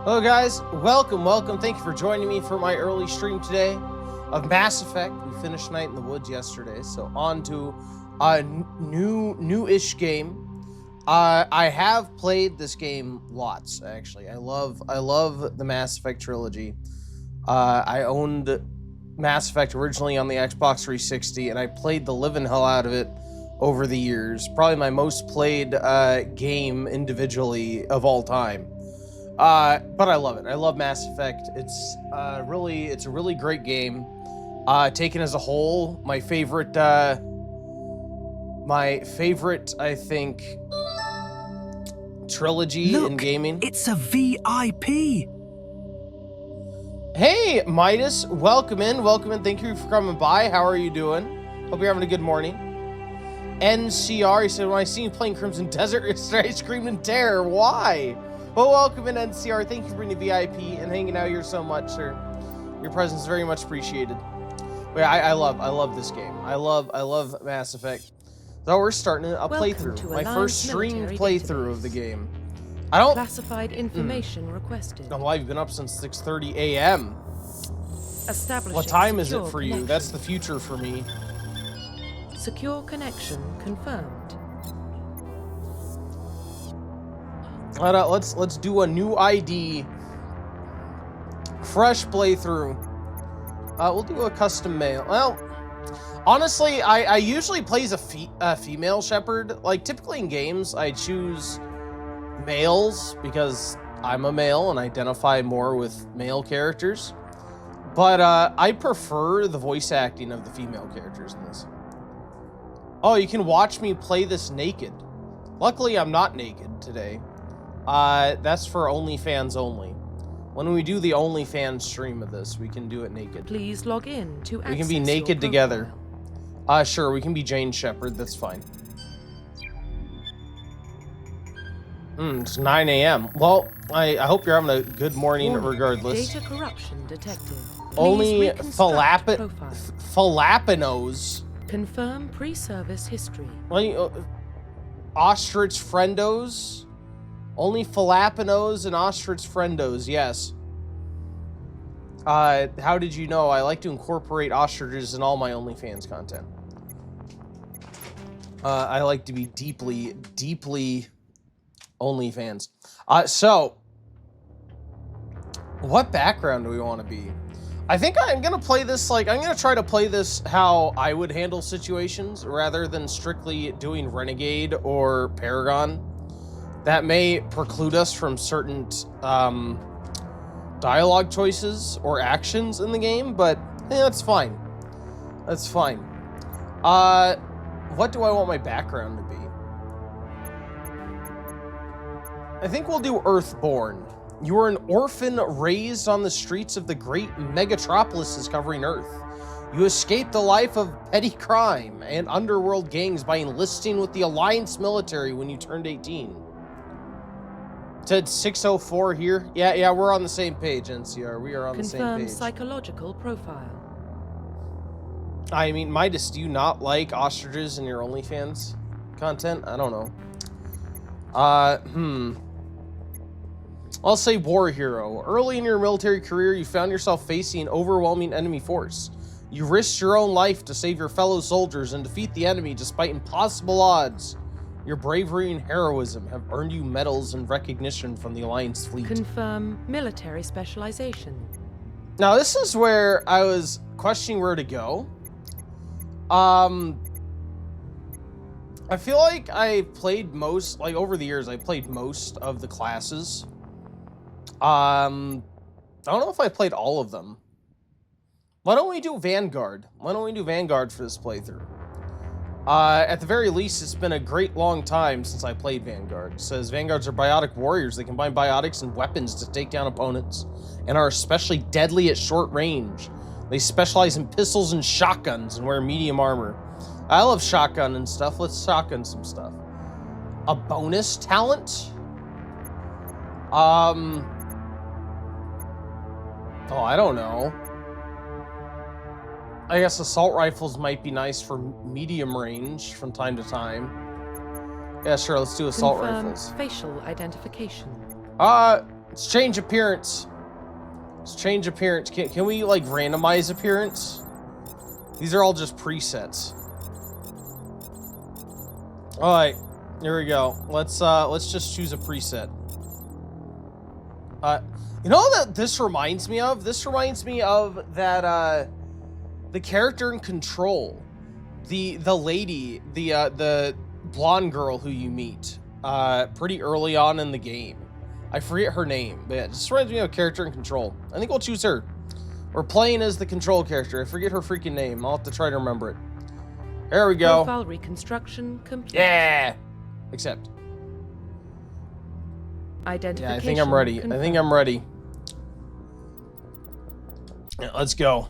Hello guys, welcome. Thank you for joining me for my early stream today of Mass Effect. We finished Night in the Woods yesterday, so on to a new-ish game. I have played this game lots, actually. I love the Mass Effect trilogy. I owned Mass Effect originally on the Xbox 360, and I played the living hell out of it over the years. Probably my most played game individually of all time. But I love it. I love Mass Effect. It's a really great game. Taken as a whole, my favorite, I think, trilogy in gaming. It's a VIP. Hey, Midas, welcome in. Thank you for coming by. How are you doing? Hope you're having a good morning. NCR, he said, when I seen you playing Crimson Desert yesterday, I screamed in terror. Why? Well, welcome in, NCR. Thank you for being a VIP and hanging out here so much, sir. Your presence is very much appreciated. But yeah, I love this game. I love Mass Effect. So we're starting a playthrough. My first streamed playthrough of the game. I don't... Classified information requested. Well, I've been up since 6:30 a.m. Establishing What time is it for connection. you? That's the future for me. Secure connection confirmed. Let's do a new ID. Fresh playthrough. We'll do a custom male. Well, honestly, I usually plays a female shepherd. Like, typically in games, I choose males because I'm a male and identify more with male characters. But I prefer the voice acting of the female characters in this. Oh, you can watch me play this naked. Luckily, I'm not naked today. That's for OnlyFans only. When we do the OnlyFans stream of this, we can do it naked. Please log in to access We can be your naked profile. together. Sure, we can be Jane Shepard, that's fine. It's 9 a.m. Well, I hope you're having a good morning regardless. Data corruption detected. Please Only reconstruct profile. Falapinos. Confirm pre-service history. Ostrich friendos. Only Falapinos and Ostrich friendos, yes. How did you know? I like to incorporate ostriches in all my OnlyFans content. I like to be deeply OnlyFans. So, what background do we want to be? I think I'm gonna play this I'm gonna try to play this how I would handle situations rather than strictly doing Renegade or Paragon. That may preclude us from certain dialogue choices or actions in the game, but that's fine. That's fine. What do I want my background to be? I think we'll do Earthborn. You are an orphan raised on the streets of the great megatropolises covering Earth. You escaped the life of petty crime and underworld gangs by enlisting with the Alliance military when you turned 18. Said 604 here. Yeah, we're on the same page, NCR. We are on the same Confirm page. psychological profile. I mean, Midas, do you not like ostriches in your OnlyFans content? I don't know. I'll say war hero. Early in your military career, you found yourself facing an overwhelming enemy force. You risked your own life to save your fellow soldiers and defeat the enemy despite impossible odds. Your bravery and heroism have earned you medals and recognition from the Alliance fleet. Confirm military specialization. Now, this is where I was questioning where to go. I feel like I played most, over the years, I played most of the classes. I don't know if I played all of them. Why don't we do Vanguard? Why don't we do Vanguard for this playthrough? At the very least, it's been a great long time since I played Vanguard. It says Vanguards are biotic warriors. They combine biotics and weapons to take down opponents and are especially deadly at short range. They specialize in pistols and shotguns and wear medium armor. I love shotgun and stuff. Let's shotgun some stuff. A bonus talent? Oh, I don't know. I guess assault rifles might be nice for medium range from time to time. Yeah, sure, let's do assault Confirm rifles. facial identification. Let's change appearance. Let's change appearance. Can we like randomize appearance? These are all just presets. All right, here we go. Let's just choose a preset. You know what this reminds me of? This reminds me of that the character in Control, the lady, the blonde girl who you meet pretty early on in the game. I forget her name, but yeah, it just reminds me of a character in Control. I think we'll choose her. We're playing as the Control character. I forget her freaking name. I'll have to try to remember it. There we go. Profile reconstruction complete. Yeah. Accept. Identification. Yeah, I think I'm ready. confirmed. I think I'm ready. Yeah, let's go.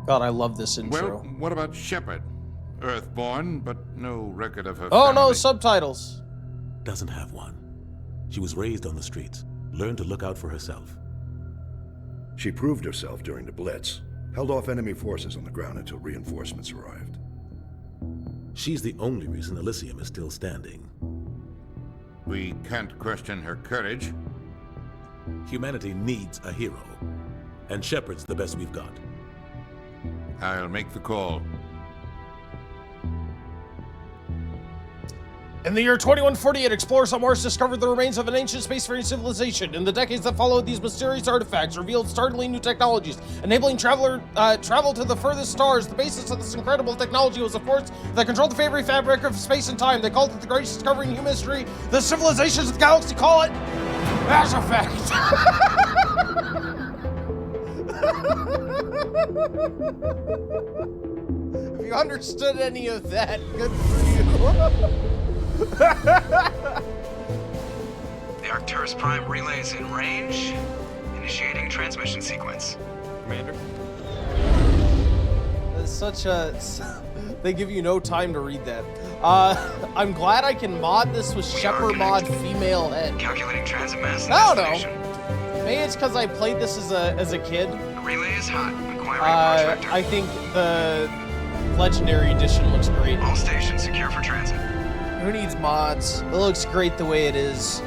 God, I love this intro. Well, what about Shepard? Earthborn, but no record of her Oh family. no, subtitles. Doesn't have one. She was raised on the streets, learned to look out for herself. She proved herself during the Blitz, held off enemy forces on the ground until reinforcements arrived. She's the only reason Elysium is still standing. We can't question her courage. Humanity needs a hero, and Shepard's the best we've got. I'll make the call. In the year 2148, explorers on Mars discovered the remains of an ancient spacefaring civilization. In the decades that followed, these mysterious artifacts revealed startling new technologies, enabling travel to the furthest stars. The basis of this incredible technology was a force that controlled the very fabric of space and time. They called it the greatest discovery in human history. The civilizations of the galaxy call it Mass Effect. If you understood any of that, good for you. The Arcturus Prime relay is in range. Initiating transmission sequence. Commander. It's such a... They give you no time to read that. I'm glad I can mod this with Shepard mod female head. Calculating transit mass and I don't destination. know. Maybe it's because I played this as a kid. The relay is hot. Acquiring approach vector. I think the Legendary Edition looks great. All stations secure for transit. Who needs mods? It looks great the way it is.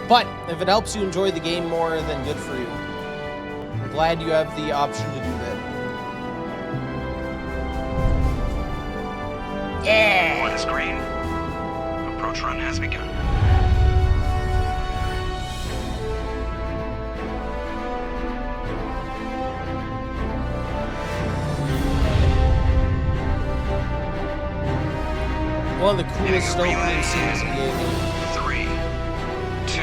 But if it helps you enjoy the game more, then good for you. I'm glad you have the option to do that. Yeah! On screen. Approach run has begun. One of the coolest snowboarding scenes in the game. 3, 2,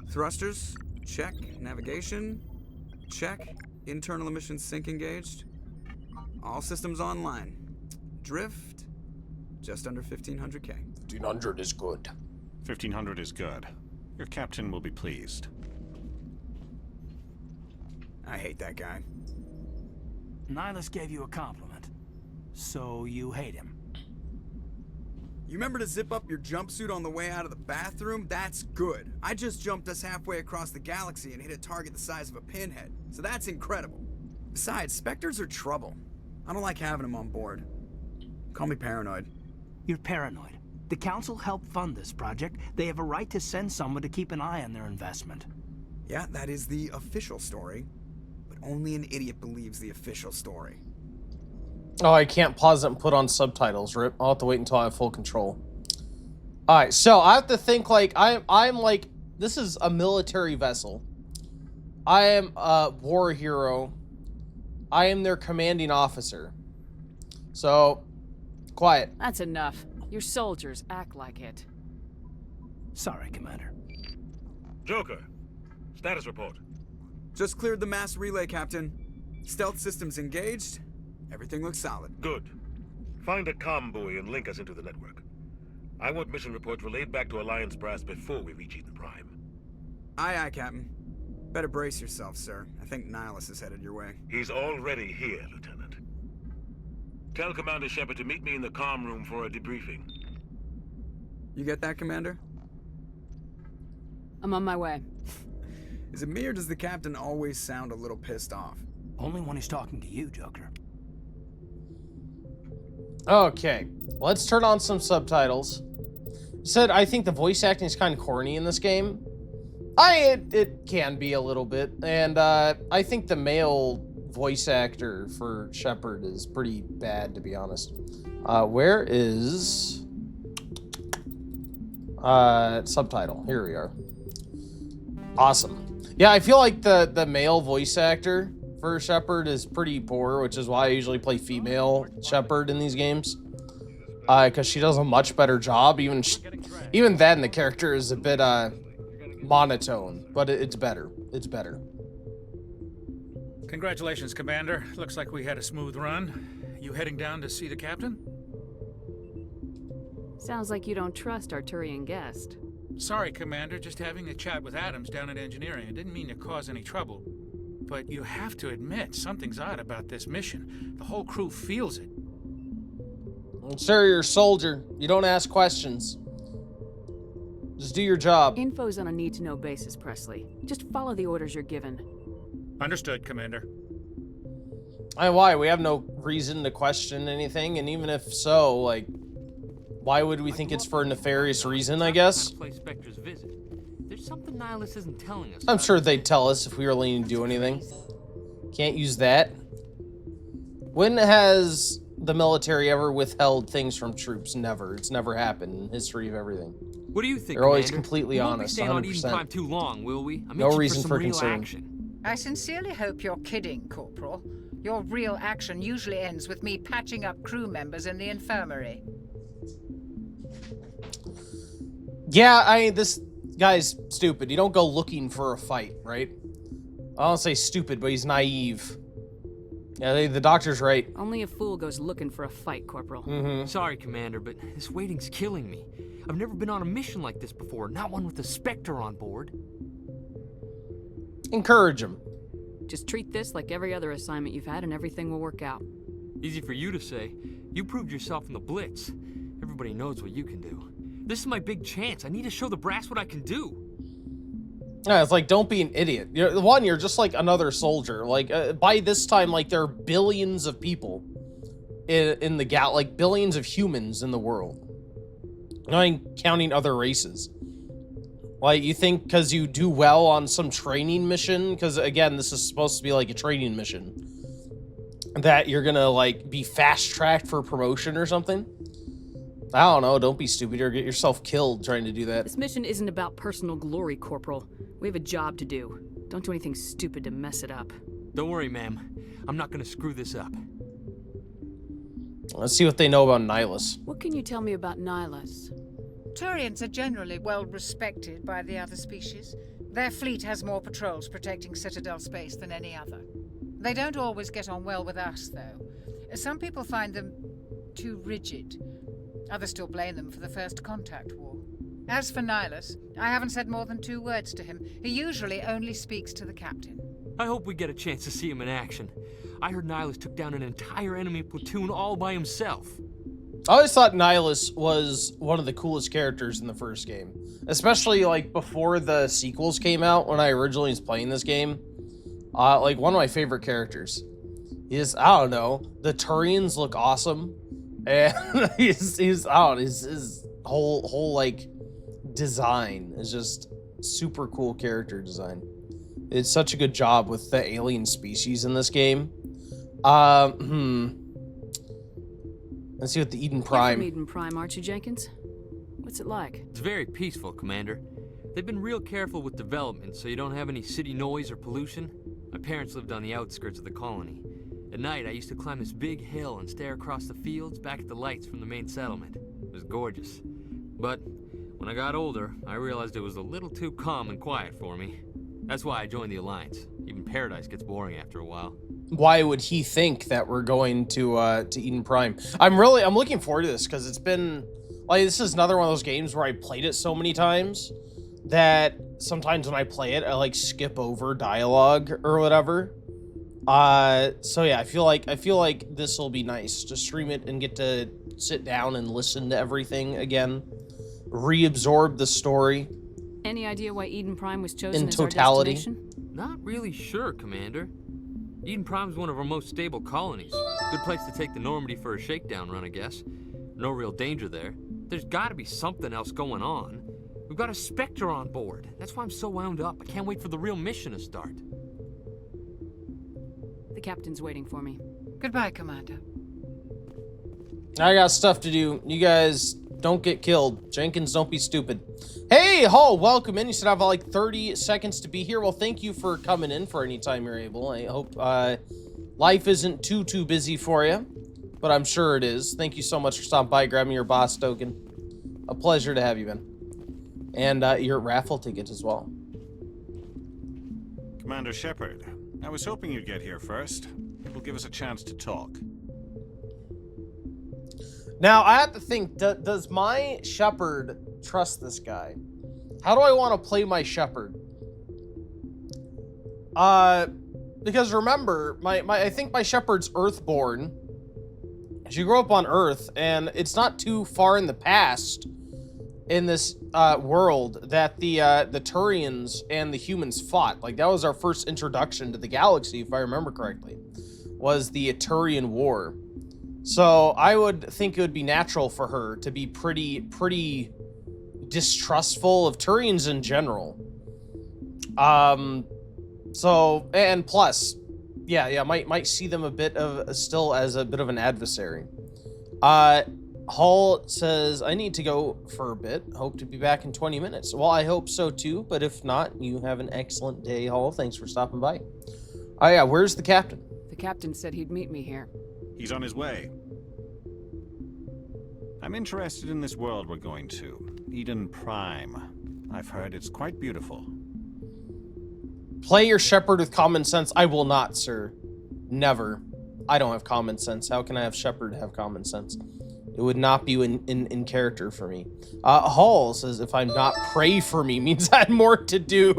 1. Thrusters, check. Navigation, check. Internal emissions sync engaged. All systems online. Drift, just under 1500K. 1500 is good. 1500 is good. Your captain will be pleased. I hate that guy. Nihilus gave you a compliment. So you hate him. You remember to zip up your jumpsuit on the way out of the bathroom? That's good. I just jumped us halfway across the galaxy and hit a target the size of a pinhead. So that's incredible. Besides, Spectres are trouble. I don't like having them on board. Call me paranoid. You're paranoid. The Council helped fund this project. They have a right to send someone to keep an eye on their investment. Yeah, that is the official story. But only an idiot believes the official story. Oh, I can't pause it and put on subtitles, Rip. I'll have to wait until I have full control. Alright, so I have to think like, I'm like, this is a military vessel. I am a war hero. I am their commanding officer. So, quiet. That's enough. Your soldiers act like it. Sorry, Commander. Joker, status report. Just cleared the mass relay, Captain. Stealth systems engaged. Everything looks solid. Good. Find a comm buoy and link us into the network. I want mission reports relayed back to Alliance Brass before we reach Eden Prime. Aye, aye, Captain. Better brace yourself, sir. I think Nihilus is headed your way. He's already here, Lieutenant. Tell Commander Shepard to meet me in the comm room for a debriefing. You get that, Commander? I'm on my way. Is it me or does the captain always sound a little pissed off? Only when he's talking to you, Joker. Okay, let's turn on some subtitles. Said I think the voice acting is kind of corny in this game. It can be a little bit, and I think the male voice actor for Shepard is pretty bad, to be honest. Where is subtitle? Here we are. Awesome. Yeah, I feel like the male voice actor for Shepard is pretty poor, which is why I usually play female Shepard in these games. Because she does a much better job. Even then, the character is a bit monotone, but it's better. It's better. Congratulations, Commander. Looks like we had a smooth run. You heading down to see the captain? Sounds like you don't trust Arturian guest. Sorry, Commander. Just having a chat with Adams down at engineering. I didn't mean to cause any trouble. But you have to admit, something's odd about this mission. The whole crew feels it. Sir, you're a soldier. You don't ask questions. Just do your job. Info's on a need-to-know basis, Presley. Just follow the orders you're given. Understood, Commander. Why? We have no reason to question anything, and even if so, like, why would we think it's for a nefarious reason, I guess? There's something Nihilus isn't telling us. I'm sure they'd tell us if we were willing to do anything. Can't use that. When has the military ever withheld things from troops? Never. It's never happened in history of everything. What do you think, They're always Commander? completely honest, We won't be 100%. staying on Eden Prime too long, will we? No reason for concern. Action. I sincerely hope you're kidding, Corporal. Your real action usually ends with me patching up crew members in the infirmary. Yeah, this guy's stupid. You don't go looking for a fight, right? I don't say stupid, but he's naive. Yeah, the doctor's right. Only a fool goes looking for a fight, Corporal. Mm-hmm. Sorry, Commander, but this waiting's killing me. I've never been on a mission like this before, not one with a Spectre on board. Encourage him. Just treat this like every other assignment you've had and everything will work out. Easy for you to say. You proved yourself in the Blitz. Everybody knows what you can do. This is my big chance. I need to show the brass what I can do. Yeah, it's like, don't be an idiot. You're just like another soldier. Like, by this time, like, there are billions of people in the like, billions of humans in the world. Not even counting other races. Like, you think because you do well on some training mission, because, again, this is supposed to be, like, a training mission, that you're gonna, like, be fast-tracked for promotion or something? I don't know, don't be stupid or get yourself killed trying to do that. This mission isn't about personal glory, Corporal. We have a job to do. Don't do anything stupid to mess it up. Don't worry, ma'am. I'm not gonna screw this up. Let's see what they know about Nihilus. What can you tell me about Nihilus? Turians are generally well respected by the other species. Their fleet has more patrols protecting Citadel space than any other. They don't always get on well with us, though. Some people find them too rigid. Others still blame them for the First Contact War. As for Nihilus, I haven't said more than 2 words to him. He usually only speaks to the captain. I hope we get a chance to see him in action. I heard Nihilus took down an entire enemy platoon all by himself. I always thought Nihilus was one of the coolest characters in the first game. Especially, like, before the sequels came out, when I originally was playing this game. Like, one of my favorite characters. He's, I don't know, the Turians look awesome. And his whole, like, design is just super cool character design. It's such a good job with the alien species in this game. Let's see what the Eden Prime. You're from Eden Prime, aren't you, Jenkins? What's it like? It's very peaceful, Commander. They've been real careful with development, so you don't have any city noise or pollution. My parents lived on the outskirts of the colony. At night, I used to climb this big hill and stare across the fields back at the lights from the main settlement. It was gorgeous. But when I got older, I realized it was a little too calm and quiet for me. That's why I joined the Alliance. Even Paradise gets boring after a while. Why would he think that we're going to Eden Prime? I'm looking forward to this because it's been like, this is another one of those games where I played it so many times that sometimes when I play it, I like skip over dialogue or whatever. So yeah, I feel like this will be nice to stream it and get to sit down and listen to everything again, reabsorb the story. Any idea why Eden Prime was chosen In as totality? our destination? Not really sure, Commander. Eden Prime's one of our most stable colonies. Good place to take the Normandy for a shakedown run, I guess. No real danger there. There's gotta be something else going on. We've got a Spectre on board. That's why I'm so wound up. I can't wait for the real mission to start. The captain's waiting for me. Goodbye, Commander. I got stuff to do. You guys don't get killed. Jenkins, don't be stupid. Hey, Hall, welcome in. You said I have like 30 seconds to be here. Well, thank you for coming in for any time you're able. I hope life isn't too busy for you, but I'm sure it is. Thank you so much for stopping by, grabbing your boss token. A pleasure to have you, man. And your raffle ticket as well. Commander Shepard, I was hoping you'd get here first. It will give us a chance to talk. Now, I have to think, does my Shepard trust this guy? How do I want to play my Shepard? Because remember, I think my Shepard's Earthborn. She grew up on Earth, and it's not too far in the past in this world that the Turians and the humans fought. Like, that was our first introduction to the galaxy, if I remember correctly, was the Turian War. So I would think it would be natural for her to be pretty distrustful of Turians in general. So, and plus, yeah, might see them a bit of still as a bit of an adversary. Hall says, I need to go for a bit. Hope to be back in 20 minutes. Well, I hope so too, but if not, you have an excellent day, Hall. Thanks for stopping by. Oh yeah, where's the captain? The captain said he'd meet me here. He's on his way. I'm interested in this world we're going to. Eden Prime. I've heard it's quite beautiful. Play your Shepard with common sense. I will not, sir. Never. I don't have common sense. How can I have Shepard have common sense? It would not be in character for me. Hall says, if I'm not pray for me means I had more to do.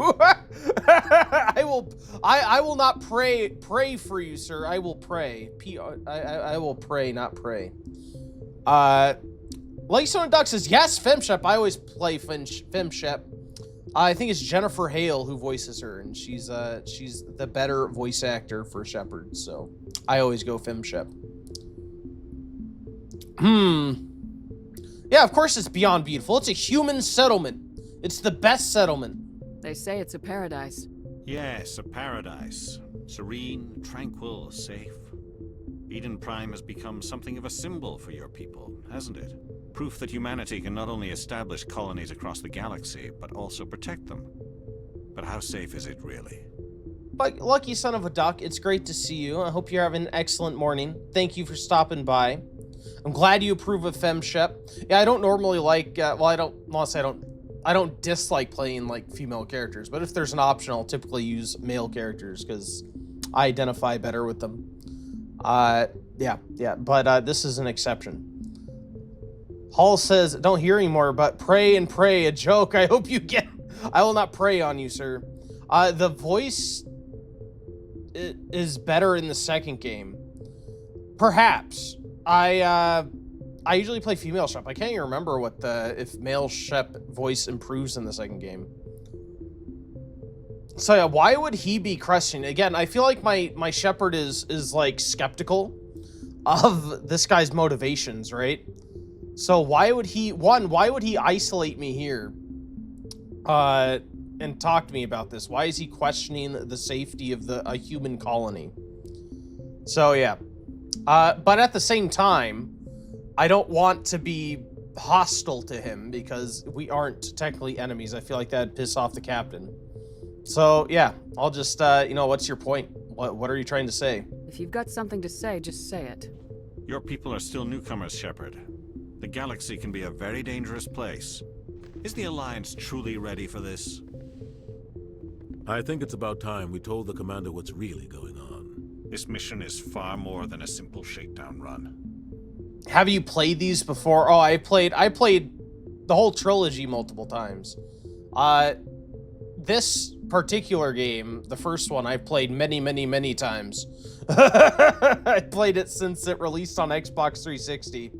I will not pray for you, sir. I will pray. I will pray, not pray. Lysone Duck says, yes, Femshep. I always play Femshep. I think it's Jennifer Hale who voices her, and she's the better voice actor for Shepard, so I always go Femshep. Yeah, of course it's beyond beautiful. It's a human settlement. It's the best settlement. They say it's a paradise. Yes, a paradise. Serene, tranquil, safe. Eden Prime has become something of a symbol for your people, hasn't it? Proof that humanity can not only establish colonies across the galaxy, but also protect them. But how safe is it really? But lucky son of a duck, it's great to see you. I hope you're having an excellent morning. Thank you for stopping by. I'm glad you approve of Femshep. Yeah, I don't normally like, I don't dislike playing like female characters, but if there's an option, I'll typically use male characters because I identify better with them. Yeah, but this is an exception. Hall says, don't hear anymore, but pray and pray, a joke. I hope you get, I will not prey on you, sir. The voice is better in the second game. Perhaps. I usually play female Shep. I can't even remember what if male Shep voice improves in the second game. So yeah, why would he be questioning? Again, I feel like my Shepard is like skeptical of this guy's motivations, right? So why would he isolate me here and talk to me about this? Why is he questioning the safety of a human colony? So yeah. But at the same time, I don't want to be hostile to him because we aren't technically enemies. I feel like that'd piss off the captain. So yeah, I'll just, what's your point? What are you trying to say? If you've got something to say, just say it. Your people are still newcomers, Shepard. The galaxy can be a very dangerous place. Is the Alliance truly ready for this? I think it's about time we told the commander what's really going on. This mission is far more than a simple shakedown run. Have you played these before? Oh, I played the whole trilogy multiple times. This particular game, the first one, I've played many times. I played it since it released on Xbox 360.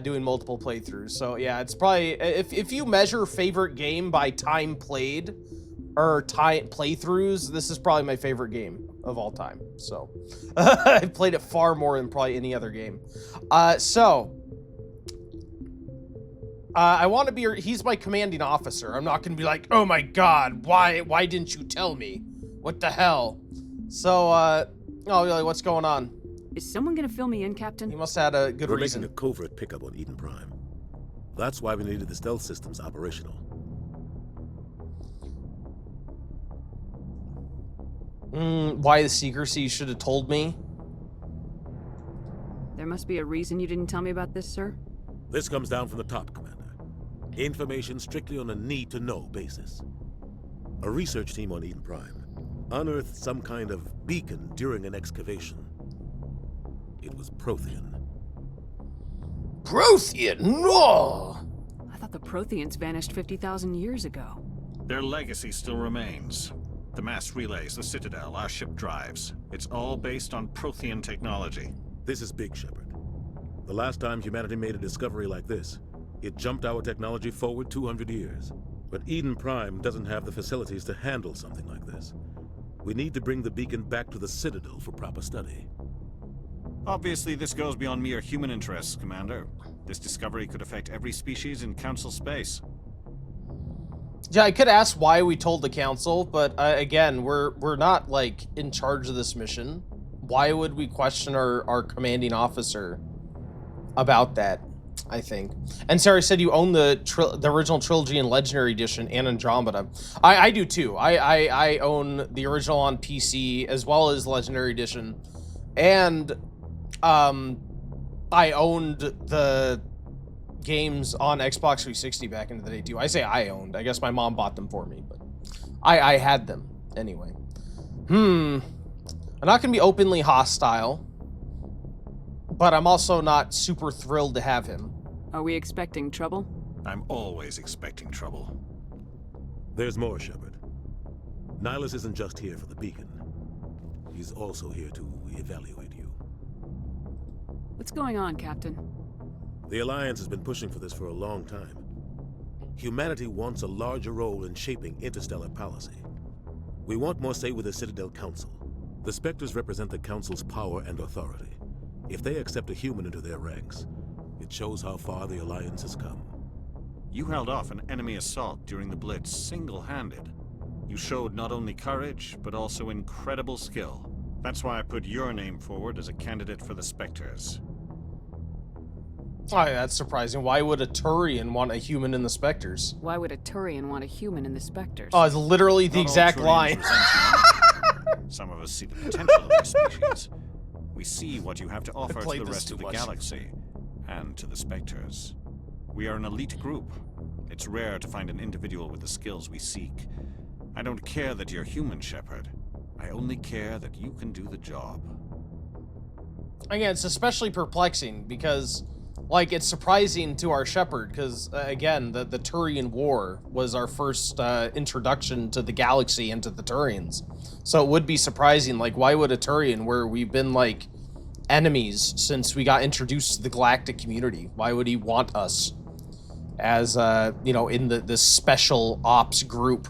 doing multiple playthroughs. So yeah, it's probably, if you measure favorite game by time played or time playthroughs, this is probably my favorite game of all time. So I've played it far more than probably any other game. I want to be, he's my commanding officer. I'm not going to be like, oh my God, why didn't you tell me? What the hell? So, oh, really, what's going on? Is someone going to fill me in, Captain? He must have had a good reason. We're making a covert pickup on Eden Prime. That's why we needed the stealth systems operational. Why the secrecy? You should have told me. There must be a reason you didn't tell me about this, sir? This comes down from the top, Commander. Information strictly on a need-to-know basis. A research team on Eden Prime unearthed some kind of beacon during an excavation. It was Prothean. Prothean? No! I thought the Protheans vanished 50,000 years ago. Their legacy still remains. The mass relays, the Citadel, our ship drives. It's all based on Prothean technology. This is big, Shepard. The last time humanity made a discovery like this, it jumped our technology forward 200 years. But Eden Prime doesn't have the facilities to handle something like this. We need to bring the beacon back to the Citadel for proper study. Obviously, this goes beyond mere human interests, Commander. This discovery could affect every species in Council space. Yeah, I could ask why we told the Council, but again, we're not, like, in charge of this mission. Why would we question our commanding officer about that, I think? And Sarah said you own the original Trilogy and Legendary Edition and Andromeda. I do too. I own the original on PC as well as Legendary Edition. And I owned the games on Xbox 360 back in the day too. I say I owned. I guess my mom bought them for me, but I had them anyway. I'm not gonna be openly hostile, but I'm also not super thrilled to have him. Are we expecting trouble? I'm always expecting trouble. There's more, Shepard. Nihilus isn't just here for the beacon. He's also here to evaluate you. What's going on, Captain? The Alliance has been pushing for this for a long time. Humanity wants a larger role in shaping interstellar policy. We want more say with the Citadel Council. The Spectres represent the Council's power and authority. If they accept a human into their ranks, it shows how far the Alliance has come. You held off an enemy assault during the Blitz single-handed. You showed not only courage, but also incredible skill. That's why I put your name forward as a candidate for the Spectres. Oh, yeah, that's surprising. Why would a Turian want a human in the Spectres? Why would a Turian want a human in the Spectres? Oh, it's literally the exact line. Some of us see the potential of this species. We see what you have to offer to the rest of the galaxy, and to the Spectres. We are an elite group. It's rare to find an individual with the skills we seek. I don't care that you're human, Shepard. I only care that you can do the job. Again, it's especially perplexing because, like, it's surprising to our Shepard because, again, the Turian War was our first introduction to the galaxy and to the Turians. So it would be surprising, like, why would a Turian, where we've been, like, enemies since we got introduced to the galactic community, why would he want us as, you know, in the special ops group?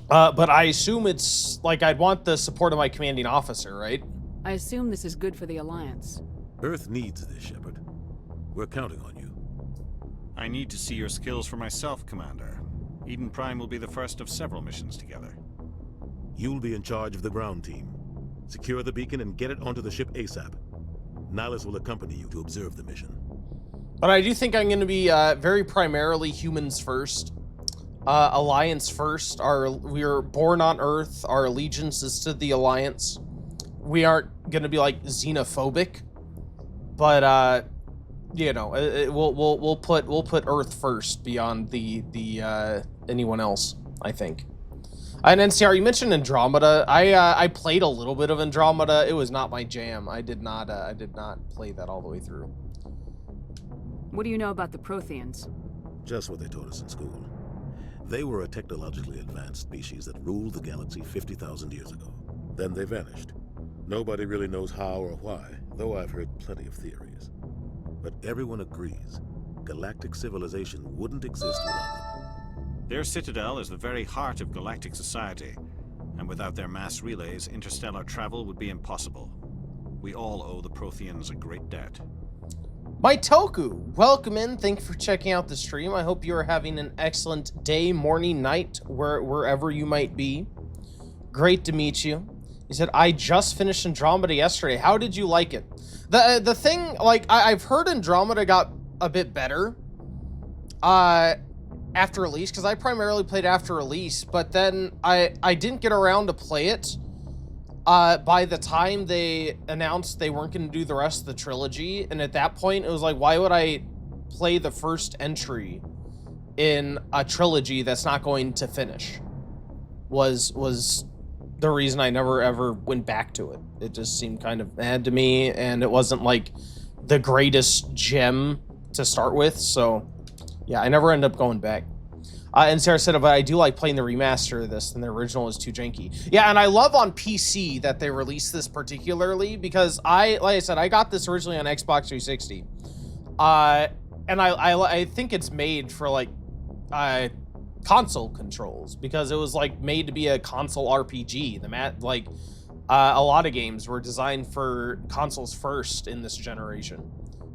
But I assume it's, like, I'd want the support of my commanding officer, right? I assume this is good for the Alliance. Earth needs this, Shepard. We're counting on you. I need to see your skills for myself, Commander. Eden Prime will be the first of several missions together. You'll be in charge of the ground team. Secure the beacon and get it onto the ship ASAP. Nihilus will accompany you to observe the mission. But I do think I'm going to be very primarily humans first. Alliance first. We are born on Earth. Our allegiance is to the Alliance. We aren't going to be, like, xenophobic. But, you know, we'll put Earth first beyond the anyone else, I think. And NCR, you mentioned Andromeda. I played a little bit of Andromeda. It was not my jam. I did not play that all the way through. What do you know about the Protheans? Just what they taught us in school. They were a technologically advanced species that ruled the galaxy 50,000 years ago. Then they vanished. Nobody really knows how or why, though I've heard plenty of theories. But everyone agrees galactic civilization wouldn't exist without them. Their citadel is the very heart of galactic society, and without their mass relays, interstellar travel would be impossible. We all owe the Protheans a great debt. My Toku, welcome in. Thank you for checking out the stream. I hope you are having an excellent day, morning, night, wherever you might be. Great to meet you. He said, I just finished Andromeda yesterday. How did you like it? The thing, like, I've heard Andromeda got a bit better after release, because I primarily played after release, but then I didn't get around to play it by the time they announced they weren't going to do the rest of the trilogy, and at that point, it was like, why would I play the first entry in a trilogy that's not going to finish? Was the reason I never ever went back to it. It just seemed kind of bad to me, and it wasn't like the greatest gem to start with, so yeah, I never ended up going back. And Sarah said, but I do like playing the remaster of this, and the original is too janky. Yeah, and I love on PC that they released this particularly, because like I said, I got this originally on Xbox 360. And I think it's made for like console controls, because it was like made to be a console RPG. A lot of games were designed for consoles first in this generation,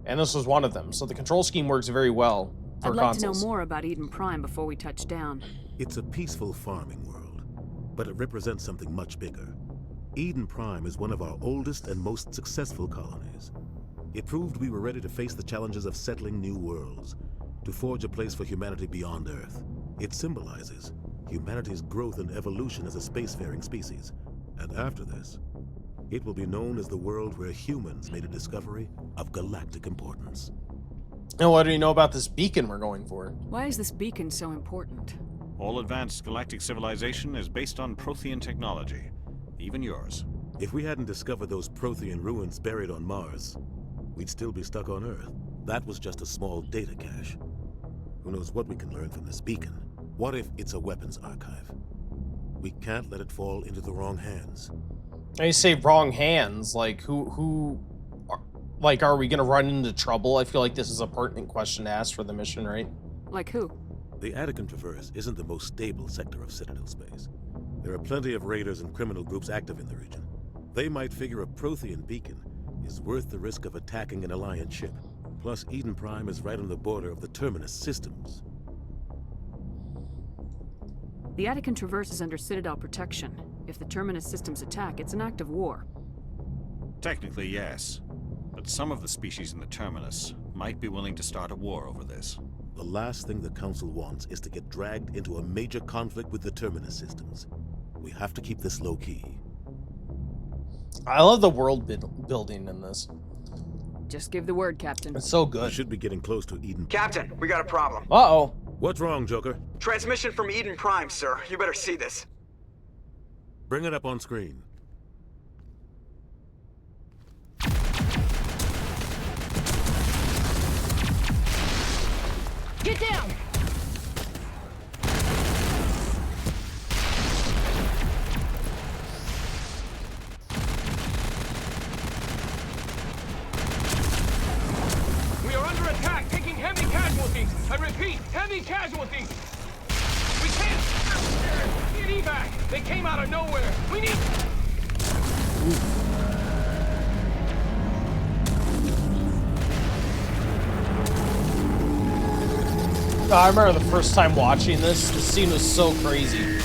and this was one of them. So the control scheme works very well for I'd like consoles. to know more about Eden Prime before we touch down. It's a peaceful farming world, but it represents something much bigger. Eden Prime is one of our oldest and most successful colonies. It proved we were ready to face the challenges of settling new worlds, to forge a place for humanity beyond Earth. It symbolizes humanity's growth and evolution as a spacefaring species. And after this, it will be known as the world where humans made a discovery of galactic importance. And what do you know about this beacon we're going for? Why is this beacon so important? All advanced galactic civilization is based on Prothean technology, even yours. If we hadn't discovered those Prothean ruins buried on Mars, we'd still be stuck on Earth. That was just a small data cache. Who knows what we can learn from this beacon? What if it's a weapons archive? We can't let it fall into the wrong hands. When you say wrong hands, like are we gonna run into trouble? I feel like this is a pertinent question to ask for the mission, right? Like who? The Attican Traverse isn't the most stable sector of Citadel space. There are plenty of raiders and criminal groups active in the region. They might figure a Prothean beacon is worth the risk of attacking an Alliance ship. Plus, Eden Prime is right on the border of the Terminus systems. The Attican Traverse is under Citadel protection. If the Terminus systems attack, it's an act of war. Technically, yes. But some of the species in the Terminus might be willing to start a war over this. The last thing the Council wants is to get dragged into a major conflict with the Terminus systems. We have to keep this low-key. I love the world building in this. Just give the word, Captain. It's so good. We should be getting close to Eden. Captain, we got a problem. Uh-oh. What's wrong, Joker? Transmission from Eden Prime, sir. You better see this. Bring it up on screen. Get down! We are under attack, taking heavy casualties. I repeat, heavy casualties. We can't get evac. They came out of nowhere. We need. I remember the first time watching this. The scene was so crazy.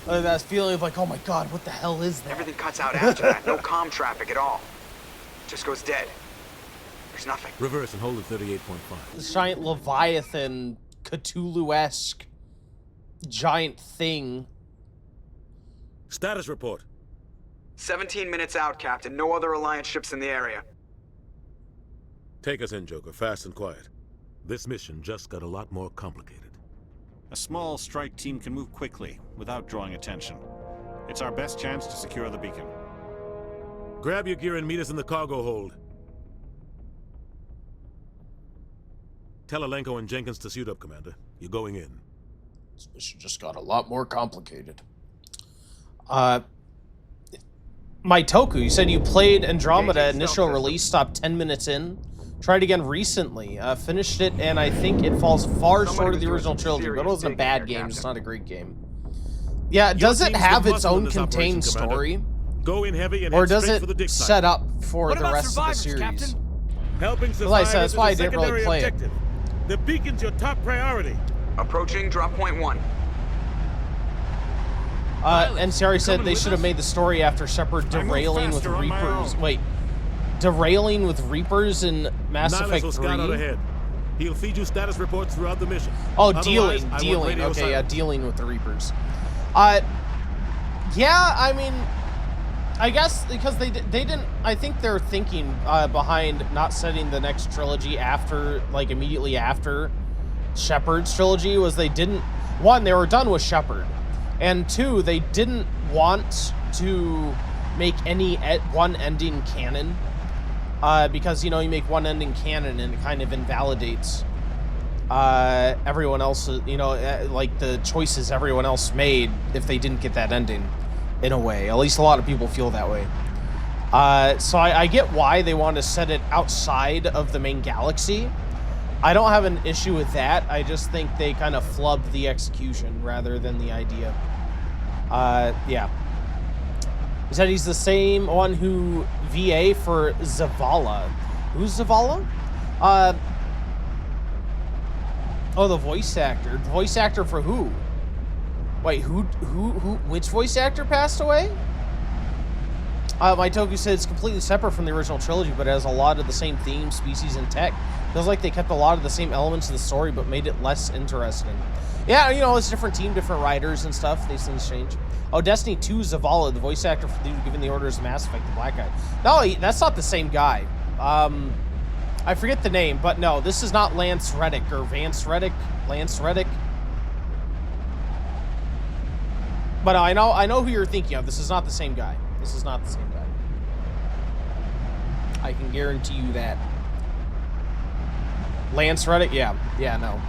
That feeling of like, oh my god, what the hell is that? Everything cuts out after that. No comm traffic at all. Just goes dead. There's nothing. Reverse and hold at 38.5. This giant Leviathan, Cthulhu-esque giant thing. Status report. 17 minutes out, Captain. No other Alliance ships in the area. Take us in, Joker, fast and quiet. This mission just got a lot more complicated. A small strike team can move quickly, without drawing attention. It's our best chance to secure the beacon. Grab your gear and meet us in the cargo hold. Tell Alenko and Jenkins to suit up, Commander. You're going in. This mission just got a lot more complicated. Toku, you said you played Andromeda initial release, stopped 10 minutes in. Tried again recently, finished it, and I think it falls far short of the original trilogy, but it wasn't a bad game, just not a great game. Yeah, does it have its own contained story? Go in heavy and or does it set up for the rest of the series? Captain? Helping survivors like I said, that's why I didn't really secondary play objective. The beacon's your top priority. Approaching drop point 1. NCR said they should have made the story after Shepard derailing with Reapers. Wait, derailing with Reapers in Mass Effect 3? Ahead. He'll feed you status reports throughout the mission. Oh, Otherwise, dealing. Okay, silence. yeah, dealing with the Reapers. Yeah, I mean, I guess because they didn't. I think their thinking behind not setting the next trilogy after, like, immediately after Shepard's trilogy was they didn't. One, they were done with Shepard, and two, they didn't want to make any one ending canon. Because, you know, you make one ending canon and it kind of invalidates everyone else, you know, like the choices everyone else made if they didn't get that ending, in a way. At least a lot of people feel that way. So I get why they want to set it outside of the main galaxy. I don't have an issue with that. I just think they kind of flubbed the execution rather than the idea. Yeah. He said he's the same one who VA for Zavala. Who's Zavala? Oh, the voice actor. The voice actor for who? Wait, which voice actor passed away? My Toku said it's completely separate from the original trilogy, but it has a lot of the same themes, species, and tech. Feels like they kept a lot of the same elements of the story, but made it less interesting. Yeah, you know, it's a different team, different writers and stuff. These things change. Oh, Destiny 2 Zavala, the voice actor for giving the orders of Mass Effect, the black guy. No, that's not the same guy. I forget the name, but no, this is not Lance Reddick or Vance Reddick. Lance Reddick. But I know who you're thinking of. This is not the same guy. This is not the same guy. I can guarantee you that. Lance Reddick? Yeah, no.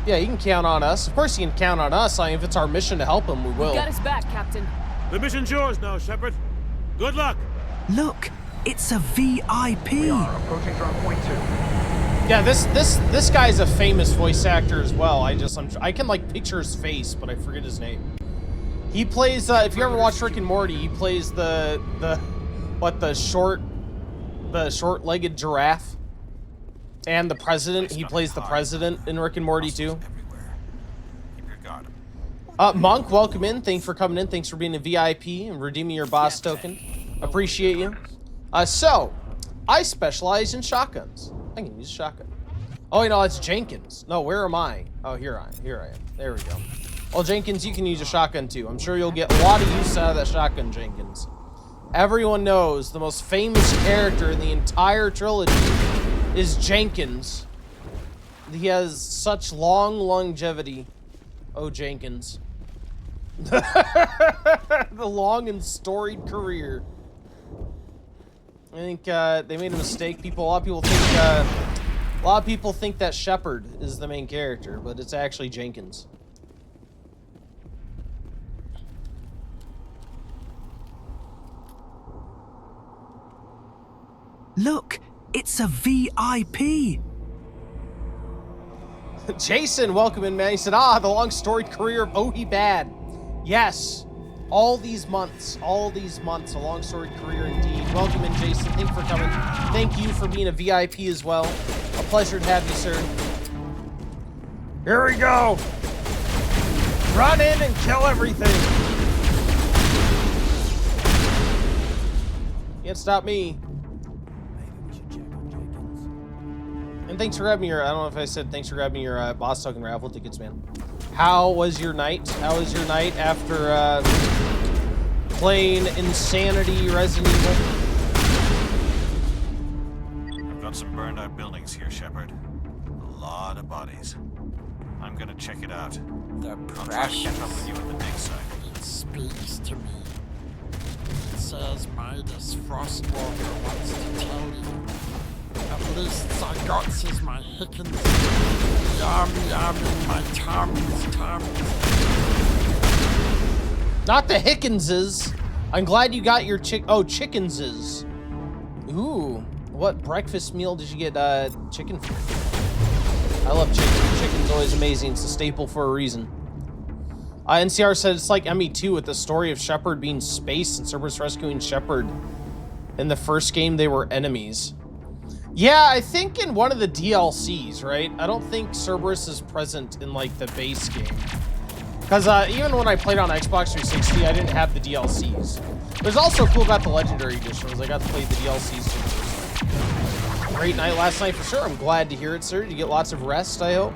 Yeah, you can count on us. Of course you can count on us. I mean, if it's our mission to help him, we will. You got his back, Captain. The mission's yours now, Shepard. Good luck. Look, it's a VIP. We are approaching drop point 2. Yeah, this guy's a famous voice actor as well. I can like picture his face, but I forget his name. He plays. If you ever watch Rick and Morty, he plays the short-legged giraffe. And the president, he plays the president in Rick and Morty too. Monk, welcome in. Thanks for coming in. Thanks for being a VIP and redeeming your boss token. Appreciate you. So, I specialize in shotguns. I can use a shotgun. Oh, you know, it's Jenkins. No, where am I? Oh, here I am. There we go. Well, Jenkins, you can use a shotgun too. I'm sure you'll get a lot of use out of that shotgun, Jenkins. Everyone knows the most famous character in the entire trilogy is Jenkins. He has such long longevity. Oh, Jenkins. The long and storied career. I think they made a mistake. A lot of people think that Shepard is the main character, but it's actually Jenkins. Look, it's a VIP. Jason, welcome in, man. He said, the long storied career of Ohi Bad. Yes. All these months, a long storied career indeed. Welcome in, Jason. Thank you for coming. Thank you for being a VIP as well. A pleasure to have you, sir. Here we go. Run in and kill everything. Can't stop me. And thanks for grabbing your, I don't know if I said thanks for grabbing your boss token raffle tickets, man. How was your night? How was your night after playing Insanity Resident Evil? I've got some burned out buildings here, Shepard. A lot of bodies. I'm gonna check it out. The I'll try to catch up with you at the dig site. It speaks to me. It says Midas Frostwalker wants to tell you. At least I got says my Hickens. Yum yum in my tummies. Not the Hickenses. I'm glad you got your chickenses. Ooh, what breakfast meal did you get chicken for? I love chicken. Chicken's always amazing. It's a staple for a reason. NCR said it's like ME2 with the story of Shepard being space and Cerberus rescuing Shepard. In the first game, they were enemies. Yeah, I think in one of the DLCs, right? I don't think Cerberus is present in, like, the base game. Because even when I played on Xbox 360, I didn't have the DLCs. What's also cool about the Legendary Edition was I got to play the DLCs for the first time. Great night last night for sure. I'm glad to hear it, sir. Did you get lots of rest, I hope?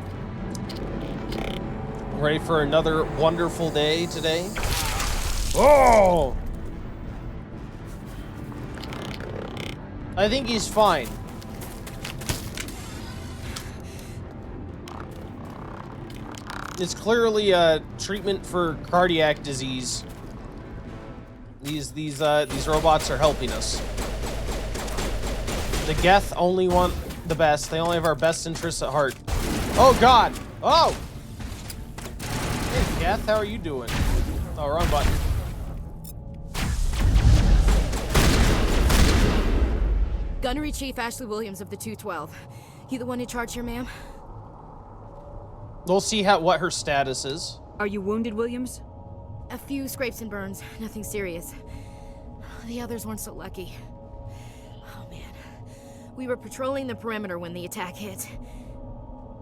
Ready for another wonderful day today? Oh! I think he's fine. It's clearly a treatment for cardiac disease. These robots are helping us. The Geth only want the best. They only have our best interests at heart. Oh God! Oh! Hey Geth, how are you doing? Oh, wrong button. Gunnery Chief Ashley Williams of the 212. You the one in charge here, ma'am? We'll see what her status is. Are you wounded, Williams? A few scrapes and burns, nothing serious. The others weren't so lucky. Oh man. We were patrolling the perimeter when the attack hit.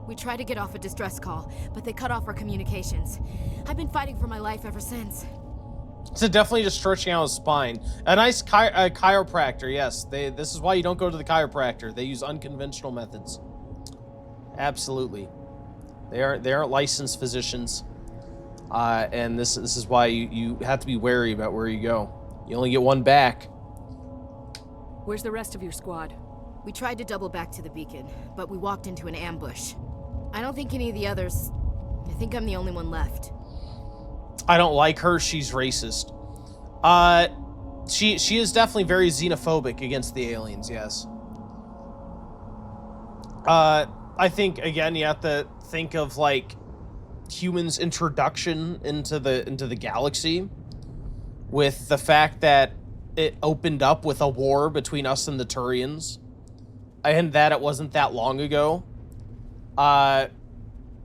We tried to get off a distress call, but they cut off our communications. I've been fighting for my life ever since. So definitely just stretching out his spine. A nice chiropractor, yes. This is why you don't go to the chiropractor. They use unconventional methods. Absolutely. They aren't licensed physicians. And this is why you have to be wary about where you go. You only get one back. Where's the rest of your squad? We tried to double back to the beacon, but we walked into an ambush. I don't think any of the others... I think I'm the only one left. I don't like her. She's racist. She is definitely very xenophobic against the aliens, yes. I think, again, you have to think of, like, humans' introduction into the galaxy with the fact that it opened up with a war between us and the Turians, and that it wasn't that long ago.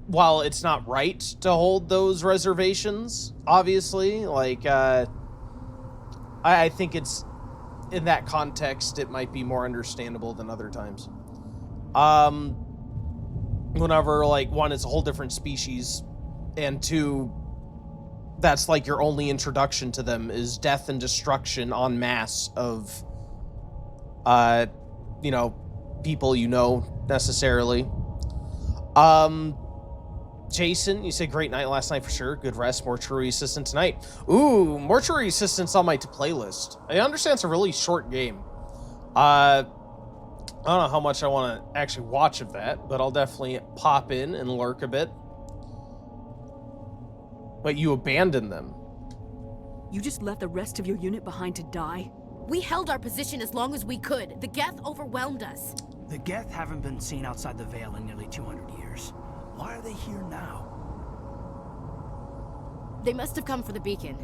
While it's not right to hold those reservations, obviously, like, I think it's, in that context, it might be more understandable than other times. Whenever, like, one, it's a whole different species, and two, that's, like, your only introduction to them is death and destruction en masse of, you know, people you know, necessarily. Jason, you said great night last night for sure. Good rest. Mortuary Assistant tonight. Ooh, Mortuary Assistant's on my to-play-list. I understand it's a really short game. I don't know how much I want to actually watch of that, but I'll definitely pop in and lurk a bit. But you abandoned them. You just left the rest of your unit behind to die? We held our position as long as we could. The Geth overwhelmed us. The Geth haven't been seen outside the Veil in nearly 200 years. Why are they here now? They must have come for the beacon.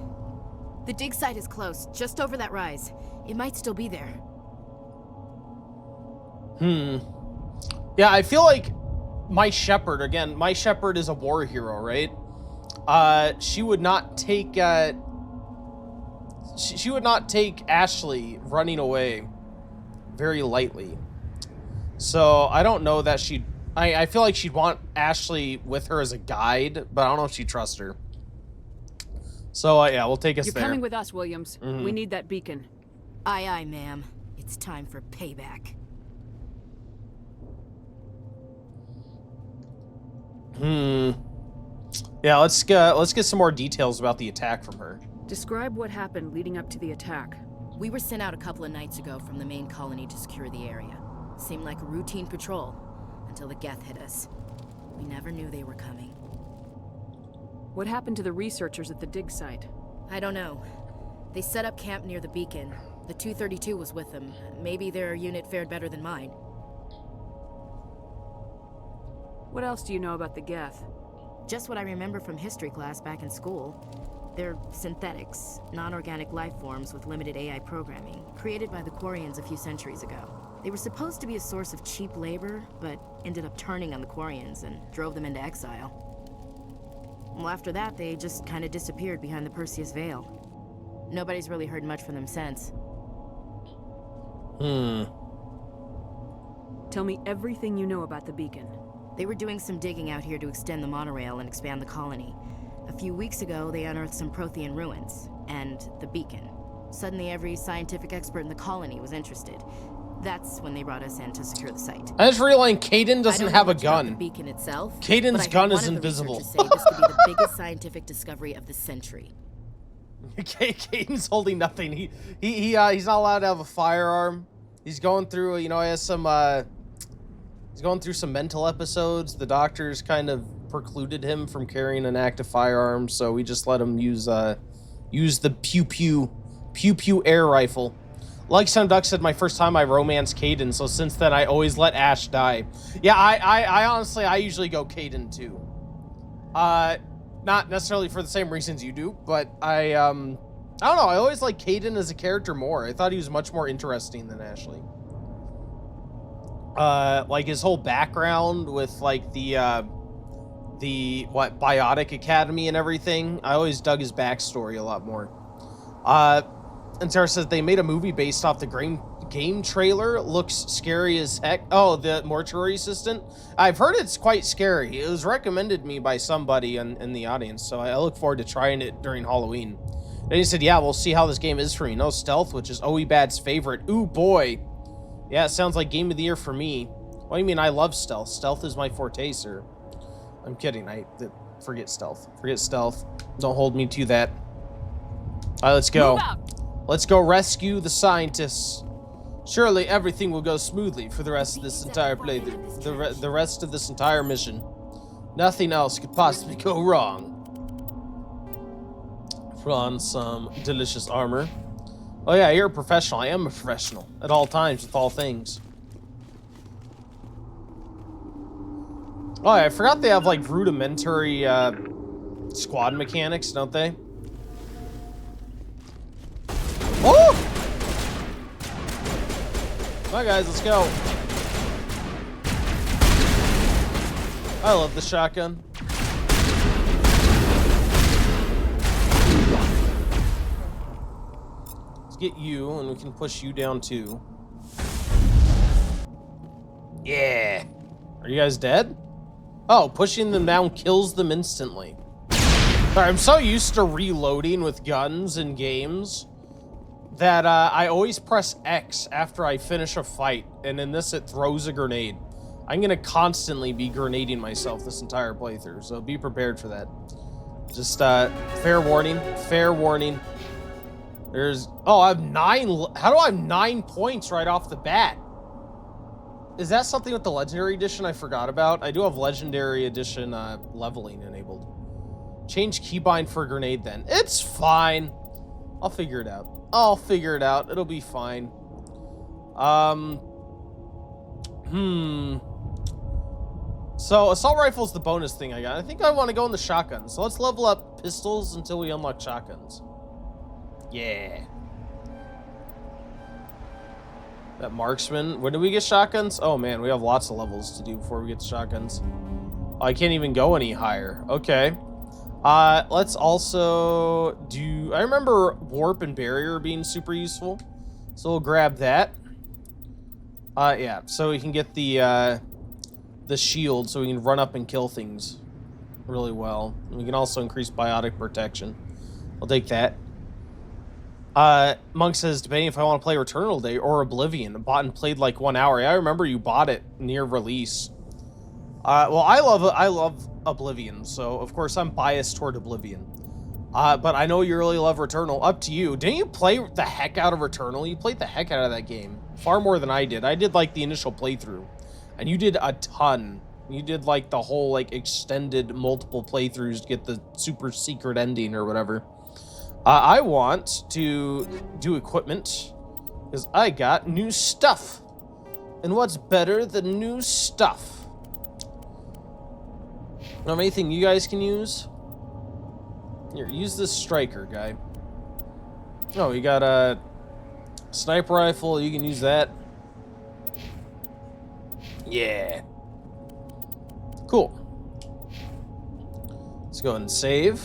The dig site is close, just over that rise. It might still be there. Yeah, I feel like my Shepard, again, my Shepard is a war hero, right? She would not take, she would not take Ashley running away very lightly. So I don't know that she'd, I feel like she'd want Ashley with her as a guide, but I don't know if she'd trust her. So yeah, we'll take us there. You're coming with us, Williams. We need that beacon. Aye, aye, ma'am. It's time for payback. Yeah, let's get some more details about the attack from her. Describe what happened leading up to the attack. We were sent out a couple of nights ago from the main colony to secure the area. Seemed like a routine patrol until the Geth hit us. We never knew they were coming. What happened to the researchers at the dig site? I don't know. They set up camp near the beacon. The 232 was with them. Maybe their unit fared better than mine. What else do you know about the Geth? Just what I remember from history class back in school. They're synthetics, non-organic life forms with limited AI programming, created by the Quarians a few centuries ago. They were supposed to be a source of cheap labor, but ended up turning on the Quarians and drove them into exile. Well, after that, they just kind of disappeared behind the Perseus Veil. Nobody's really heard much from them since. Tell me everything you know about the beacon. They were doing some digging out here to extend the monorail and expand the colony. A few weeks ago, they unearthed some Prothean ruins, and the beacon. Suddenly, every scientific expert in the colony was interested. That's when they brought us in to secure the site. I just realized Caden doesn't have a about gun. the beacon itself, Caden's but I gun heard is one of the invisible. researchers say this could be the biggest scientific discovery of the century. Caden's holding nothing. He's not allowed to have a firearm. He's going through, he has some, he's going through some mental episodes. The doctors kind of precluded him from carrying an active firearm, so we just let him use the pew air rifle. Like Sam Duck said, my first time I romanced Caden, so since then I always let Ash die. Yeah, I honestly, I usually go Caden too. Not necessarily for the same reasons you do, but I don't know, I always like Caden as a character more. I thought he was much more interesting than Ashley. Like his whole background with like the Biotic Academy and everything. I always dug his backstory a lot more. And Sarah says they made a movie based off the game trailer. Looks scary as heck. Oh, the mortuary assistant. I've heard it's quite scary. It was recommended me by somebody in the audience, so I look forward to trying it during Halloween. Then he said, yeah, we'll see how this game is for me. No stealth, which is Bad's favorite. Ooh, boy. Yeah, it sounds like game of the year for me. What do you mean I love stealth? Stealth is my forte, sir. I'm kidding. Forget stealth. Forget stealth. Don't hold me to that. All right, let's go. Let's go rescue the scientists. Surely everything will go smoothly for the rest of this entire playthrough. The rest of this entire mission. Nothing else could possibly go wrong. Put on some delicious armor. Oh yeah, you're a professional. I am a professional at all times with all things. Oh, yeah, I forgot they have like rudimentary squad mechanics, don't they? Oh! Come on, guys, let's go. I love the shotgun. Let's get you, and we can push you down too. Yeah. Are you guys dead? Oh, pushing them down kills them instantly. Sorry, I'm so used to reloading with guns in games that I always press X after I finish a fight, and in this it throws a grenade. I'm gonna constantly be grenading myself this entire playthrough, so be prepared for that. Just fair warning, fair warning. There's, oh, I have 9, how do I have 9 points right off the bat? Is that something with the Legendary Edition I forgot about? I do have Legendary Edition leveling enabled. Change keybind for a grenade then. It's fine. I'll figure it out. I'll figure it out. It'll be fine. So, assault rifle is the bonus thing I got. I think I want to go in the shotgun. So let's level up pistols until we unlock shotguns. Yeah. That marksman. When do we get shotguns? Oh man, we have lots of levels to do before we get to shotguns. Oh, I can't even go any higher. Okay. Let's also do... I remember warp and barrier being super useful. So we'll grab that. Yeah, so we can get the shield so we can run up and kill things really well. And we can also increase biotic protection. I'll take that. Monk says, debating if I want to play Returnal Day or Oblivion. Bought and played like 1 hour. Yeah, I remember you bought it near release. Well, I love Oblivion, so of course I'm biased toward Oblivion. But I know you really love Returnal. Up to you. Didn't you play the heck out of Returnal? You played the heck out of that game. Far more than I did. I did like the initial playthrough. And you did a ton. You did like the whole like extended multiple playthroughs to get the super secret ending or whatever. I want to do equipment because I got new stuff. And what's better than new stuff? Anything you guys can use? Here, use this striker guy. Oh, you got a sniper rifle. You can use that. Yeah. Cool. Let's go ahead and save.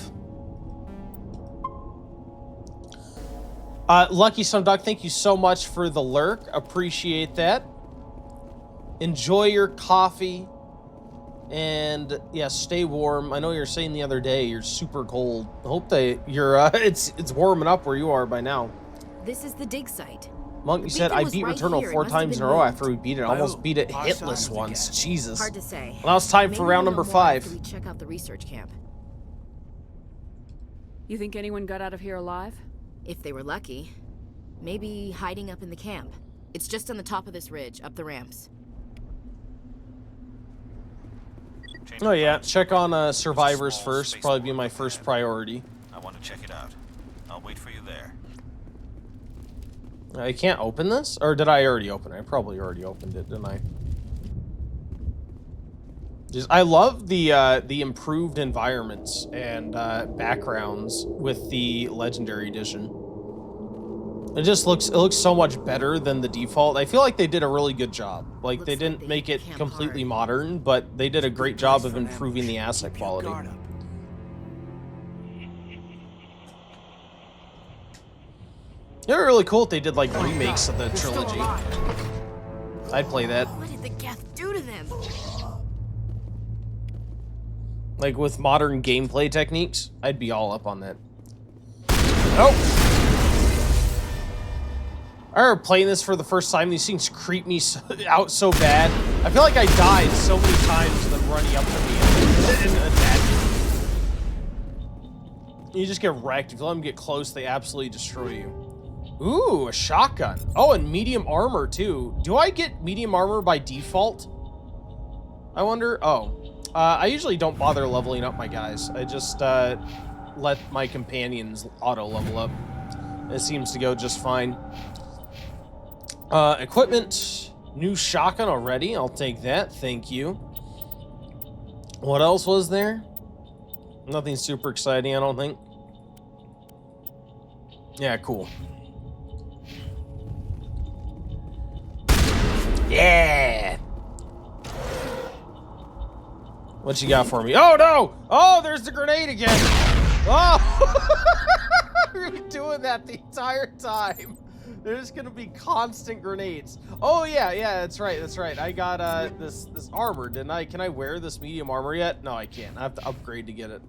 Lucky Some Duck, thank you so much for the lurk. Appreciate that. Enjoy your coffee. And yeah, stay warm. I know you were saying the other day you're super cold. I hope that you're it's warming up where you are by now. This is the dig site. Monk, you said I beat Returnal 4 times in a row after we beat it. Almost beat it hitless once. Jesus. Hard to say. Well, now it's time for round number 5. After we check out the research camp. You think anyone got out of here alive? If they were lucky. Maybe hiding up in the camp. It's just on the top of this ridge, up the ramps. Oh yeah, check on survivors first. Probably be my first priority. I want to check it out. I'll wait for you there. I can't open this? Or did I already open it? I probably already opened it, didn't I? I love the improved environments and backgrounds with the Legendary Edition. It looks so much better than the default. I feel like they did a really good job. Like, they didn't make it completely modern, but they did a great job of improving the asset quality. It would be really cool if they did like remakes of the trilogy. I'd play that. What did the Geth do to them? Like with modern gameplay techniques, I'd be all up on that. Oh! I remember playing this for the first time. These things creep me out so bad. I feel like I died so many times to them running up to me and attacking. You just get wrecked. If you let them get close, they absolutely destroy you. Ooh, a shotgun. Oh, and medium armor, too. Do I get medium armor by default? I wonder. Oh. I usually don't bother leveling up my guys. I just let my companions auto-level up. It seems to go just fine. Equipment. New shotgun already. I'll take that. Thank you. What else was there? Nothing super exciting, I don't think. Yeah, cool. Yeah! What you got for me? Oh, no! Oh, there's the grenade again! Oh! We're doing that the entire time. There's gonna be constant grenades. Oh, yeah, that's right, that's right. I got this armor, didn't I? Can I wear this medium armor yet? No, I can't. I have to upgrade to get it.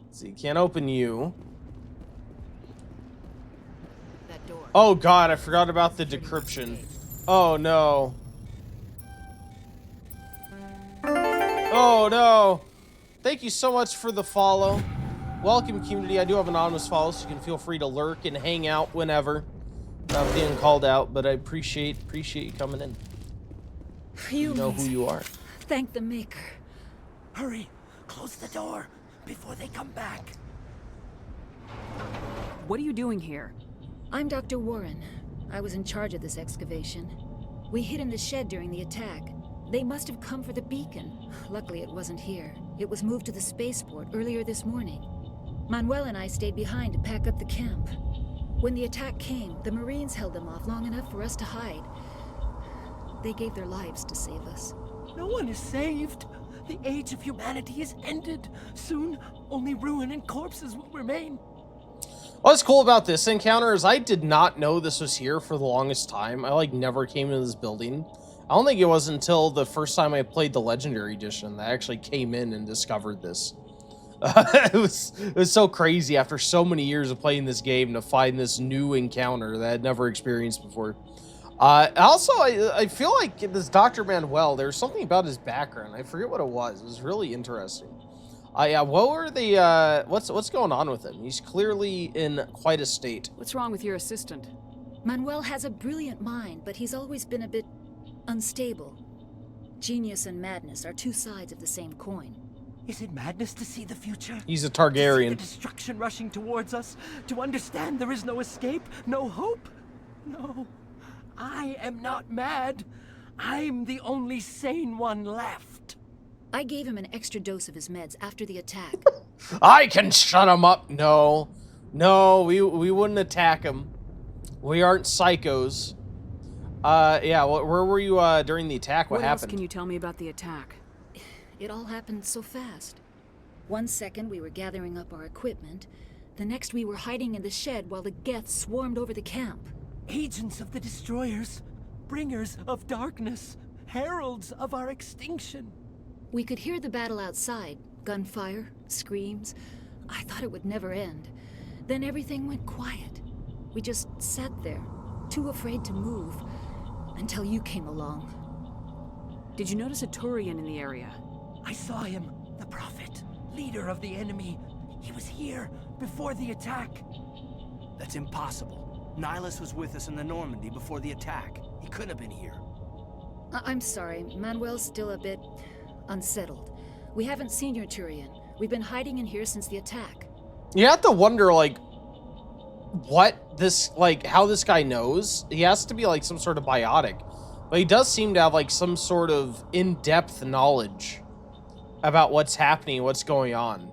Let's see, can't open you. That door. Oh, God, I forgot about the decryption. Oh, no. Oh, no. Thank you so much for the follow. Welcome, community. I do have anonymous follows, so you can feel free to lurk and hang out whenever. Not being called out, but I appreciate you coming in. You know who you are. Thank the Maker. Hurry, close the door before they come back. What are you doing here? I'm Dr. Warren. I was in charge of this excavation. We hid in the shed during the attack. They must have come for the beacon. Luckily, it wasn't here. It was moved to the spaceport earlier this morning. Manuel and I stayed behind to pack up the camp. When the attack came, the Marines held them off long enough for us to hide. They gave their lives to save us. No one is saved. The age of humanity is ended. Soon, only ruin and corpses will remain. What's cool about this encounter is I did not know this was here for the longest time. I never came into this building. I don't think it was until the first time I played the Legendary Edition that I actually came in and discovered this. It was so crazy after so many years of playing this game to find this new encounter that I'd never experienced before. Also, I feel like this Dr. Manuel, there's something about his background. I forget what it was. It was really interesting. Yeah, what were the, what's going on with him? He's clearly in quite a state. What's wrong with your assistant? Manuel has a brilliant mind, but he's always been a bit unstable. Genius and madness are two sides of the same coin. Is it madness to see the future? He's a Targaryen. To see the destruction rushing towards us? To understand there is no escape? No hope? No. I am not mad. I'm the only sane one left. I gave him an extra dose of his meds after the attack. I can shut him up. No, we wouldn't attack him. We aren't psychos. Yeah, where were you during the attack? What happened? What else can you tell me about the attack? It all happened so fast. 1 second we were gathering up our equipment. The next we were hiding in the shed while the Geth swarmed over the camp. Agents of the Destroyers, bringers of darkness, heralds of our extinction. We could hear the battle outside. Gunfire, screams. I thought it would never end. Then everything went quiet. We just sat there, too afraid to move, until you came along. Did you notice a Turian in the area? I saw him, the Prophet, leader of the enemy. He was here before the attack. That's impossible. Nihilus was with us in the Normandy before the attack. He couldn't have been here. I'm sorry, Manuel's still a bit unsettled. We haven't seen your Turian. We've been hiding in here since the attack. You have to wonder, like, how this guy knows. He has to be like some sort of biotic. But he does seem to have like some sort of in-depth knowledge about what's happening, what's going on.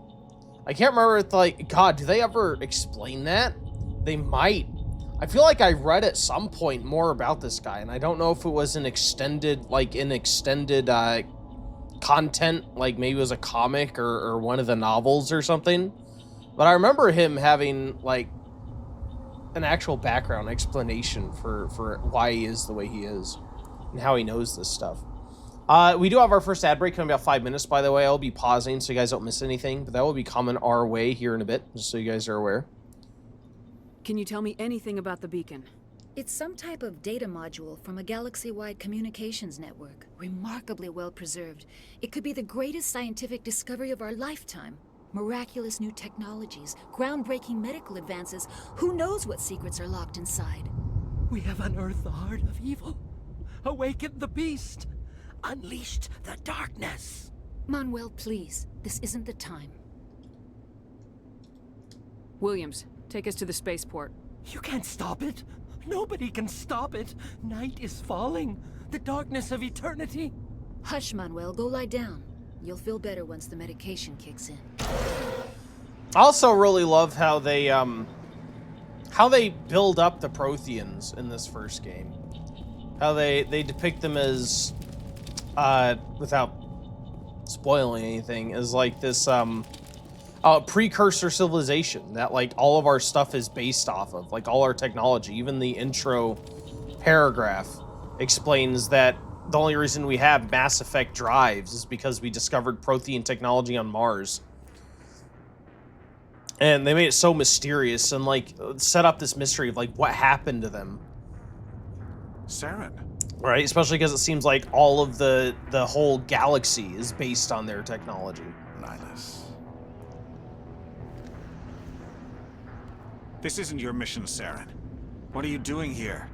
I can't remember if, like, God, do they ever explain that? They might. I feel like I read at some point more about this guy, and I don't know if it was an extended, content, like maybe it was a comic or one of the novels or something. But I remember him having, like, an actual background explanation for why he is the way he is and how he knows this stuff. We do have our first ad break coming about 5 minutes, by the way. I'll be pausing so you guys don't miss anything, but that will be coming our way here in a bit, just so you guys are aware. Can you tell me anything about the beacon? It's some type of data module from a galaxy-wide communications network. Remarkably well preserved. It could be the greatest scientific discovery of our lifetime. Miraculous new technologies, groundbreaking medical advances. Who knows what secrets are locked inside? We have unearthed the heart of evil, awakened the beast, unleashed the darkness. Manuel, please. This isn't the time. Williams, take us to the spaceport. You can't stop it. Nobody can stop it. Night is falling. The darkness of eternity. Hush, Manuel. Go lie down. You'll feel better once the medication kicks in. I also really love how they build up the Protheans in this first game. How they depict them as, without spoiling anything, as like this precursor civilization that like all of our stuff is based off of, like all our technology. Even the intro paragraph explains that the only reason we have Mass Effect drives is because we discovered Prothean technology on Mars. And they made it so mysterious and like set up this mystery of like what happened to them. Saren. Right, especially because it seems like all of the whole galaxy is based on their technology. Nihilus. This isn't your mission, Saren. What are you doing here?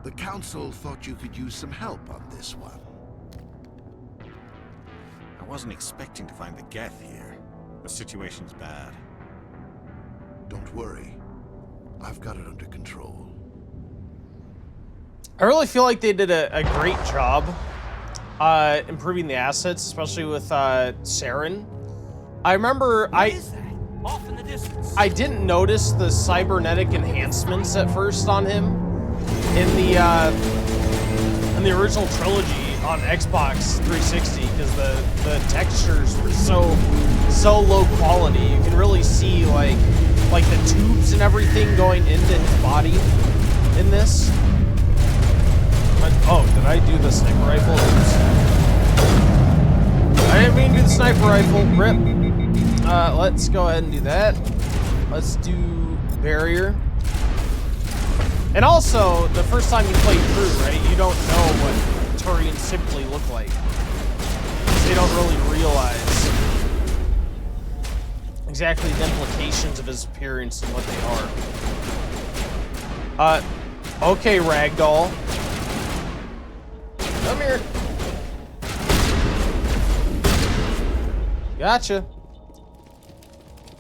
The Council thought you could use some help on this one. I wasn't expecting to find the Geth here. The situation's bad. Don't worry. I've got it under control. I really feel like they did a great job improving the assets, especially with Saren. I remember Off in the distance. I didn't notice the cybernetic enhancements at first on him in the original Trilogy on Xbox 360 because the textures were so low quality. You can really see like the tubes and everything going into his body in this. Oh, did I do the sniper rifle? Oops. I didn't mean to do the sniper rifle. Rip. Let's go ahead and do that. Let's do barrier. And also, the first time you play through, right, you don't know what Turians typically look like. They don't really realize exactly the implications of his appearance and what they are. Okay, Ragdoll. Come here. Gotcha.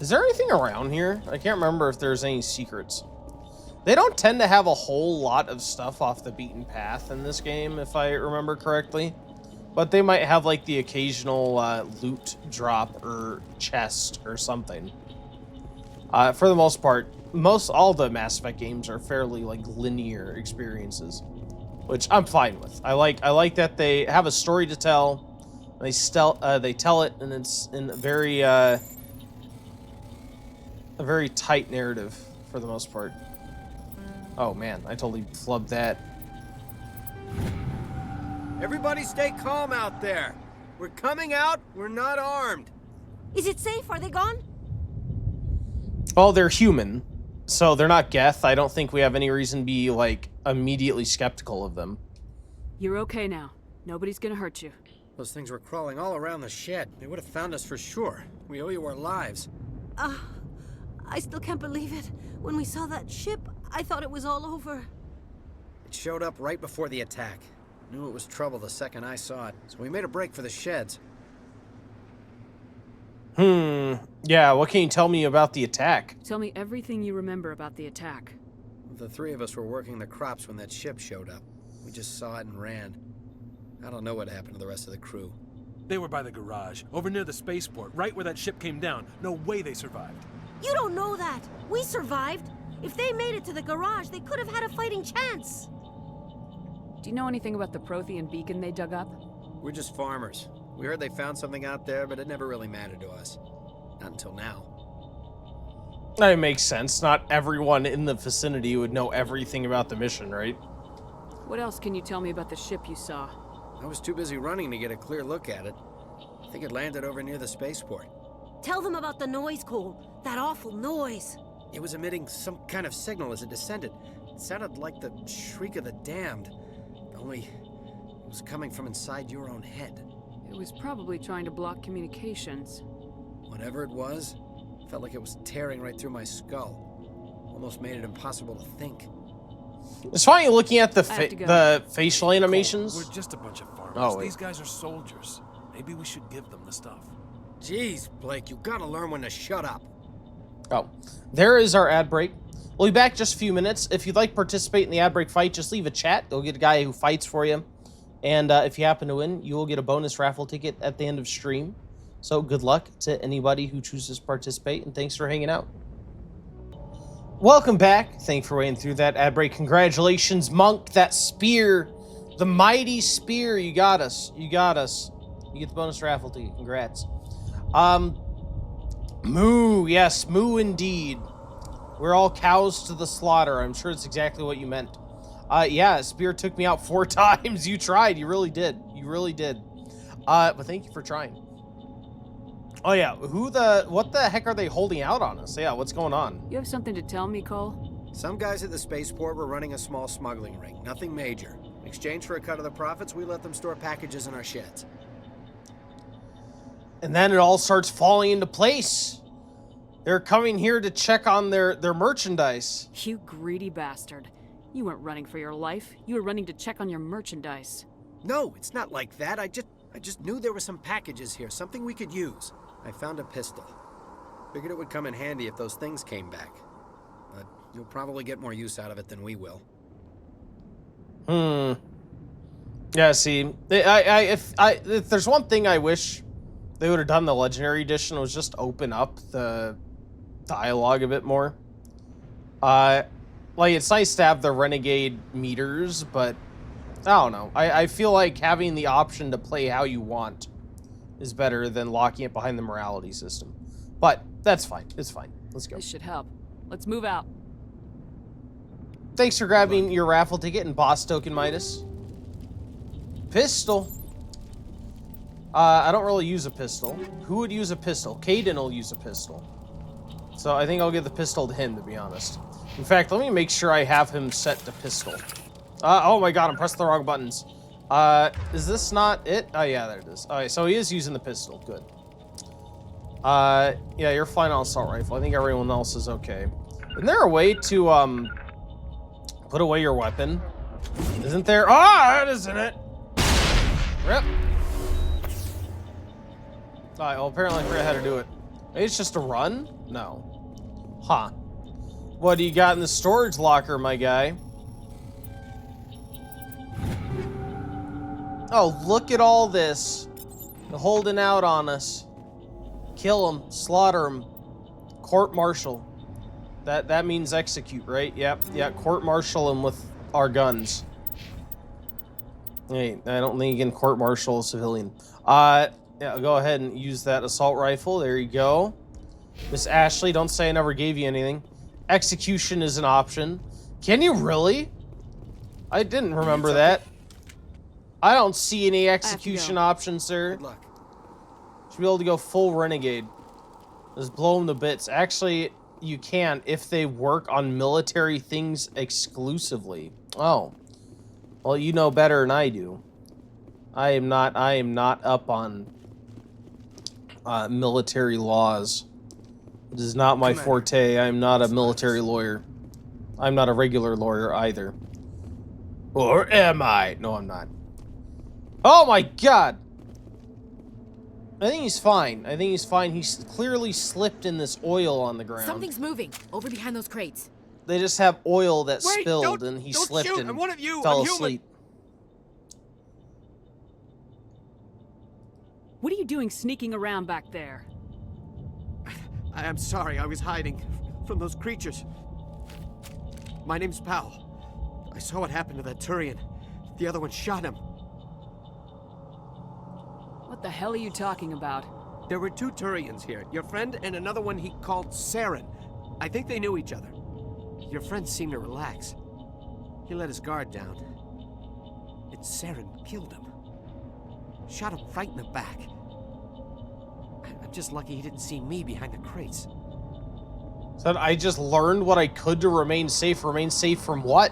Is there anything around here? I can't remember if there's any secrets. They don't tend to have a whole lot of stuff off the beaten path in this game, if I remember correctly. But they might have like the occasional loot drop or chest or something. For the most part, all the Mass Effect games are fairly like linear experiences, which I'm fine with. I like that they have a story to tell. They tell it, and it's in a very tight narrative for the most part. Oh man, I totally flubbed that. Everybody stay calm out there. We're coming out, we're not armed. Is it safe? Are they gone? Well, they're human, so they're not Geth. I don't think we have any reason to be, like, immediately skeptical of them. You're okay now. Nobody's gonna hurt you. Those things were crawling all around the shed. They would have found us for sure. We owe you our lives. I still can't believe it. When we saw that ship, I thought it was all over. It showed up right before the attack. Knew it was trouble the second I saw it, so we made a break for the sheds. Yeah, what can you tell me about the attack? Tell me everything you remember about the attack. The three of us were working the crops when that ship showed up. We just saw it and ran. I don't know what happened to the rest of the crew. They were by the garage, over near the spaceport, right where that ship came down. No way they survived. You don't know that. We survived. If they made it to the garage, they could have had a fighting chance. Do you know anything about the Prothean beacon they dug up? We're just farmers. We heard they found something out there, but it never really mattered to us. Not until now. That makes sense. Not everyone in the vicinity would know everything about the mission, right? What else can you tell me about the ship you saw? I was too busy running to get a clear look at it. I think it landed over near the spaceport. Tell them about the noise, Cole. That awful noise. It was emitting some kind of signal as it descended. It sounded like the shriek of the damned. Only it was coming from inside your own head. It was probably trying to block communications. Whatever it was, felt like it was tearing right through my skull. Almost made it impossible to think. It's funny looking at the facial animations. We're just a bunch of farmers. Oh, wait. These guys are soldiers. Maybe we should give them the stuff. Jeez, Blake, you gotta learn when to shut up. Oh, there is our ad break. We'll be back just a few minutes. If you'd like to participate in the ad break fight, just leave a chat. You'll get a guy who fights for you. And if you happen to win, you will get a bonus raffle ticket at the end of stream. So good luck to anybody who chooses to participate, and thanks for hanging out. Welcome back. Thanks for waiting through that ad break. Congratulations, Monk. That spear, the mighty spear. You got us. You got us. You get the bonus raffle ticket. Congrats. Moo. Yes, moo indeed. We're all cows to the slaughter. I'm sure it's exactly what you meant. Yeah, spear took me out 4 times. You tried. You really did. You really did. But thank you for trying. Oh yeah, what the heck are they holding out on us? Yeah, what's going on? You have something to tell me, Cole? Some guys at the spaceport were running a small smuggling ring. Nothing major. In exchange for a cut of the profits, we let them store packages in our sheds. And then it all starts falling into place. They're coming here to check on their merchandise. You greedy bastard. You weren't running for your life. You were running to check on your merchandise. No, it's not like that. I just knew there were some packages here, something we could use. I found a pistol. Figured it would come in handy if those things came back. But you'll probably get more use out of it than we will. Yeah, see, if there's one thing I wish they would have done the Legendary Edition was just open up the dialogue a bit more. Like, it's nice to have the Renegade meters, but I don't know. I feel like having the option to play how you want is better than locking it behind the morality system. But that's fine. It's fine. Let's go. This should help. Let's move out. Thanks for grabbing your raffle ticket and boss token, Midas. Pistol. I don't really use a pistol. Who would use a pistol? Caden will use a pistol. So I think I'll give the pistol to him, to be honest. In fact, let me make sure I have him set to pistol. Oh my god, I'm pressing the wrong buttons. Is this not it? Oh yeah, there it is. Alright, so he is using the pistol. Good. Yeah, you're fine on assault rifle. I think everyone else is okay. Isn't there a way to, put away your weapon? Isn't there? Ah, that isn't it. Rip. Alright, well, apparently I forgot how to do it. Maybe it's just a run? No. Huh. What do you got in the storage locker, my guy? Oh, look at all this. They're holding out on us. Kill them, slaughter them. Court-martial. That means execute, right? Yep, yeah, court-martial them with our guns. Hey, I don't think you can court-martial a civilian. Yeah, go ahead and use that assault rifle. There you go. Miss Ashley, don't say I never gave you anything. Execution is an option. Can you really? I didn't remember that. I don't see any execution options, sir. Good luck. Should be able to go full renegade. Just blow them to bits. Actually, you can if they work on military things exclusively. Oh. Well, you know better than I do. I am not up on military laws. It is not my forte. I am not a military lawyer. I'm not a regular lawyer either. Or am I? No, I'm not. Oh my god! I think he's fine. I think he's fine. He's clearly slipped in this oil on the ground. Something's moving over behind those crates. They just have oil that spilled and he slipped and fell asleep. What are you doing sneaking around back there? I'm sorry, I was hiding from those creatures. My name's Powell. I saw what happened to that Turian. The other one shot him. What the hell are you talking about? There were two Turians here. Your friend and another one he called Saren. I think they knew each other. Your friend seemed to relax. He let his guard down. And Saren killed him. Shot him right in the back. I'm just lucky he didn't see me behind the crates. So I just learned what I could to remain safe. Remain safe from what?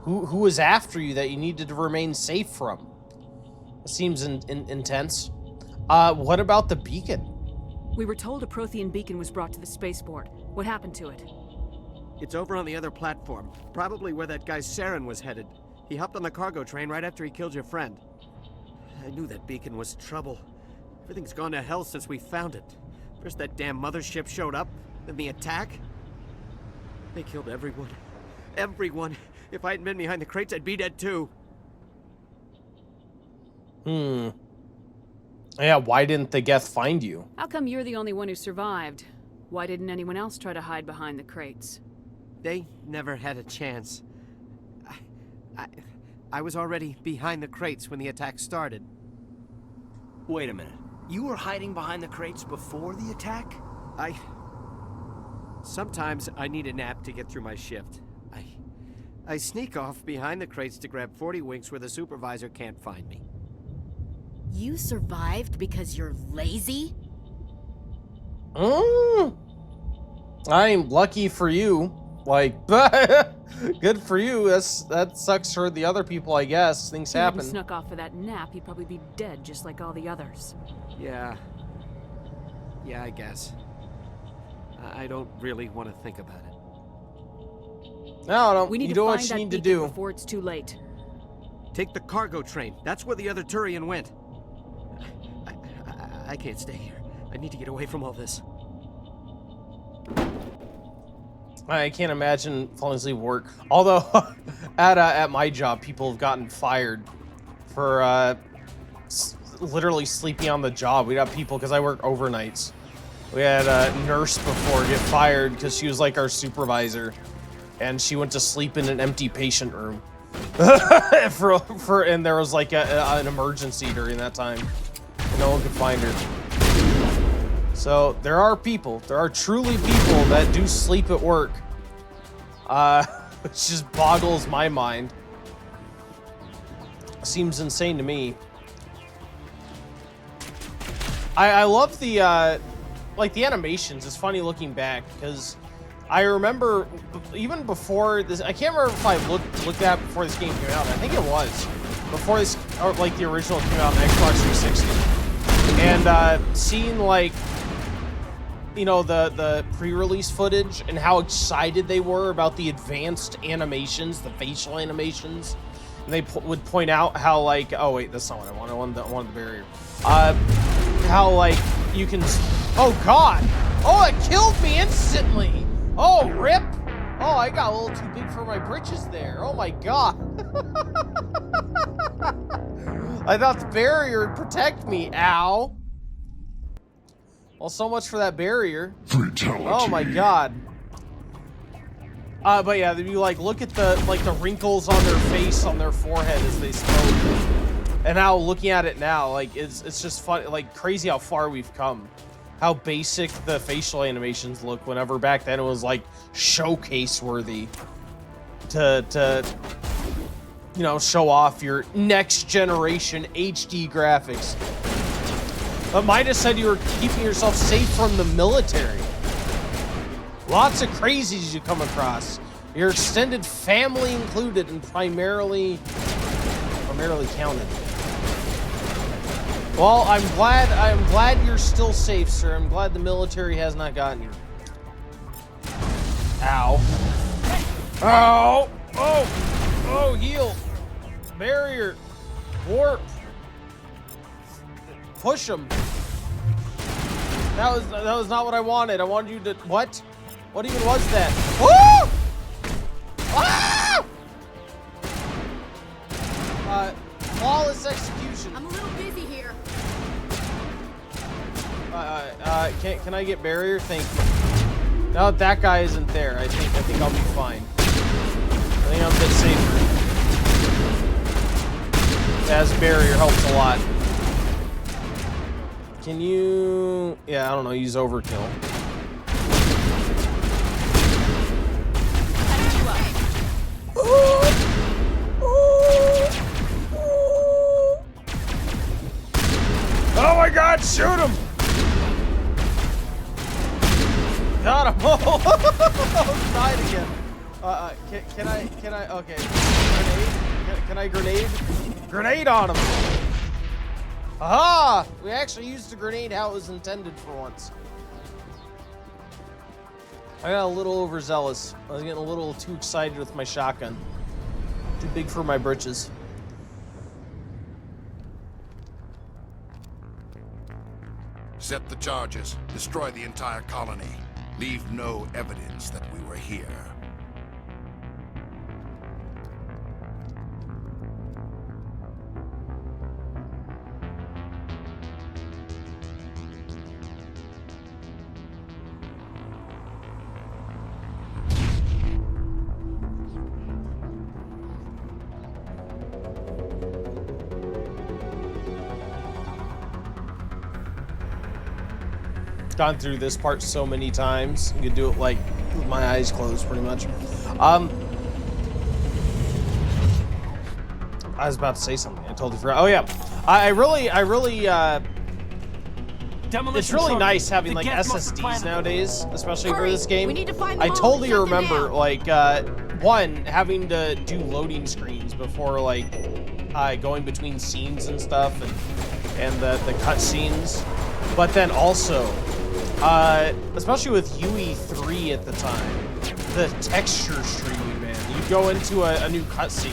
Who was after you that you needed to remain safe from? It seems intense. What about the beacon? We were told a Prothean beacon was brought to the spaceport. What happened to it? It's over on the other platform. Probably where that guy Saren was headed. He hopped on the cargo train right after he killed your friend. I knew that beacon was trouble. Everything's gone to hell since we found it. First that damn mothership showed up, then the attack. They killed everyone. Everyone. If I hadn't been behind the crates, I'd be dead too. Yeah, why didn't the Geth find you? How come you're the only one who survived? Why didn't anyone else try to hide behind the crates? They never had a chance. I was already behind the crates when the attack started. Wait a minute. You were hiding behind the crates before the attack? Sometimes I need a nap to get through my shift. I sneak off behind the crates to grab 40 winks where the supervisor can't find me. You survived because you're lazy? I'm lucky for you. Like, good for you. That sucks for the other people, I guess. Things happen. If you snuck off for that nap, he'd probably be dead just like all the others. Yeah, I guess. I don't really want to think about it. No, we need you to do find what you that need to beacon do. before it's too late. Take the cargo train. That's where the other Turian went. I can't stay here. I need to get away from all this. I can't imagine falling asleep at work. Although, at my job, people have gotten fired for literally sleeping on the job. We'd have people, because I work overnights. We had a nurse before get fired because she was like our supervisor, and she went to sleep in an empty patient room. and there was like an emergency during that time. And no one could find her. So there are truly people that do sleep at work. Which just boggles my mind. Seems insane to me. I love the like the animations. It's funny looking back because I remember even before this. I can't remember if I looked at before this game came out. I think it was before this, or like the original came out on Xbox 360, and seeing like, you know, the pre-release footage and how excited they were about the advanced animations, the facial animations. And they would point out how like, oh wait, that's not what I wanted. I wanted the barrier. How like you can, oh god, oh it killed me instantly. Oh rip. Oh, I got a little too big for my britches there. Oh my god. I thought the barrier would protect me. Ow. Well, so much for that barrier. Fatality. Oh my god. But yeah, you like look at the wrinkles on their face, on their forehead as they spoke. And now looking at it now, like it's just fun, like crazy how far we've come. How basic the facial animations look whenever back then it was like showcase worthy to you know, show off your next generation HD graphics. But Midas said you were keeping yourself safe from the military. Lots of crazies you come across. Your extended family included and primarily counted. Well, I'm glad you're still safe, sir. I'm glad the military has not gotten you. Ow. Ow! Oh! Oh, heal! Barrier! Warp! Push him! That was not what I wanted. I wanted you to... What? What even was that? Woo! Ah! Flawless execution. I'm a little busy here. Can I get barrier? Thank you. Now that guy isn't there, I think I'll be fine. I think I'm a bit safer. As barrier helps a lot. Can you... Yeah, I don't know, use overkill. Oh my god, shoot him! Got him! Oh, died again. Can I, okay. Grenade? Can I grenade? Grenade on him! Aha! We actually used the grenade how it was intended for once. I got a little overzealous. I was getting a little too excited with my shotgun. Too big for my britches. Set the charges. Destroy the entire colony. Leave no evidence that we were here. Gone through this part so many times. You could do it like with my eyes closed pretty much. I was about to say something. I totally forgot. Oh yeah. I really it's really nice having like SSDs nowadays, especially for this game. We need to find I them all. totally Shut them remember down. like one having to do loading screens before like going between scenes and stuff and the cut scenes. But then also especially with UE3 at the time, the texture streaming, man. You'd go into a new cutscene,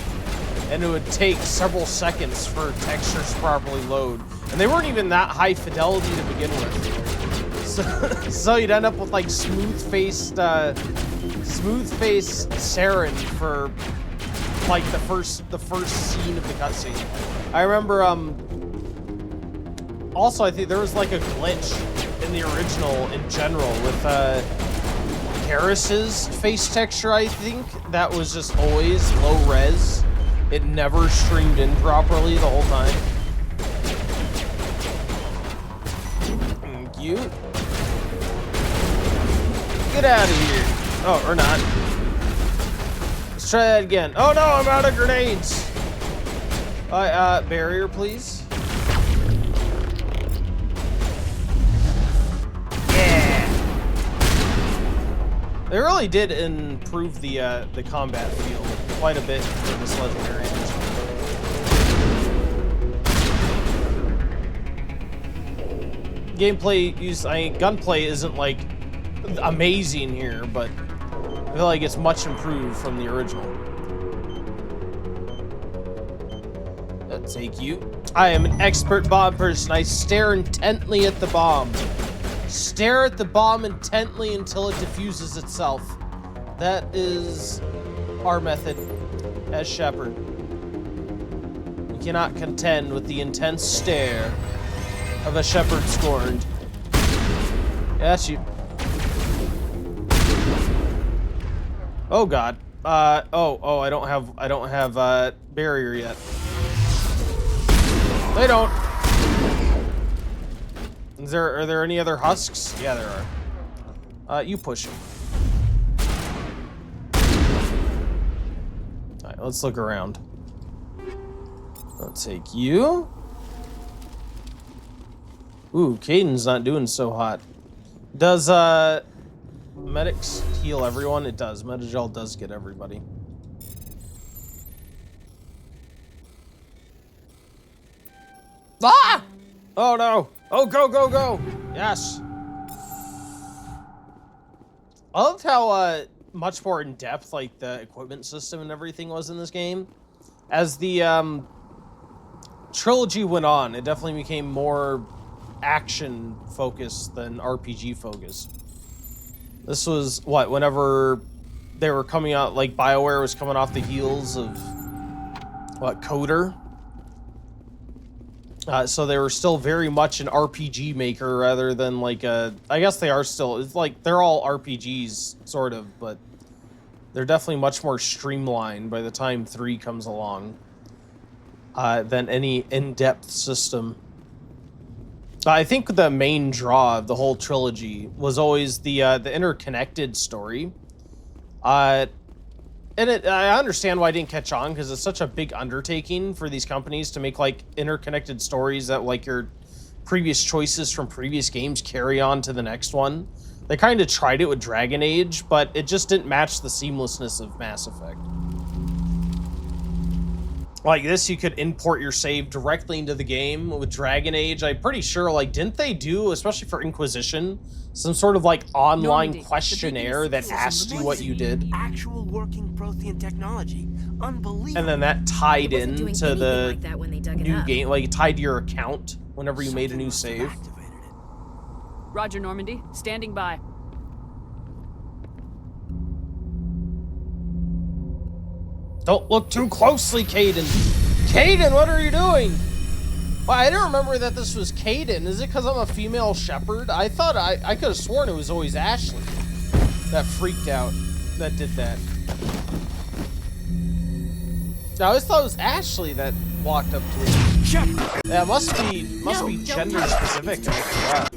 and it would take several seconds for textures to properly load. And they weren't even that high fidelity to begin with. So you'd end up with like smooth-faced Saren for like the first scene of the cutscene. I remember also I think there was like a glitch in the original in general with Karis's face texture, I think. That was just always low res. It never streamed in properly the whole time. Thank you. Get out of here. Oh, or not. Let's try that again. Oh no, I'm out of grenades. Barrier, please. They really did improve the combat feel quite a bit for this legendary edition. Gameplay gunplay isn't like amazing here, but I feel like it's much improved from the original. Thank you. I am an expert bomb person. I stare intently at the bomb. Stare at the bomb intently until it diffuses itself. That is our method as Shepard. cannot contend with the intense stare of a shepherd scorned. Yeah, that's you. Oh God. Oh, I don't have barrier yet. They don't. Are there any other husks? Yeah, there are. You push him. All right, let's look around. I'll take you. Ooh, Caden's not doing so hot. Does medics heal everyone? It does. Metagel does get everybody. Ah! Oh no! Oh, go, go, go! Yes. I loved how much more in depth like the equipment system and everything was in this game. As the trilogy went on, it definitely became more action focused than RPG focused. This was what, whenever they were coming out, like BioWare was coming off the heels of what, Coder. So they were still very much an RPG maker rather than like a, I guess they are still, it's like they're all RPGs sort of, but they're definitely much more streamlined by the time 3 comes along than any in-depth system. I think the main draw of the whole trilogy was always the interconnected story. And I understand why I didn't catch on, because it's such a big undertaking for these companies to make like interconnected stories that like your previous choices from previous games carry on to the next one. They kind of tried it with Dragon Age, but it just didn't match the seamlessness of Mass Effect. Like this, you could import your save directly into the game. With Dragon Age, I'm pretty sure, like, didn't they do, especially for Inquisition, some sort of, like, online questionnaire that asked you what you did? Actual working Prothean technology. Unbelievable. And then that tied in to the new game, like, tied to your account whenever you made a new save. Roger, Normandy. Standing by. Don't look too closely, Caden. Caden, what are you doing? Well, I didn't remember that this was Caden. Is it because I'm a female shepherd? I thought I could have sworn it was always Ashley that freaked out, that did that. I always thought it was Ashley that walked up to me. Yeah, must be gender specific. Yeah.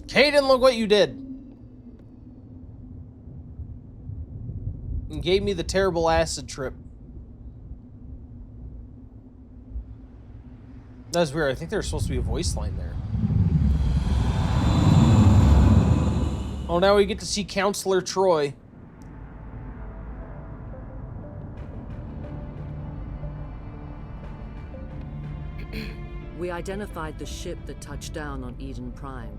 Caden, look what you did. And gave me the terrible acid trip. That's weird. I think there's supposed to be a voice line there. Oh, now we get to see Counselor Troy. We identified the ship that touched down on Eden Prime.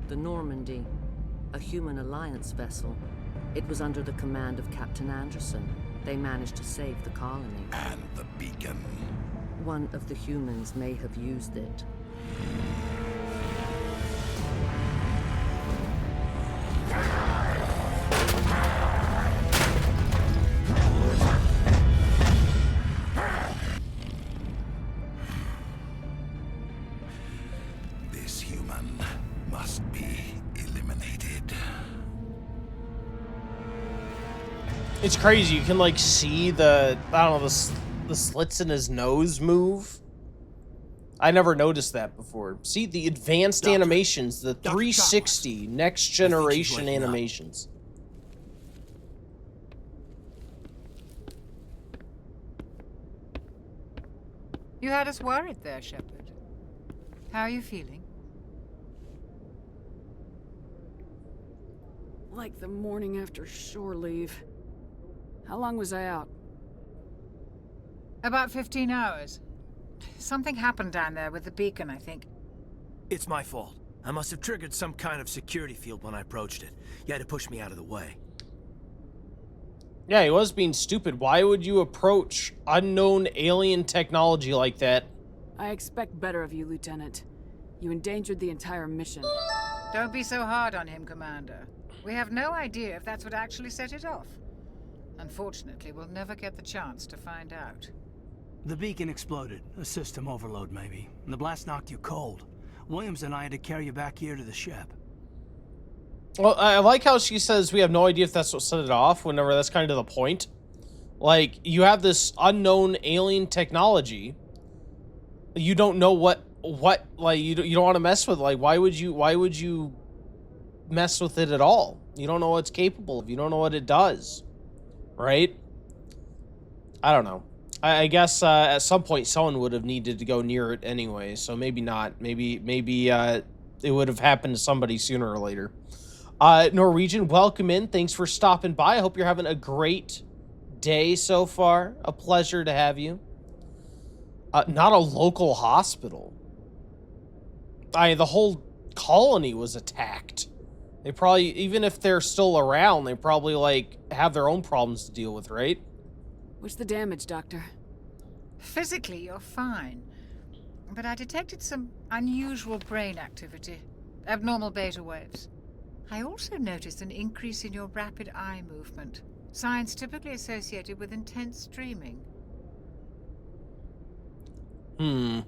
The Normandy, a human alliance vessel. It was under the command of Captain Anderson. They managed to save the colony. And the beacon. One of the humans may have used it. This human must be eliminated. It's crazy. You can like see the, I don't know, the slits in his nose move. I never noticed that before. See the advanced animations, the 360 next generation animations. You had us worried there, Shepard. How are you feeling? Like the morning after shore leave. How long was I out? About 15 hours. Something happened down there with the beacon, I think. It's my fault. I must have triggered some kind of security field when I approached it. You had to push me out of the way. Yeah, he was being stupid. Why would you approach unknown alien technology like that? I expect better of you, Lieutenant. You endangered the entire mission. Don't be so hard on him, Commander. We have no idea if that's what actually set it off. Unfortunately, we'll never get the chance to find out. The beacon exploded. A system overload, maybe. And the blast knocked you cold. Williams and I had to carry you back here to the ship. Well, I like how she says we have no idea if that's what set it off, whenever that's kind of the point. Like, you have this unknown alien technology. You don't know what like, you don't want to mess with. Like, why would you mess with it at all? You don't know what it's capable of. You don't know what it does. Right? I don't know. I guess at some point someone would have needed to go near it anyway, so maybe not. Maybe it would have happened to somebody sooner or later. Norwegian, welcome in. Thanks for stopping by. I hope you're having a great day so far. A pleasure to have you. Not a local hospital. The whole colony was attacked. They probably, even if they're still around, they probably, like, have their own problems to deal with, right? What's the damage, Doctor? Physically, you're fine. But I detected some unusual brain activity. Abnormal beta waves. I also noticed an increase in your rapid eye movement. Signs typically associated with intense dreaming. I'm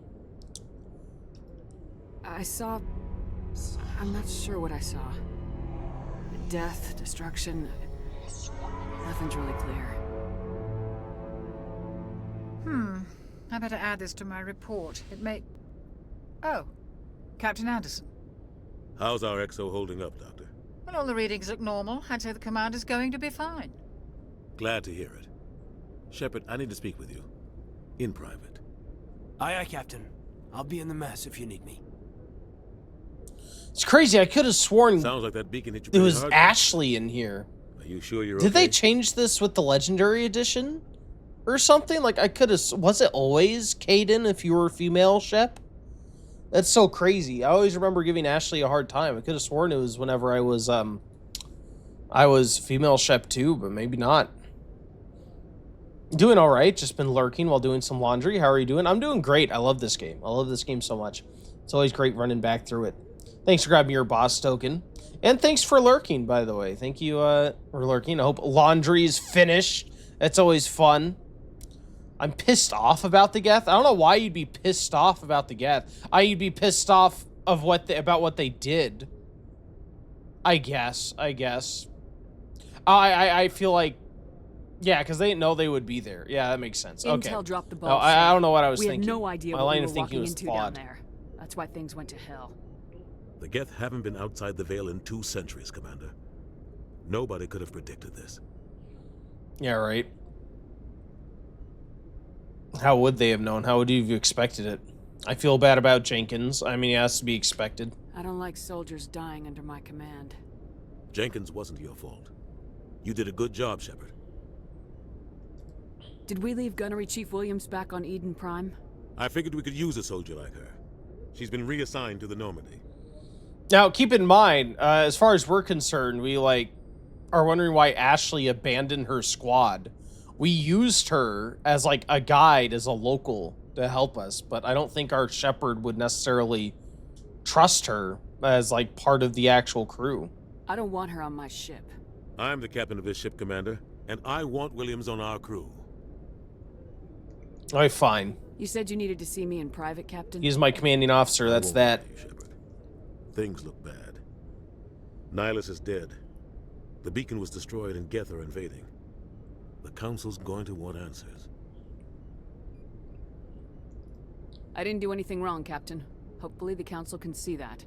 not sure what I saw. Death, destruction. Nothing's really clear. I better add this to my report. It may... Oh, Captain Anderson. How's our XO holding up, Doctor? Well, all the readings look normal. I'd say the commander's going to be fine. Glad to hear it. Shepard, I need to speak with you. In private. Aye, aye, Captain. I'll be in the mess if you need me. It's crazy. I could have sworn sounds like that beacon hit you it pretty was hard. Ashley in here. Are you sure you're Did okay? they change this with the Legendary Edition? Or something? Like, I could have... Was it always Caden if you were a female, Shep? That's so crazy. I always remember giving Ashley a hard time. I could have sworn it was whenever I was female Shep too, but maybe not. Doing all right. Just been lurking while doing some laundry. How are you doing? I'm doing great. I love this game. I love this game so much. It's always great running back through it. Thanks for grabbing your boss token. And thanks for lurking, by the way. Thank you for lurking. I hope laundry is finished. That's always fun. I'm pissed off about the Geth. I don't know why you'd be pissed off about the Geth. You'd be pissed off of about what they did. I guess. I feel like, yeah, because they didn't know they would be there. Yeah, that makes sense. Okay. Intel dropped the ball. No, I don't know what I was we thinking. We had no idea My what line we of were thinking walking was into flawed. down there. That's why things went to hell. The Geth haven't been outside the Veil in 2 centuries, Commander. Nobody could have predicted this. Yeah, right. How would they have known? How would you have expected it? I feel bad about Jenkins. I mean, it has to be expected. I don't like soldiers dying under my command. Jenkins wasn't your fault. You did a good job, Shepard. Did we leave Gunnery Chief Williams back on Eden Prime? I figured we could use a soldier like her. She's been reassigned to the Normandy. Now, keep in mind, as far as we're concerned, we, are wondering why Ashley abandoned her squad. We used her as, a guide, as a local, to help us, but I don't think our Shepard would necessarily trust her as, part of the actual crew. I don't want her on my ship. I'm the captain of this ship, Commander, and I want Williams on our crew. All right, fine. You said you needed to see me in private, Captain? He's my commanding officer, that's that. You, Shepard. Things look bad. Nihilus is dead. The beacon was destroyed and Geth are invading. The Council's going to want answers. I didn't do anything wrong, Captain. Hopefully the Council can see that.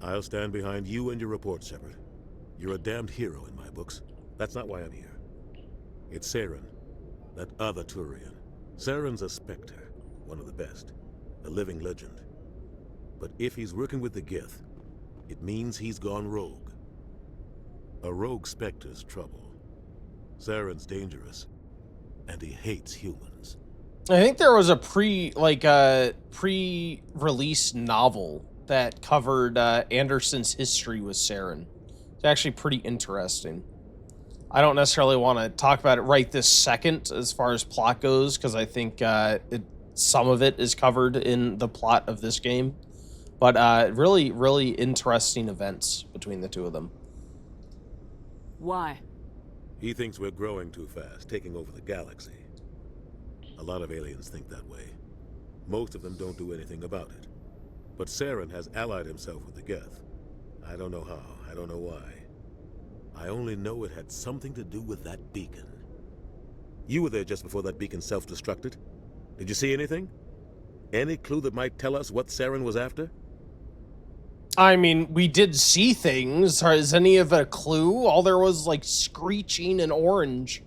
I'll stand behind you and your report, Shepard. You're a damned hero in my books. That's not why I'm here. It's Saren, that other Turian. Saren's a Spectre, one of the best, a living legend. But if he's working with the Geth, it means he's gone rogue. A rogue Spectre's trouble. Saren's dangerous, and he hates humans. I think there was a pre-release novel that covered Anderson's history with Saren. It's actually pretty interesting. I don't necessarily want to talk about it right this second as far as plot goes, because I think some of it is covered in the plot of this game. But really, really interesting events between the two of them. Why? He thinks we're growing too fast, taking over the galaxy. A lot of aliens think that way. Most of them don't do anything about it. But Saren has allied himself with the Geth. I don't know how, I don't know why. I only know it had something to do with that beacon. You were there just before that beacon self-destructed. Did you see anything? Any clue that might tell us what Saren was after? I mean, we did see things. Is any of it a clue? All there was, like, screeching and orange.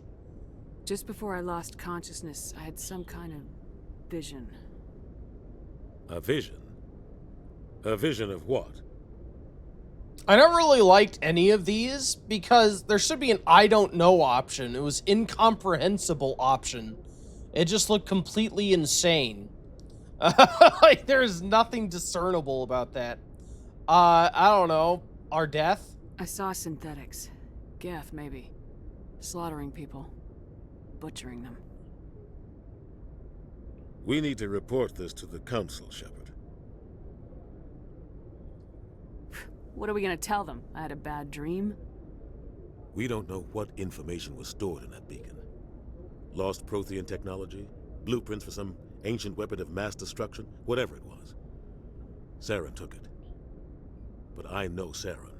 Just before I lost consciousness, I had some kind of vision. A vision? A vision of what? I never really liked any of these because there should be an I don't know option. It was incomprehensible option. It just looked completely insane. Like, there's nothing discernible about that. I don't know. Our death? I saw synthetics. Geth, maybe. Slaughtering people. Butchering them. We need to report this to the Council, Shepard. What are we gonna tell them? I had a bad dream? We don't know what information was stored in that beacon. Lost Prothean technology? Blueprints for some ancient weapon of mass destruction? Whatever it was. Saren took it. But I know Saren.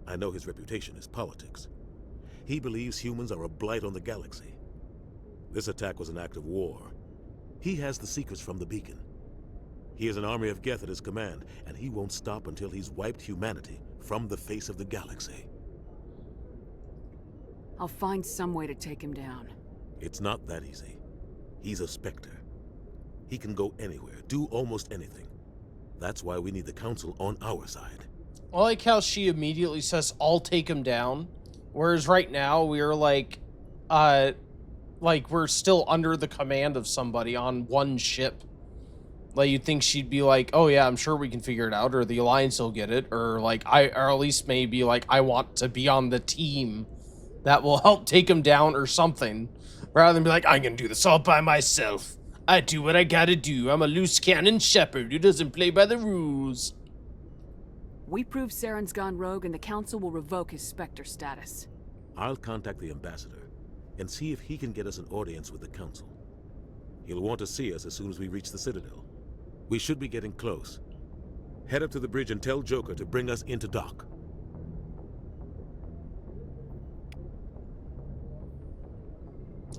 I know his reputation is politics. He believes humans are a blight on the galaxy. This attack was an act of war. He has the secrets from the beacon. He has an army of Geth at his command, and he won't stop until he's wiped humanity from the face of the galaxy. I'll find some way to take him down. It's not that easy. He's a Spectre. He can go anywhere, do almost anything. That's why we need the Council on our side. I like how she immediately says, I'll take him down. Whereas right now, we're like we're still under the command of somebody on one ship. Like, you'd think she'd be like, oh yeah, I'm sure we can figure it out, or the Alliance will get it, or like, or at least maybe like, I want to be on the team that will help take him down or something. Rather than be like, I can do this all by myself. I do what I gotta do. I'm a loose cannon shepherd who doesn't play by the rules. We prove Saren's gone rogue and the Council will revoke his Spectre status. I'll contact the Ambassador and see if he can get us an audience with the Council. He'll want to see us as soon as we reach the Citadel. We should be getting close. Head up to the bridge and tell Joker to bring us into dock.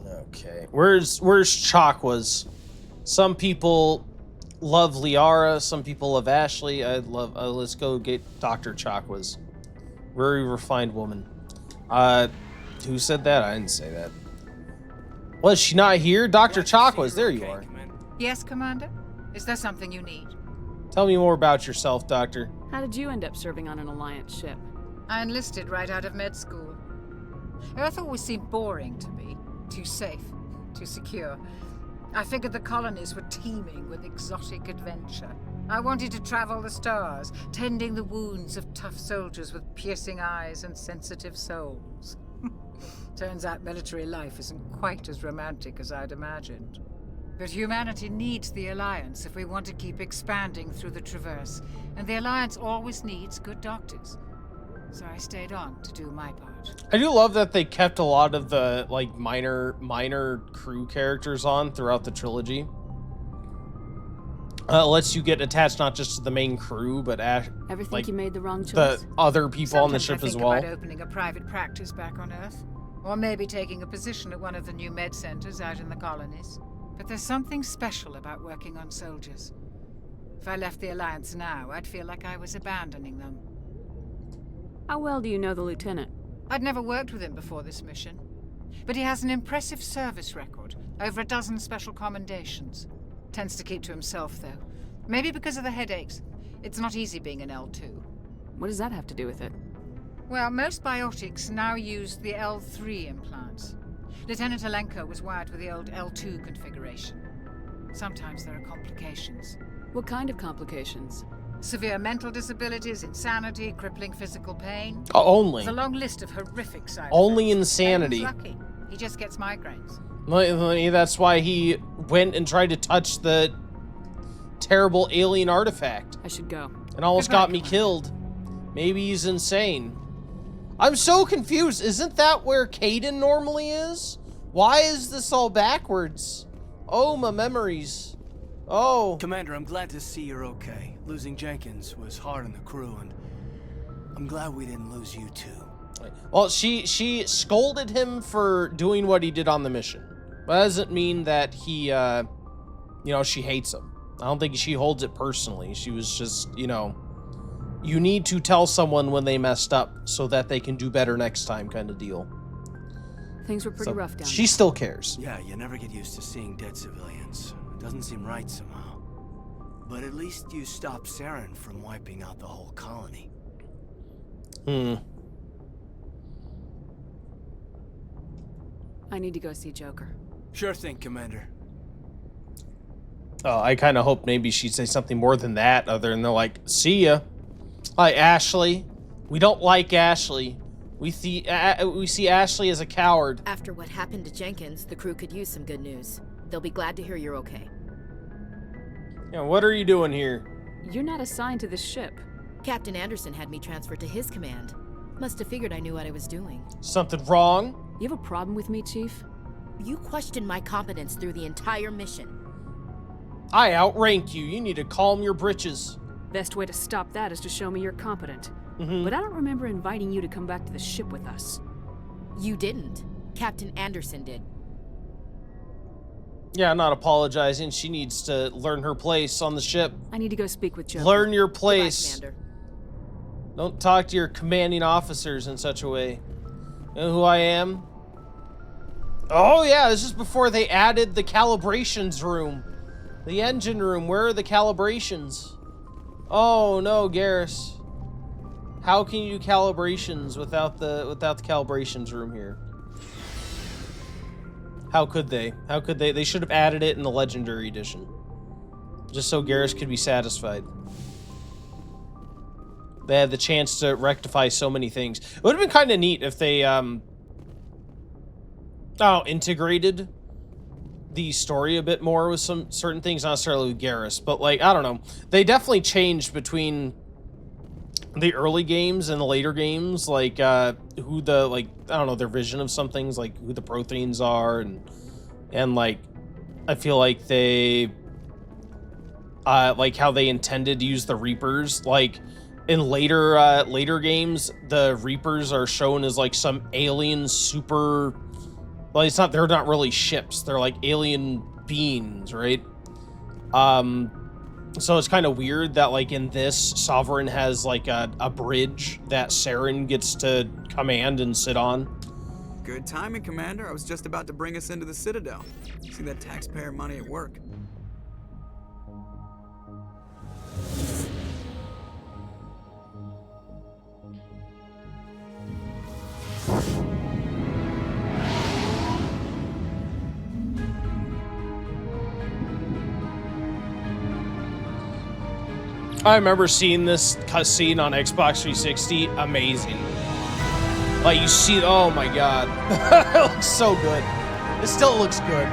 Okay, where's Chakwas? Some people love Liara, some people love Ashley. I love. Let's go get Dr. Chakwas. Very refined woman. Who said that? I didn't say that. Was she not here? Dr. Chakwas, there you are. Yes, Commander? Is there something you need? Tell me more about yourself, Doctor. How did you end up serving on an Alliance ship? I enlisted right out of med school. Earth always seemed boring to me. Too safe, too secure. I figured the colonies were teeming with exotic adventure. I wanted to travel the stars, tending the wounds of tough soldiers with piercing eyes and sensitive souls. Turns out military life isn't quite as romantic as I'd imagined. But humanity needs the Alliance if we want to keep expanding through the Traverse, and the Alliance always needs good doctors. So I stayed on to do my part. I do love that they kept a lot of the like minor crew characters on throughout the trilogy. Lets you get attached not just to the main crew, but Ever think you made the wrong choice? The other people on the ship as well. I think about opening a private practice back on Earth, or maybe taking a position at one of the new med centers out in the colonies. But there's something special about working on soldiers. If I left the Alliance now, I'd feel like I was abandoning them. How well do you know the Lieutenant? I'd never worked with him before this mission. But he has an impressive service record, over a dozen special commendations. Tends to keep to himself, though. Maybe because of the headaches. It's not easy being an L2. What does that have to do with it? Well, most biotics now use the L3 implants. Lieutenant Alenko was wired with the old L2 configuration. Sometimes there are complications. What kind of complications? Severe mental disabilities, insanity, crippling physical pain. Only. It's a long list of horrific side effects. Only insanity. He's lucky. He just gets migraines. That's why he went and tried to touch the terrible alien artifact. I should go. and almost got me killed. Maybe he's insane. I'm so confused. Isn't that where Caden normally is? Why is this all backwards? Oh, my memories. Oh. Commander, I'm glad to see you're okay. Losing Jenkins was hard on the crew, and I'm glad we didn't lose you too. Well, she scolded him for doing what he did on the mission. But that doesn't mean that he, you know, she hates him. I don't think she holds it personally. She was just, you know, you need to tell someone when they messed up so that they can do better next time kind of deal. Things were pretty rough down She still cares. Yeah, you never get used to seeing dead civilians. It doesn't seem right somehow. But at least you stopped Saren from wiping out the whole colony. I need to go see Joker. Sure thing, Commander. Oh, I kind of hope maybe she'd say something more than that, other than they're like, see ya. Hi, Ashley. We don't like Ashley. We see Ashley as a coward. After what happened to Jenkins, the crew could use some good news. They'll be glad to hear you're okay. Yeah, what are you doing here? You're not assigned to this ship. Captain Anderson had me transferred to his command. Must have figured I knew what I was doing. Something wrong? You have a problem with me, Chief? You questioned my competence through the entire mission. I outrank you. You need to calm your britches. Best way to stop that is to show me you're competent. But I don't remember inviting you to come back to the ship with us. You didn't. Captain Anderson did. Yeah, I'm not apologizing. She needs to learn her place on the ship. I need to go speak with Joker. Learn your place. Goodbye, Don't talk to your commanding officers in such a way. You know who I am? Oh yeah, this is before they added the calibrations room. The engine room. Where are the calibrations? Oh no, Garrus. How can you do calibrations without the calibrations room here? How could they? How could they? They should have added it in the Legendary Edition. Just so Garrus could be satisfied. They had the chance to rectify so many things. It would have been kind of neat if they, integrated the story a bit more with some certain things, not necessarily with Garrus, but like, I don't know. They definitely changed between the early games and the later games, like, who the, like, I don't know, their vision of some things, like who the Protheans are, and like, I feel like they, like how they intended to use the Reapers, like, in later games, the Reapers are shown as like some alien super, well, they're not really ships, they're like alien beings, right? So it's kind of weird that like in this, Sovereign has like a bridge that Saren gets to command and sit on. Good timing, Commander. I was just about to bring us into the Citadel. See that taxpayer money at work. I remember seeing this cutscene on Xbox 360. Amazing. Like, you see, oh my god. It looks so good. It still looks good.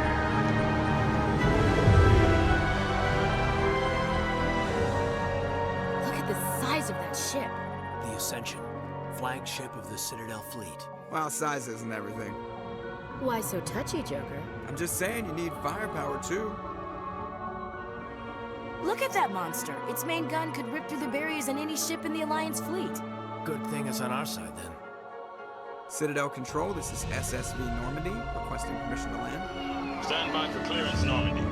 Look at the size of that ship. The Ascension, flagship of the Citadel fleet. Well, size isn't everything. Why so touchy, Joker? I'm just saying you need firepower, too. Look at that monster. Its main gun could rip through the barriers in any ship in the Alliance fleet. Good thing it's on our side, then. Citadel Control, this is SSV Normandy, requesting permission to land. Stand by for clearance, Normandy.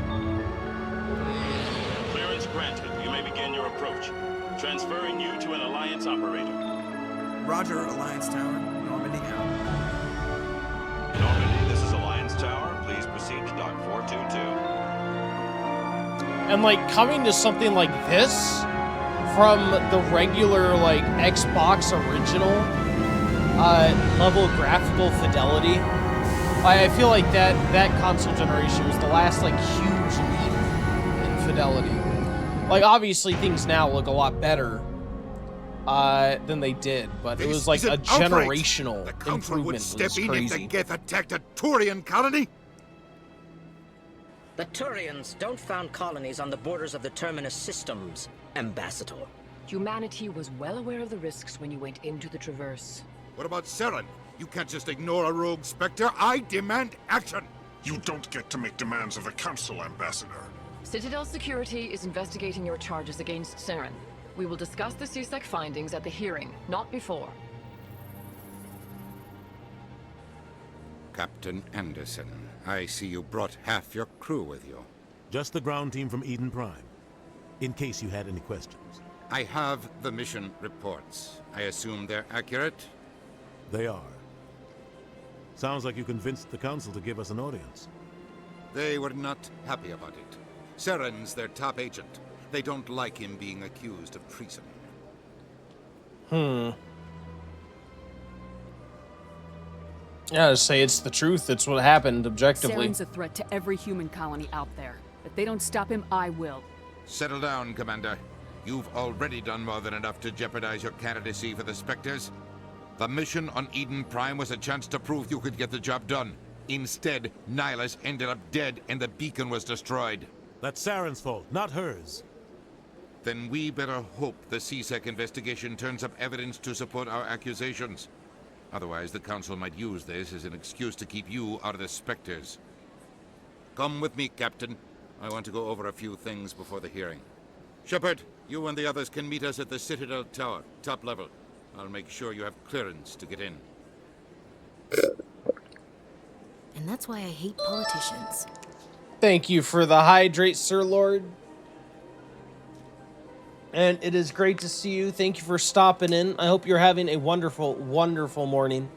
Clearance granted. You may begin your approach. Transferring you to an Alliance operator. Roger, Alliance Tower. Normandy out. Normandy, this is Alliance Tower. Please proceed to Dock 422. And like coming to something like this from the regular like Xbox original level of graphical fidelity, I feel like that console generation was the last like huge leap in fidelity. Like obviously things now look a lot better than they did, but it was like a generational improvement. Step in if the Geth attacked a Turian colony. The Turians don't found colonies on the borders of the Terminus systems, Ambassador. Humanity was well aware of the risks when you went into the Traverse. What about Saren? You can't just ignore a rogue Spectre. I demand action! You don't get to make demands of the Council, Ambassador. Citadel Security is investigating your charges against Saren. We will discuss the CSEC findings at the hearing, not before. Captain Anderson, I see you brought half your crew with you. Just the ground team from Eden Prime, in case you had any questions. I have the mission reports. I assume they're accurate? They are. Sounds like you convinced the Council to give us an audience. They were not happy about it. Saren's their top agent. They don't like him being accused of treason. Yeah, to say it's the truth. It's what happened, objectively. Saren's a threat to every human colony out there. If they don't stop him, I will. Settle down, Commander. You've already done more than enough to jeopardize your candidacy for the Spectres. The mission on Eden Prime was a chance to prove you could get the job done. Instead, Nihilus ended up dead and the beacon was destroyed. That's Saren's fault, not hers. Then we better hope the CSEC investigation turns up evidence to support our accusations. Otherwise, the Council might use this as an excuse to keep you out of the Spectres. Come with me, Captain. I want to go over a few things before the hearing. Shepard, you and the others can meet us at the Citadel Tower, top level. I'll make sure you have clearance to get in. And that's why I hate politicians. Thank you for the hydrate, Sir Lord. And it is great to see you. Thank you for stopping in. I hope you're having a wonderful, wonderful morning.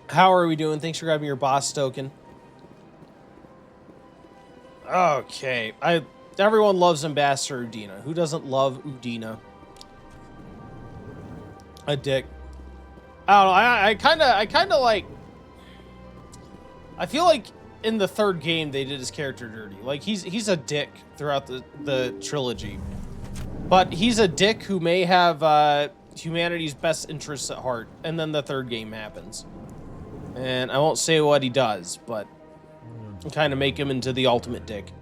How are we doing? Thanks for grabbing your boss token. Okay. Everyone loves Ambassador Udina. Who doesn't love Udina? A dick. I don't know. I kind of like... I feel like in the third game they did his character dirty. Like he's a dick throughout the trilogy. But he's a dick who may have humanity's best interests at heart. And then the third game happens. And I won't say what he does, but kind of make him into the ultimate dick.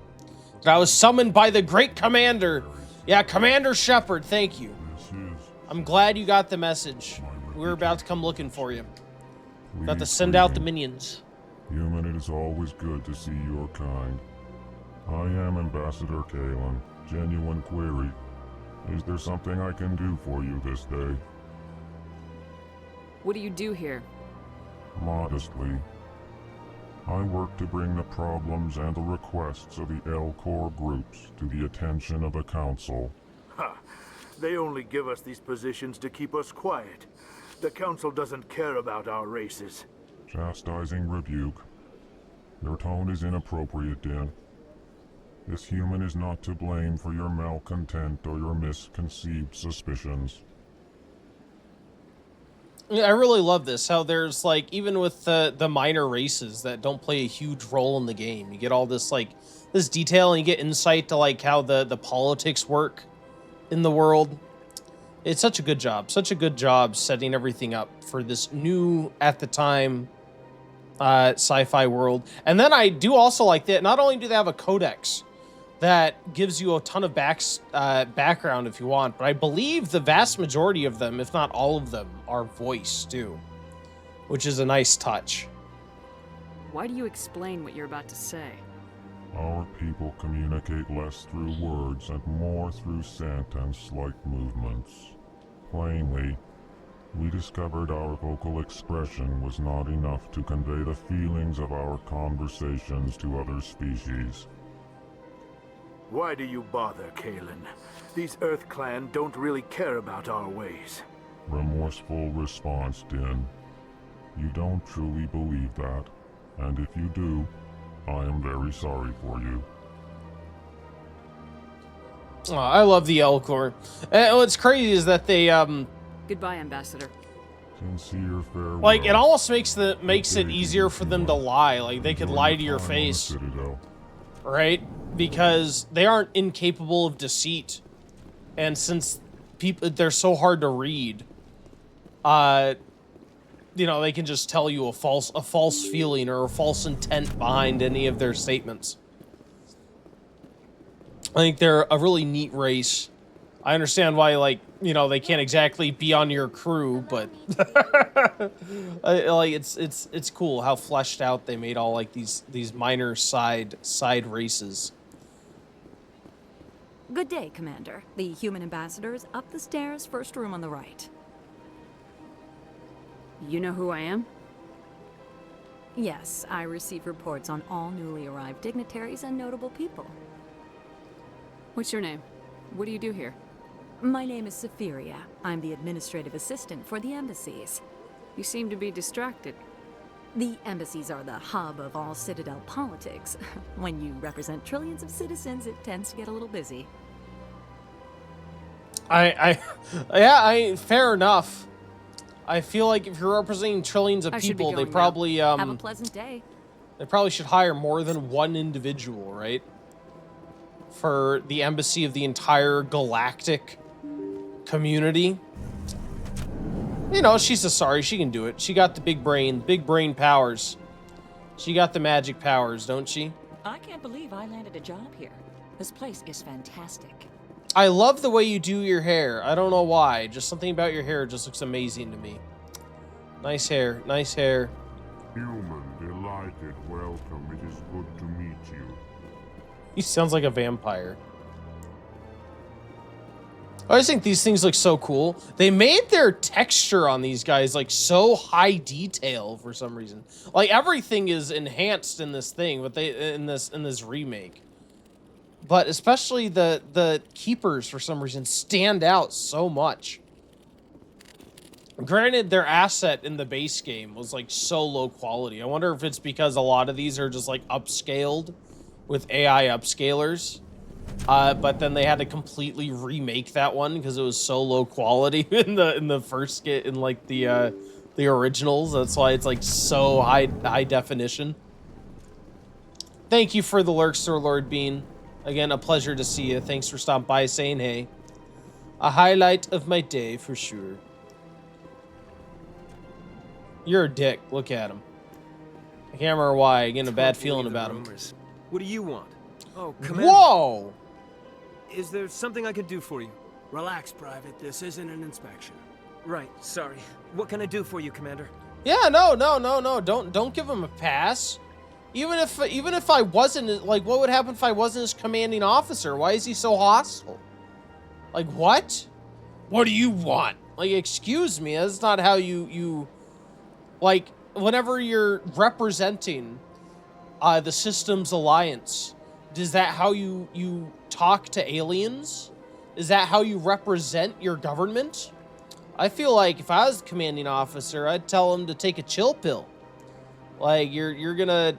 But I was summoned by the great commander. Yeah, Commander Shepard, thank you. I'm glad you got the message. We're about to come looking for you. About to send out the minions. Human, it is always good to see your kind. I am Ambassador Kalen. Genuine query. Is there something I can do for you this day? What do you do here? Modestly. I work to bring the problems and the requests of the L-Corps groups to the attention of the Council. Ha! They only give us these positions to keep us quiet. The Council doesn't care about our races. Chastising rebuke. Your tone is inappropriate, Din. This human is not to blame for your malcontent or your misconceived suspicions. Yeah, I really love this, how there's, like, even with the minor races that don't play a huge role in the game, you get all this, like, this detail and you get insight to, like, how the politics work in the world. It's such a good job setting everything up for this new, at the time, sci-fi world. And then I do also like that, not only do they have a codex that gives you a ton of background if you want, but I believe the vast majority of them, if not all of them, are voice too, which is a nice touch. Why do you explain what you're about to say? Our people communicate less through words and more through scent and slight movements. Plainly, we discovered our vocal expression was not enough to convey the feelings of our conversations to other species. Why do you bother, Kalen? These Earth Clan don't really care about our ways. Remorseful response, Din. You don't truly believe that, and if you do, I am very sorry for you. Oh, I love the L-Corps. What's crazy is that they Goodbye, Ambassador. Sincere farewell. like it almost makes it easier for them to lie. Like they could lie to your face, right? Because they aren't incapable of deceit, and since they're so hard to read, you know, they can just tell you a false feeling or a false intent behind any of their statements. I think they're a really neat race. I understand why, like, you know, they can't exactly be on your crew, but like it's cool how fleshed out they made all like these minor side races. Good day, Commander. The human ambassador is up the stairs, first room on the right. You know who I am? Yes, I receive reports on all newly arrived dignitaries and notable people. What's your name? What do you do here? My name is Safiria. I'm the administrative assistant for the embassies. You seem to be distracted. The embassies are the hub of all Citadel politics. When you represent trillions of citizens, it tends to get a little busy. Yeah, fair enough. I feel like if you're representing trillions of people, they probably Have a pleasant day. They probably should hire more than one individual, right? For the embassy of the entire galactic community. You know, she's Asari. She can do it. She got the big brain powers. She got the magic powers, don't she? I can't believe I landed a job here. This place is fantastic. I love the way you do your hair. I don't know why. Just something about your hair just looks amazing to me. Nice hair. Nice hair. Human, delighted, welcome. It is good to meet you. He sounds like a vampire. I just think these things look so cool. They made their texture on these guys like so high detail for some reason. Like everything is enhanced in this thing, but in this remake. But especially the keepers for some reason stand out so much. Granted, their asset in the base game was like so low quality. I wonder if it's because a lot of these are just like upscaled with AI upscalers. But then they had to completely remake that one because it was so low quality in the first like the originals. That's why it's like so high definition. Thank you for the lurks, Sir Lord Bean. Again, a pleasure to see you. Thanks for stopping by, saying hey. A highlight of my day for sure. You're a dick. Look at him. I can't remember why. I get a bad feeling about him. What do you want? Oh, Commander. Whoa! Is there something I can do for you? Relax, Private. This isn't an inspection. Right, sorry. What can I do for you, Commander? Yeah, no. Don't give him a pass. Even if I wasn't, like, what would happen if I wasn't his commanding officer? Why is he so hostile? Like, what? What do you want? Like, excuse me, that's not how you like, whenever you're representing the Systems Alliance, is that how you talk to aliens? Is that how you represent your government? I feel like if I was the commanding officer, I'd tell him to take a chill pill. Like, you're gonna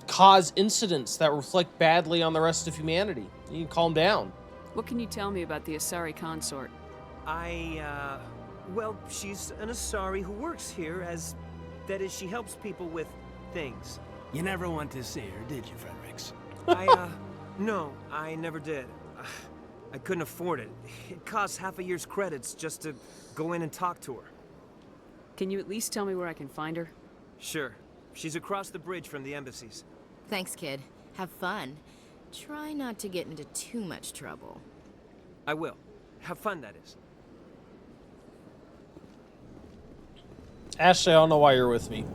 cause incidents that reflect badly on the rest of humanity. You can calm down. What can you tell me about the Asari consort? Well, she's an Asari who works here that is, she helps people with things. You never went to see her, did you, Fredericks? No, I never did. I couldn't afford it. It costs half a year's credits just to go in and talk to her. Can you at least tell me where I can find her? Sure. She's across the bridge from the embassies. Thanks, kid. Have fun. Try not to get into too much trouble. I will. Have fun, that is. Ashley, I don't know why you're with me.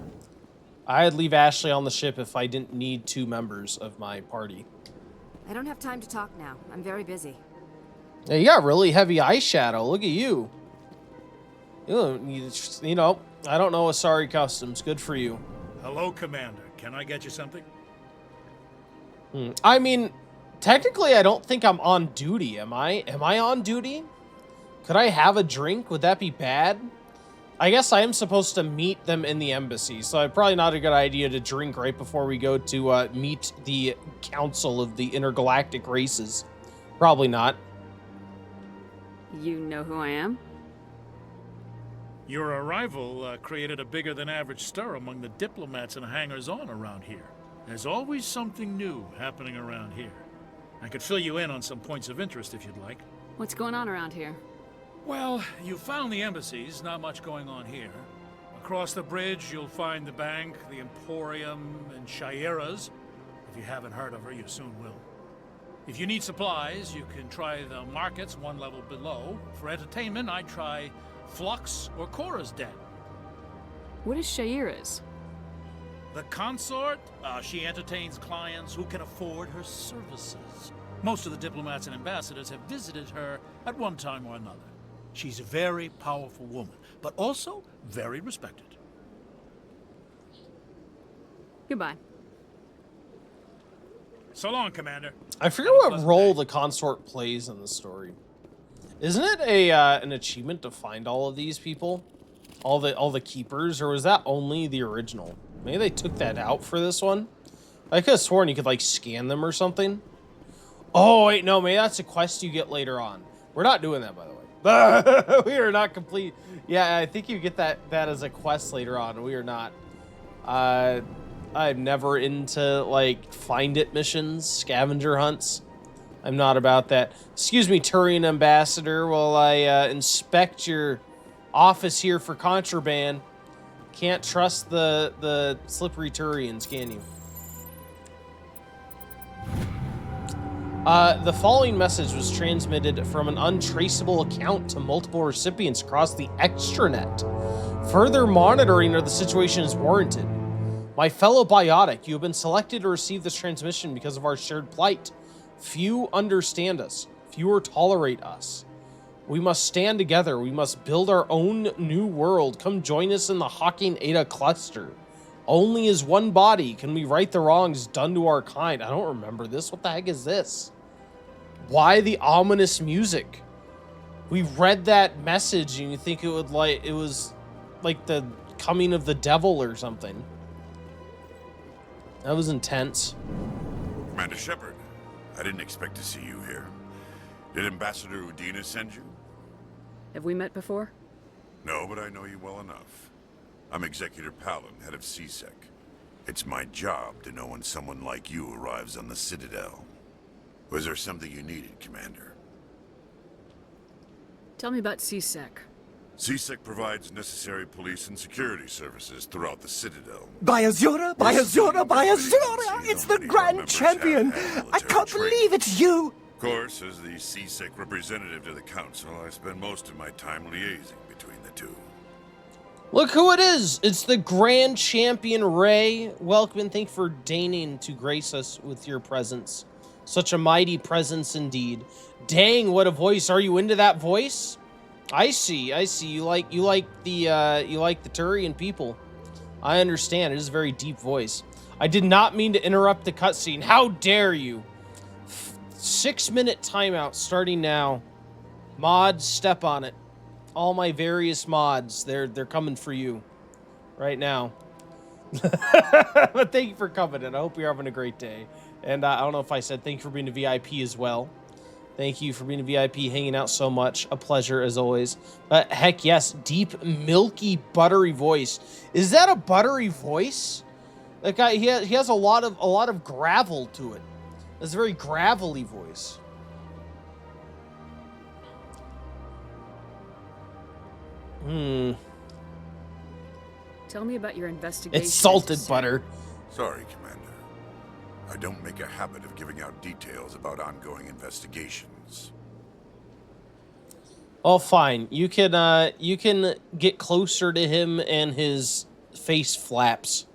I'd leave Ashley on the ship if I didn't need 2 members of my party. I don't have time to talk now. I'm very busy. Yeah, you got really heavy eyeshadow. Look at you. You know, I don't know Asari customs. Good for you. Hello, Commander. Can I get you something? I mean, technically, I don't think I'm on duty. Am I? Am I on duty? Could I have a drink? Would that be bad? I guess I am supposed to meet them in the embassy, so probably not a good idea to drink right before we go to meet the Council of the Intergalactic Races. Probably not. You know who I am? Your arrival created a bigger-than-average stir among the diplomats and hangers-on around here. There's always something new happening around here. I could fill you in on some points of interest if you'd like. What's going on around here? Well, you found the embassies, not much going on here. Across the bridge, you'll find the bank, the Emporium, and Shaira's. If you haven't heard of her, you soon will. If you need supplies, you can try the markets one level below. For entertainment, I'd try Flux or Cora's Den. What is Shaira's? The consort, she entertains clients who can afford her services. Most of the diplomats and ambassadors have visited her at one time or another. She's a very powerful woman, but also very respected. Goodbye. So long, Commander. I forget what role the consort plays in the story. Isn't it an achievement to find all of these people? All the keepers, or was that only the original? Maybe they took that out for this one. I could have sworn you could like scan them or something. Oh wait, no, maybe that's a quest you get later on. We're not doing that, by the way. We are not complete. Yeah, I think you get that as a quest later on. We are not. I'm never into like find it missions, scavenger hunts. I'm not about that. Excuse me, Turian Ambassador, while I inspect your office here for contraband. Can't trust the slippery Turians, can you? The following message was transmitted from an untraceable account to multiple recipients across the extranet. Further monitoring of the situation is warranted. My fellow biotic, you have been selected to receive this transmission because of our shared plight. Few understand us. Fewer tolerate us. We must stand together. We must build our own new world. Come join us in the Hawking Ada cluster. Only as one body can we right the wrongs done to our kind. I don't remember this. What the heck is this? Why the ominous music? We read that message and you think it was like the coming of the devil or something. That was intense. Commander Shepard, I didn't expect to see you here. Did Ambassador Udina send you? Have we met before? No, but I know you well enough. I'm Executor Palin, head of CSEC. It's my job to know when someone like you arrives on the Citadel. Was there something you needed, Commander? Tell me about CSEC. CSEC provides necessary police and security services throughout the Citadel. Bayazura! Bayazura! Bayazura! It's the Grand Champion! I can't believe it's you! Of course, as the CSEC representative to the Council, I spend most of my time liaising between the two. Look who it is! It's the Grand Champion Ray. Welcome and thank you for deigning to grace us with your presence. Such a mighty presence indeed. Dang, what a voice! Are you into that voice? I see. You like the Turian people. I understand. It is a very deep voice. I did not mean to interrupt the cutscene. How dare you? 6-minute timeout starting now. Mods, step on it. All my various mods, they're coming for you right now. But thank you for coming in. I hope you're having a great day. And I don't know if I said thank you for being a VIP as well. Thank you for being a VIP, hanging out so much. A pleasure as always. But heck yes, deep, milky, buttery voice. Is that a buttery voice? That guy, he has a lot of gravel to it. It's a very gravelly voice. Tell me about your investigation. It's salted butter. Sorry, Commander. I don't make a habit of giving out details about ongoing investigations. Oh, fine. You can get closer to him and his face flaps.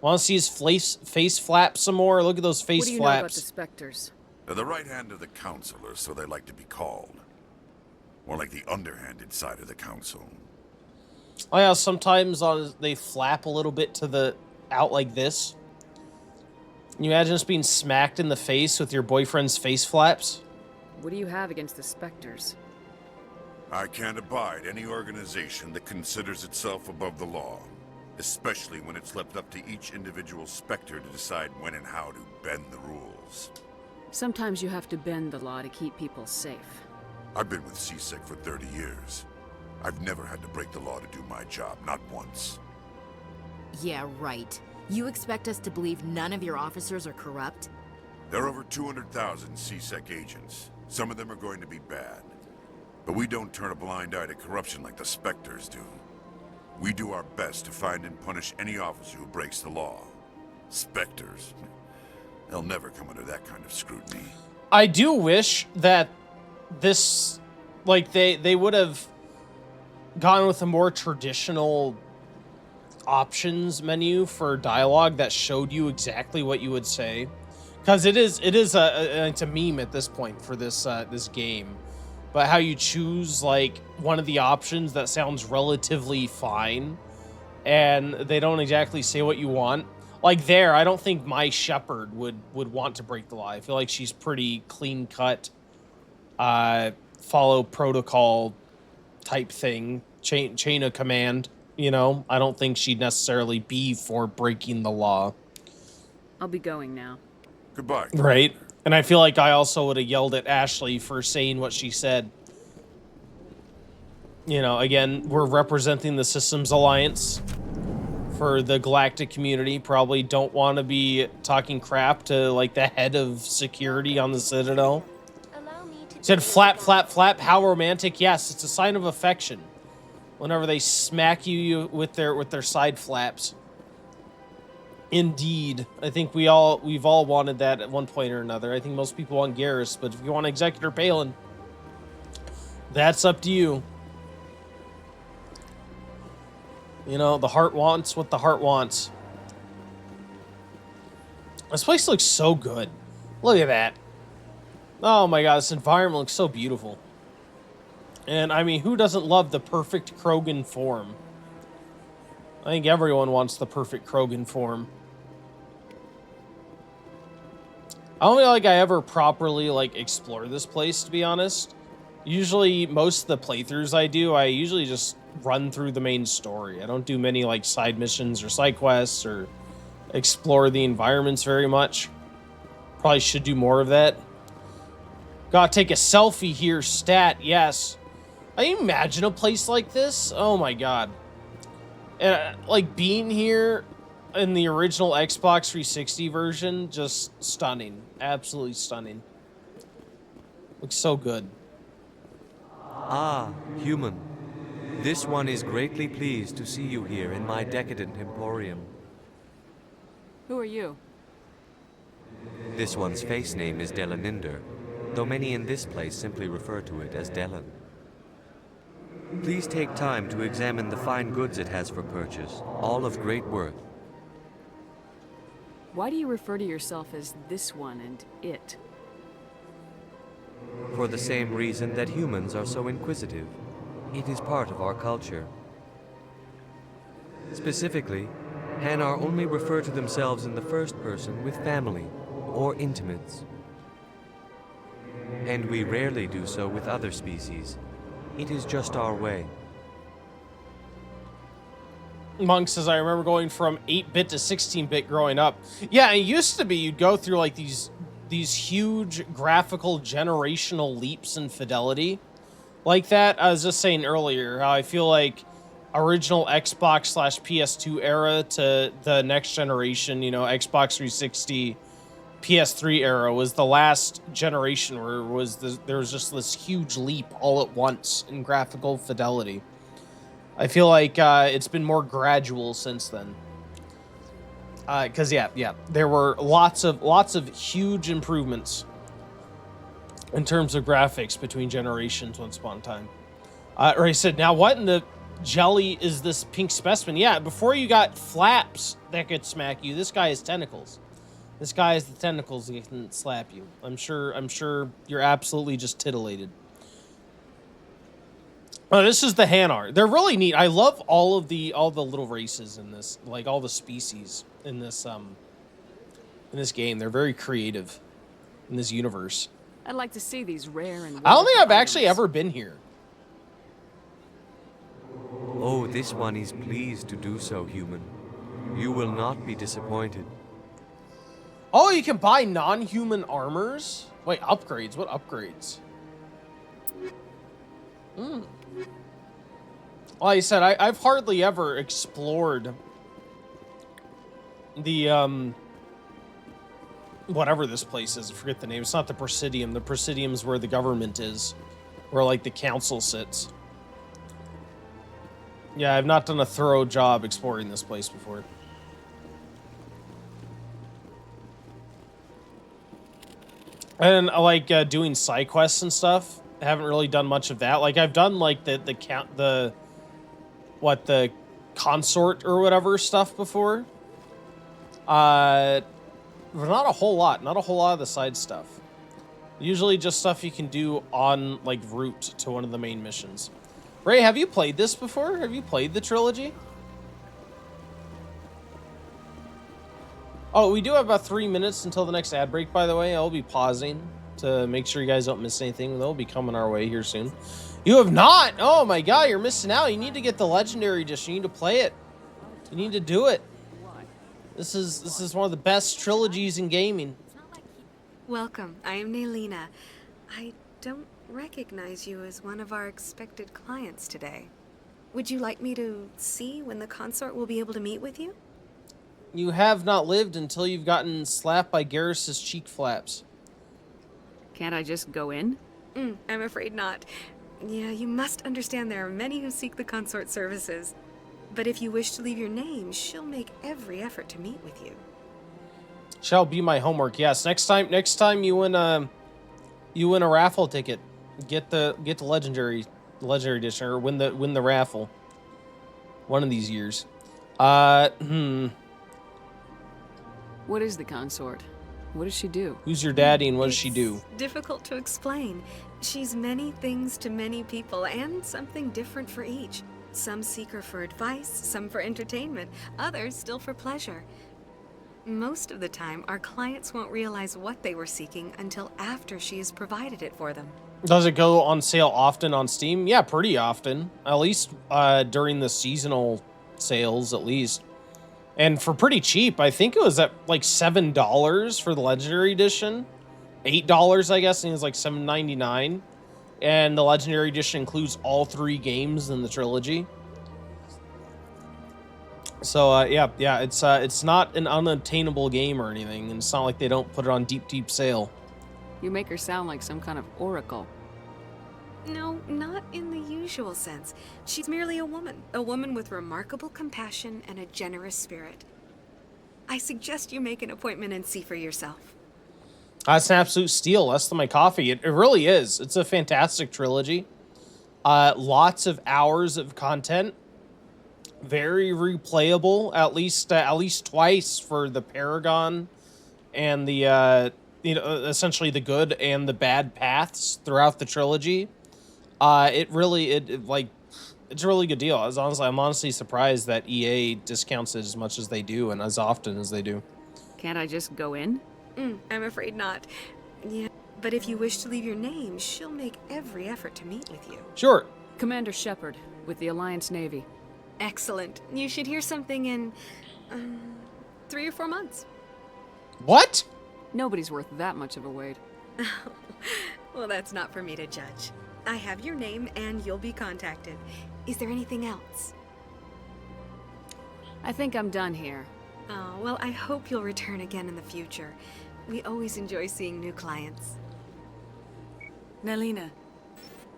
Want to see his face flap some more? Look at those face what do you flaps. know about the Spectres? They're the right hand of the Council, or so they like to be called. More like the underhanded side of the Council. Oh yeah, sometimes they flap a little bit out like this. Can you imagine us being smacked in the face with your boyfriend's face flaps? What do you have against the Spectres? I can't abide any organization that considers itself above the law, especially when it's left up to each individual Spectre to decide when and how to bend the rules. Sometimes you have to bend the law to keep people safe. I've been with CSEC for 30 years. I've never had to break the law to do my job, not once. Yeah, right. You expect us to believe none of your officers are corrupt? There are over 200,000 CSEC agents. Some of them are going to be bad. But we don't turn a blind eye to corruption like the Spectres do. We do our best to find and punish any officer who breaks the law. Spectres. They'll never come under that kind of scrutiny. I do wish that this, like, they would have gone with a more traditional options menu for dialogue that showed you exactly what you would say, because it's a meme at this point for this this game. But how you choose like one of the options that sounds relatively fine, and they don't exactly say what you want. Like there, I don't think my shepherd would want to break the law. I feel like she's pretty clean cut, follow protocol type thing, chain of command. You know, I don't think she'd necessarily be for breaking the law. I'll be going now. Goodbye. Right. And I feel like I also would have yelled at Ashley for saying what she said. You know, again, we're representing the Systems Alliance for the galactic community. Probably don't want to be talking crap to, like, the head of security on the Citadel. Said, flap, flap, flap, how romantic. Yes, it's a sign of affection. Whenever they smack you with their side flaps. Indeed. I think we've all wanted that at one point or another. I think most people want Garrus, but if you want Executor Palin, that's up to you. You know, the heart wants what the heart wants. This place looks so good. Look at that. Oh my god, this environment looks so beautiful. And, I mean, who doesn't love the perfect Krogan form? I think everyone wants the perfect Krogan form. I don't feel like I ever properly, like, explore this place, to be honest. Usually, most of the playthroughs I do, I usually just run through the main story. I don't do many, like, side missions or side quests or explore the environments very much. Probably should do more of that. Gotta take a selfie here, stat, yes. I imagine a place like this. Oh my god. And like being here in the original Xbox 360 version, just stunning. Absolutely stunning. Looks so good. Ah, human. This one is greatly pleased to see you here in my decadent emporium. Who are you? This one's face name is Delaninder, though many in this place simply refer to it as Delan. Please take time to examine the fine goods it has for purchase, all of great worth. Why do you refer to yourself as this one and it? For the same reason that humans are so inquisitive. It is part of our culture. Specifically, Hanar only refer to themselves in the first person with family or intimates. And we rarely do so with other species. It is just our way. Monk says, I remember going from 8-bit to 16-bit growing up. Yeah, it used to be you'd go through like these huge graphical generational leaps in fidelity. Like that, I was just saying earlier, how I feel like original Xbox / PS2 era to the next generation, you know, Xbox 360, PS3 era was the last generation where there was just this huge leap all at once in graphical fidelity. I feel like it's been more gradual since then. Because yeah, there were lots of huge improvements in terms of graphics between generations once upon a time. Or he said, now what in the jelly is this pink specimen? Yeah, before you got flaps that could smack you, this guy has tentacles. This guy has the tentacles that can slap you. I'm sure you're absolutely just titillated. Oh, this is the Hanar. They're really neat. I love all the little races in this, like all the species in this game. They're very creative in this universe. I'd like to see these rare and I don't think I've actually ever been here. Oh, this one is pleased to do so, human. You will not be disappointed. Oh, you can buy non-human armors? Wait, upgrades? What upgrades? Like I said, I've hardly ever explored the, whatever this place is. I forget the name. It's not the Presidium. The Presidium's where the government is. Where, like, the council sits. Yeah, I've not done a thorough job exploring this place before. And I like doing side quests and stuff. I haven't really done much of that. Like I've done like the consort or whatever stuff before. But not a whole lot. Not a whole lot of the side stuff. Usually just stuff you can do on like route to one of the main missions. Ray, have you played this before? Have you played the trilogy? Oh, we do have about 3 minutes until the next ad break, by the way. I'll be pausing to make sure you guys don't miss anything. They'll be coming our way here soon. You have not? Oh my god, you're missing out. You need to get the Legendary Edition. You need to play it. You need to do it. This is one of the best trilogies in gaming. Welcome. I am Naylina. I don't recognize you as one of our expected clients today. Would you like me to see when the consort will be able to meet with you? You have not lived until you've gotten slapped by Garrus's cheek flaps. Can't I just go in? I'm afraid not. Yeah, you must understand there are many who seek the consort services. But if you wish to leave your name, she'll make every effort to meet with you. Shall be my homework. Yes, next time you win a raffle ticket, get the legendary edition, or win the raffle. One of these years. What is the consort? What does she do? Who's your daddy and what does she do? Difficult to explain. She's many things to many people, and something different for each. Some seek her for advice, some for entertainment, others still for pleasure. Most of the time, our clients won't realize what they were seeking until after she has provided it for them. Does it go on sale often on Steam? Yeah, pretty often. At least during the seasonal sales, at least. And for pretty cheap. I think it was at like $7 for the Legendary Edition. $8, I guess. I think it was like $7.99. And the Legendary Edition includes all 3 games in the trilogy. So, yeah, it's not an unattainable game or anything. And it's not like they don't put it on deep sale. You make her sound like some kind of oracle. No, not in the usual sense. She's merely a woman with remarkable compassion and a generous spirit. I suggest you make an appointment and see for yourself. That's an absolute steal, less than my coffee. It really is. It's a fantastic trilogy. Lots of hours of content. Very replayable, at least twice for the Paragon and the essentially the good and the bad paths throughout the trilogy. It's a really good deal. I'm honestly surprised that EA discounts it as much as they do and as often as they do. Can't I just go in? I'm afraid not. Yeah, but if you wish to leave your name, she'll make every effort to meet with you. Sure. Commander Shepard, with the Alliance Navy. Excellent. You should hear something in 3 or 4 months. What? Nobody's worth that much of a wait. Well, that's not for me to judge. I have your name and you'll be contacted. Is there anything else? I think I'm done here. Oh, well, I hope you'll return again in the future. We always enjoy seeing new clients. Naylina.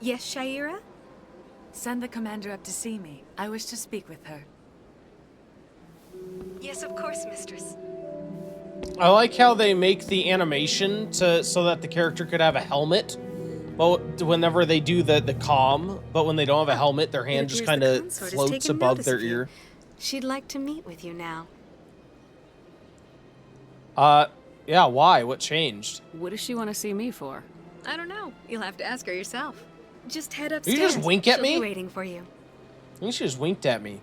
Yes, Shaira? Send the commander up to see me. I wish to speak with her. Yes, of course, mistress. I like how they make the animation so that the character could have a helmet. But whenever they do the comm, but when they don't have a helmet, their hand just kind of floats above their ear. She'd like to meet with you now. Yeah, why? What changed? What does she want to see me for? I don't know. You'll have to ask her yourself. Just head upstairs. You just wink at me? She'll be waiting for you. I think she just winked at me.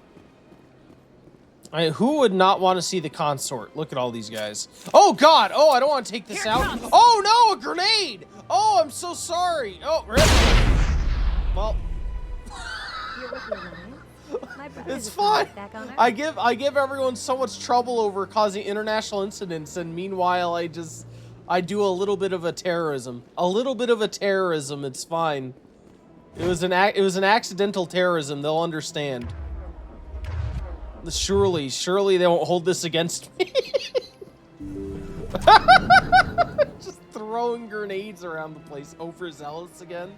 Who would not want to see the consort? Look at all these guys. Oh, God! Oh, I don't want to take this out. Oh, no! A grenade! Oh, I'm so sorry. Oh, really? Well... It's fine. I give everyone so much trouble over causing international incidents, and meanwhile, I do a little bit of a terrorism. A little bit of a terrorism. It's fine. It was an accidental terrorism. They'll understand. Surely they won't hold this against me. Just throwing grenades around the place. Overzealous again.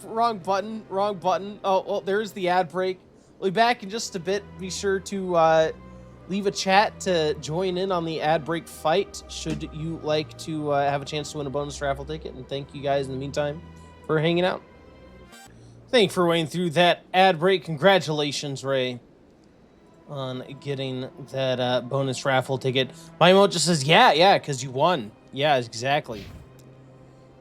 Wrong button. Oh, well, there's the ad break. We'll be back in just a bit. Be sure to leave a chat to join in on the ad break fight should you like to have a chance to win a bonus raffle ticket. And thank you guys in the meantime for hanging out. Thank you for waiting through that ad break. Congratulations, Ray, on getting that bonus raffle ticket. My emote just says, yeah, because you won. Yeah, exactly.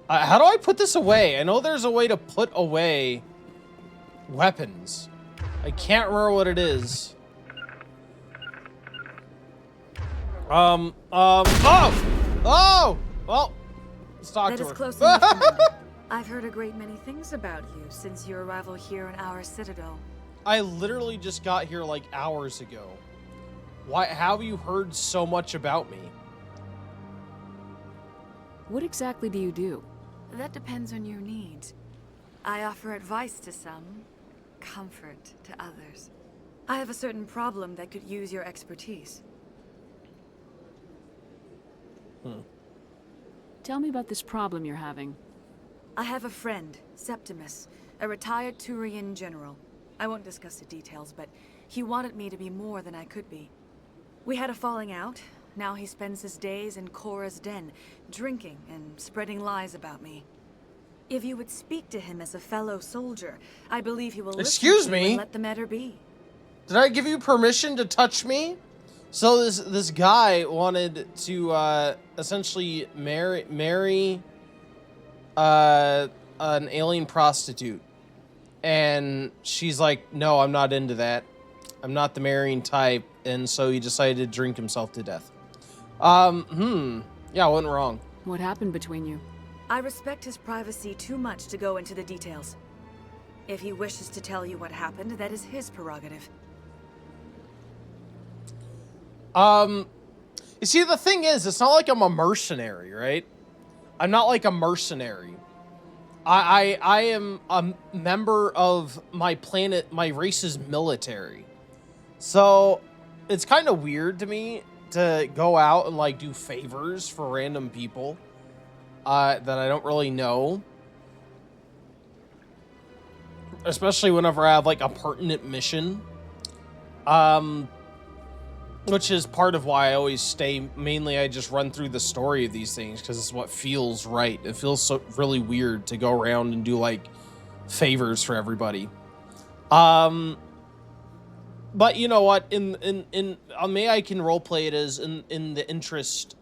How do I put this away? I know there's a way to put away weapons. I can't remember what it is. Oh! Well, let's talk That to is her. close enough, Commander. I've heard a great many things about you since your arrival here in our citadel. I literally just got here like hours ago. Why? How have you heard so much about me? What exactly do you do? That depends on your needs. I offer advice to some, comfort to others. I have a certain problem that could use your expertise. Tell me about this problem you're having. I have a friend, Septimus, a retired Turian general. I won't discuss the details, but he wanted me to be more than I could be. We had a falling out. Now he spends his days in Cora's den, drinking and spreading lies about me. If you would speak to him as a fellow soldier, I believe he will Excuse listen to you me? and let the matter be. Did I give you permission to touch me? So this guy wanted to essentially marry an alien prostitute, and she's like, no, I'm not into that. I'm not the marrying type, and so he decided to drink himself to death. Yeah, I wasn't wrong. What happened between you? I respect his privacy too much to go into the details. If he wishes to tell you what happened, that is his prerogative. You see, the thing is, it's not like I'm a mercenary, right? I'm not like a mercenary. I am a member of my planet, my race's military. So it's kind of weird to me to go out and like do favors for random people that I don't really know. Especially whenever I have like a pertinent mission. Which is part of why I always stay, mainly I just run through the story of these things because it's what feels right. It feels so really weird to go around and do like favors for everybody. But you know what, may I can roleplay it as in the interest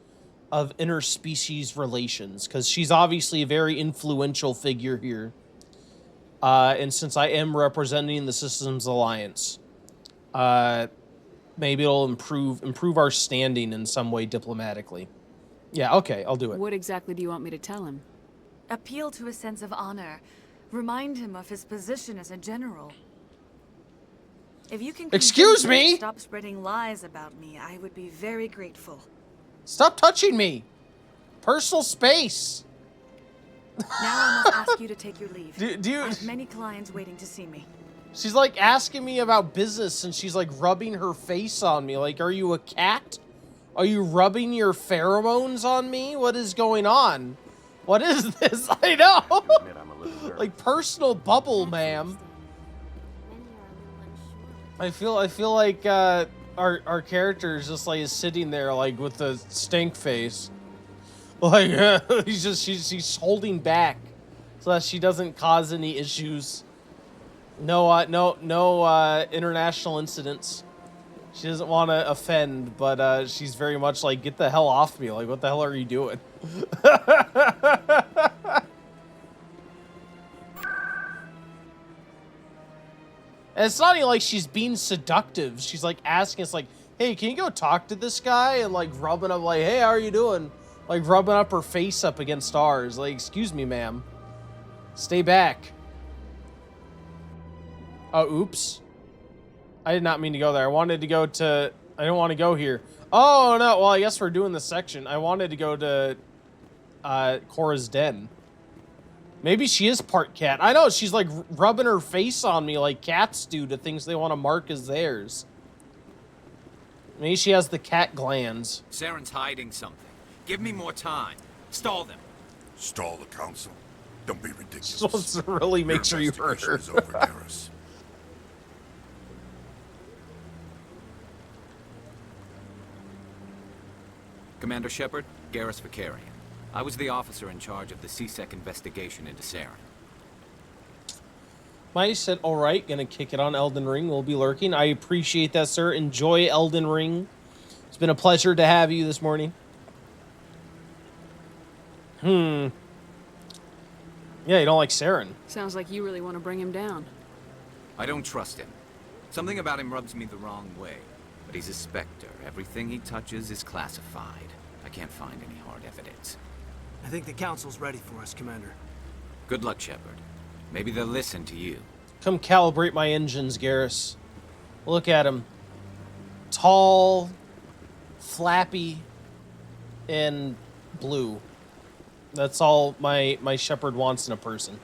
of interspecies relations, because she's obviously a very influential figure here. And since I am representing the Systems Alliance, maybe it'll improve our standing in some way diplomatically. Yeah, okay, I'll do it. What exactly do you want me to tell him? Appeal to a sense of honor. Remind him of his position as a general. If you can Excuse convince him me? to stop spreading lies about me, I would be very grateful. Stop touching me! Personal space! Now I must ask you to take your leave. Do you... I have many clients waiting to see me. She's like asking me about business and she's like rubbing her face on me. Like, are you a cat? Are you rubbing your pheromones on me? What is going on? What is this? I know! Like personal bubble, ma'am. I feel like our character is just like sitting there like with the stink face. Like she's holding back so that she doesn't cause any issues. No international incidents. She doesn't want to offend, but she's very much like, get the hell off me. Like, what the hell are you doing? And it's not even like she's being seductive. She's like asking us like, hey, can you go talk to this guy? And like rubbing up like, hey, how are you doing? Like rubbing up her face up against ours. Like, excuse me, ma'am. Stay back. Oh, oops. I did not mean to go there. I wanted to go to... I didn't want to go here. Oh, no. Well, I guess we're doing this section. I wanted to go to Cora's den. Maybe she is part cat. I know, she's like rubbing her face on me like cats do to things they want to mark as theirs. Maybe she has the cat glands. Saren's hiding something. Give me more time. Stall them. Stall the council? Don't be ridiculous. She wants to really make sure you hurt her. Is over, Garrus. Commander Shepard, Garrus Vicarian. I was the officer in charge of the CSEC investigation into Saren. Mighty said, all right, gonna kick it on Elden Ring. We'll be lurking. I appreciate that, sir. Enjoy Elden Ring. It's been a pleasure to have you this morning. Yeah, you don't like Saren. Sounds like you really want to bring him down. I don't trust him. Something about him rubs me the wrong way. But he's a Spectre. Everything he touches is classified. I can't find any hard evidence. I think the Council's ready for us, Commander. Good luck, Shepard. Maybe they'll listen to you. Come calibrate my engines, Garrus. Look at him. Tall, flappy, and blue. That's all my Shepard wants in a person.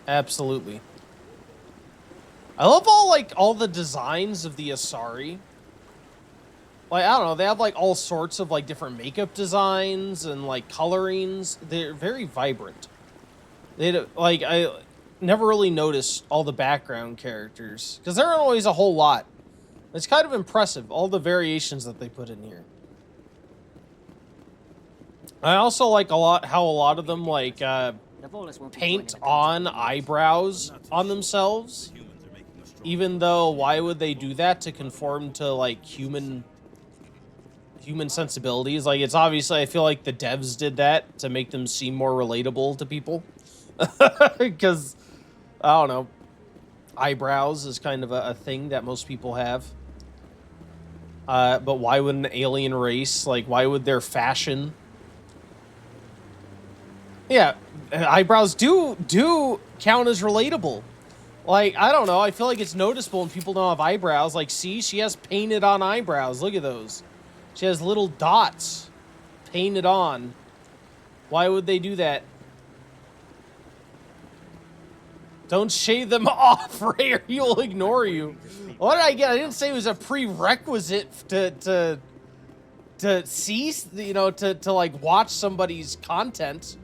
Absolutely. I love all the designs of the Asari. Like, I don't know, they have like all sorts of like different makeup designs and like colorings. They're very vibrant. I never really noticed all the background characters because there aren't always a whole lot. It's kind of impressive, all the variations that they put in here. I also like how a lot of them like paint on eyebrows on themselves. Even though, why would they do that? To conform to like human sensibilities? Like, it's obviously, I feel like the devs did that to make them seem more relatable to people. Because, I don't know, eyebrows is kind of a thing that most people have. But why would an alien race, like, why would their fashion... Yeah, eyebrows do count as relatable. Like, I don't know, I feel like it's noticeable when people don't have eyebrows. Like, see, she has painted on eyebrows. Look at those. She has little dots painted on. Why would they do that? Don't shave them off, Ray, or he will ignore you. What did I get? I didn't say it was a prerequisite to see, you know, to like watch somebody's content.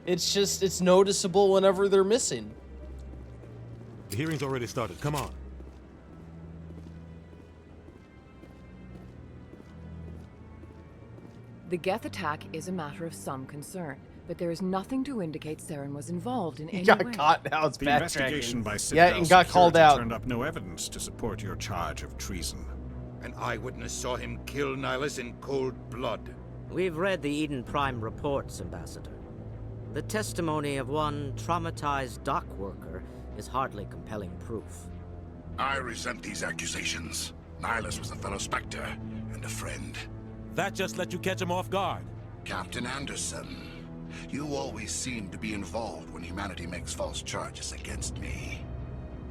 It's just, it's noticeable whenever they're missing. The hearing's already started. Come on. The Geth attack is a matter of some concern, but there is nothing to indicate Saren was involved in any way. He got caught. Now it's The backtracking. investigation by Citadel and got called Security out. turned up no evidence to support your charge of treason. An eyewitness saw him kill Nihilus in cold blood. We've read the Eden Prime reports, Ambassador. The testimony of one traumatized dock worker is hardly compelling proof. I resent these accusations. Nihilus was a fellow Spectre and a friend. That just let you catch him off guard. Captain Anderson, you always seem to be involved when humanity makes false charges against me.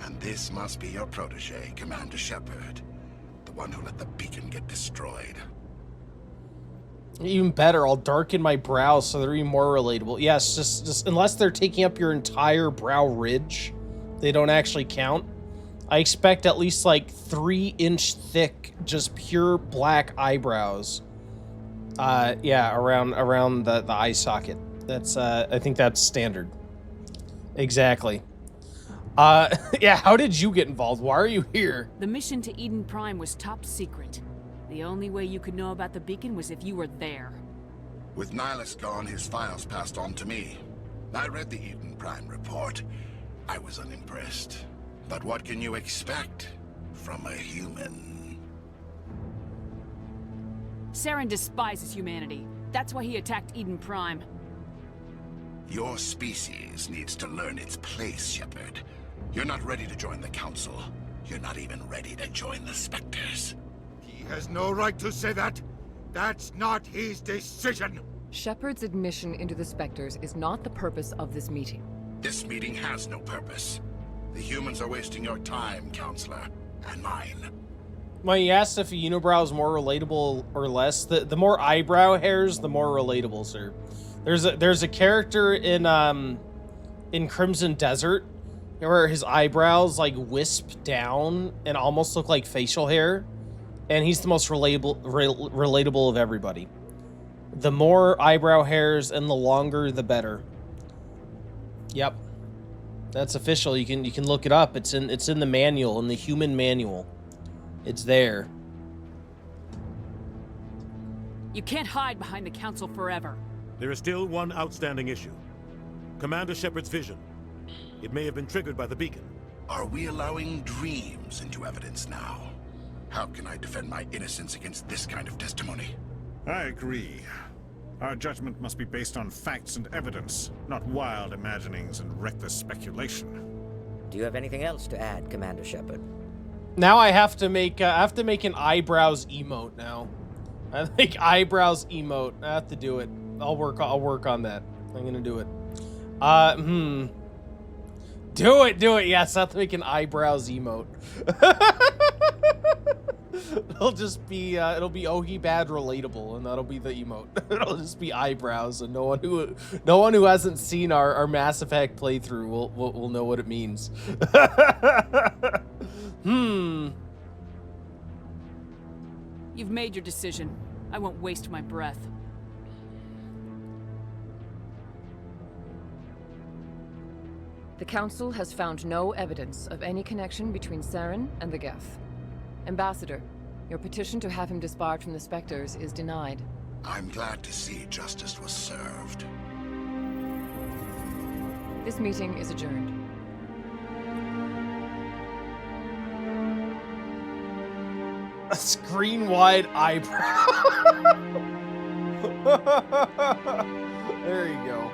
And this must be your protege, Commander Shepard. The one who let the beacon get destroyed. Even better, I'll darken my brows so they're even more relatable. Yes, just unless they're taking up your entire brow ridge, they don't actually count. I expect at least like 3-inch thick, just pure black eyebrows. Yeah, around the eye socket. That's I think that's standard. Exactly. Yeah, how did you get involved? Why are you here? The mission to Eden Prime was top secret. The only way you could know about the beacon was if you were there. With Nihilus gone, his files passed on to me. I read the Eden Prime report. I was unimpressed. But what can you expect from a human? Saren despises humanity. That's why he attacked Eden Prime. Your species needs to learn its place, Shepard. You're not ready to join the Council. You're not even ready to join the Spectres. He has no right to say that. That's not his decision. Shepard's admission into the Spectres is not the purpose of this meeting. This meeting has no purpose. The humans are wasting your time, Counselor, and mine. When you asked if a unibrow is more relatable or less, the more eyebrow hairs, the more relatable, sir. There's a character in Crimson Desert where his eyebrows like wisp down and almost look like facial hair, and he's the most relatable of everybody. The more eyebrow hairs and the longer, the better. Yep, that's official. You can look it up. It's in the manual, in the human manual. It's there. You can't hide behind the Council forever. There is still one outstanding issue. Commander Shepard's vision. It may have been triggered by the beacon. Are we allowing dreams into evidence now? How can I defend my innocence against this kind of testimony? I agree. Our judgment must be based on facts and evidence, not wild imaginings and reckless speculation. Do you have anything else to add, Commander Shepard? Now I have to make an eyebrows emote now. I think eyebrows emote. I have to do it. I'll work on that. I'm gonna do it. Do it. Yes, I have to make an eyebrows emote. It'll just be it'll be Ohi Bad relatable, and that'll be the emote. It'll just be eyebrows, and no one who hasn't seen our Mass Effect playthrough will know what it means. You've made your decision. I won't waste my breath. The Council has found no evidence of any connection between Saren and the Geth. Ambassador, your petition to have him disbarred from the Spectres is denied. I'm glad to see justice was served. This meeting is adjourned. A screen-wide eyebrow. There you go.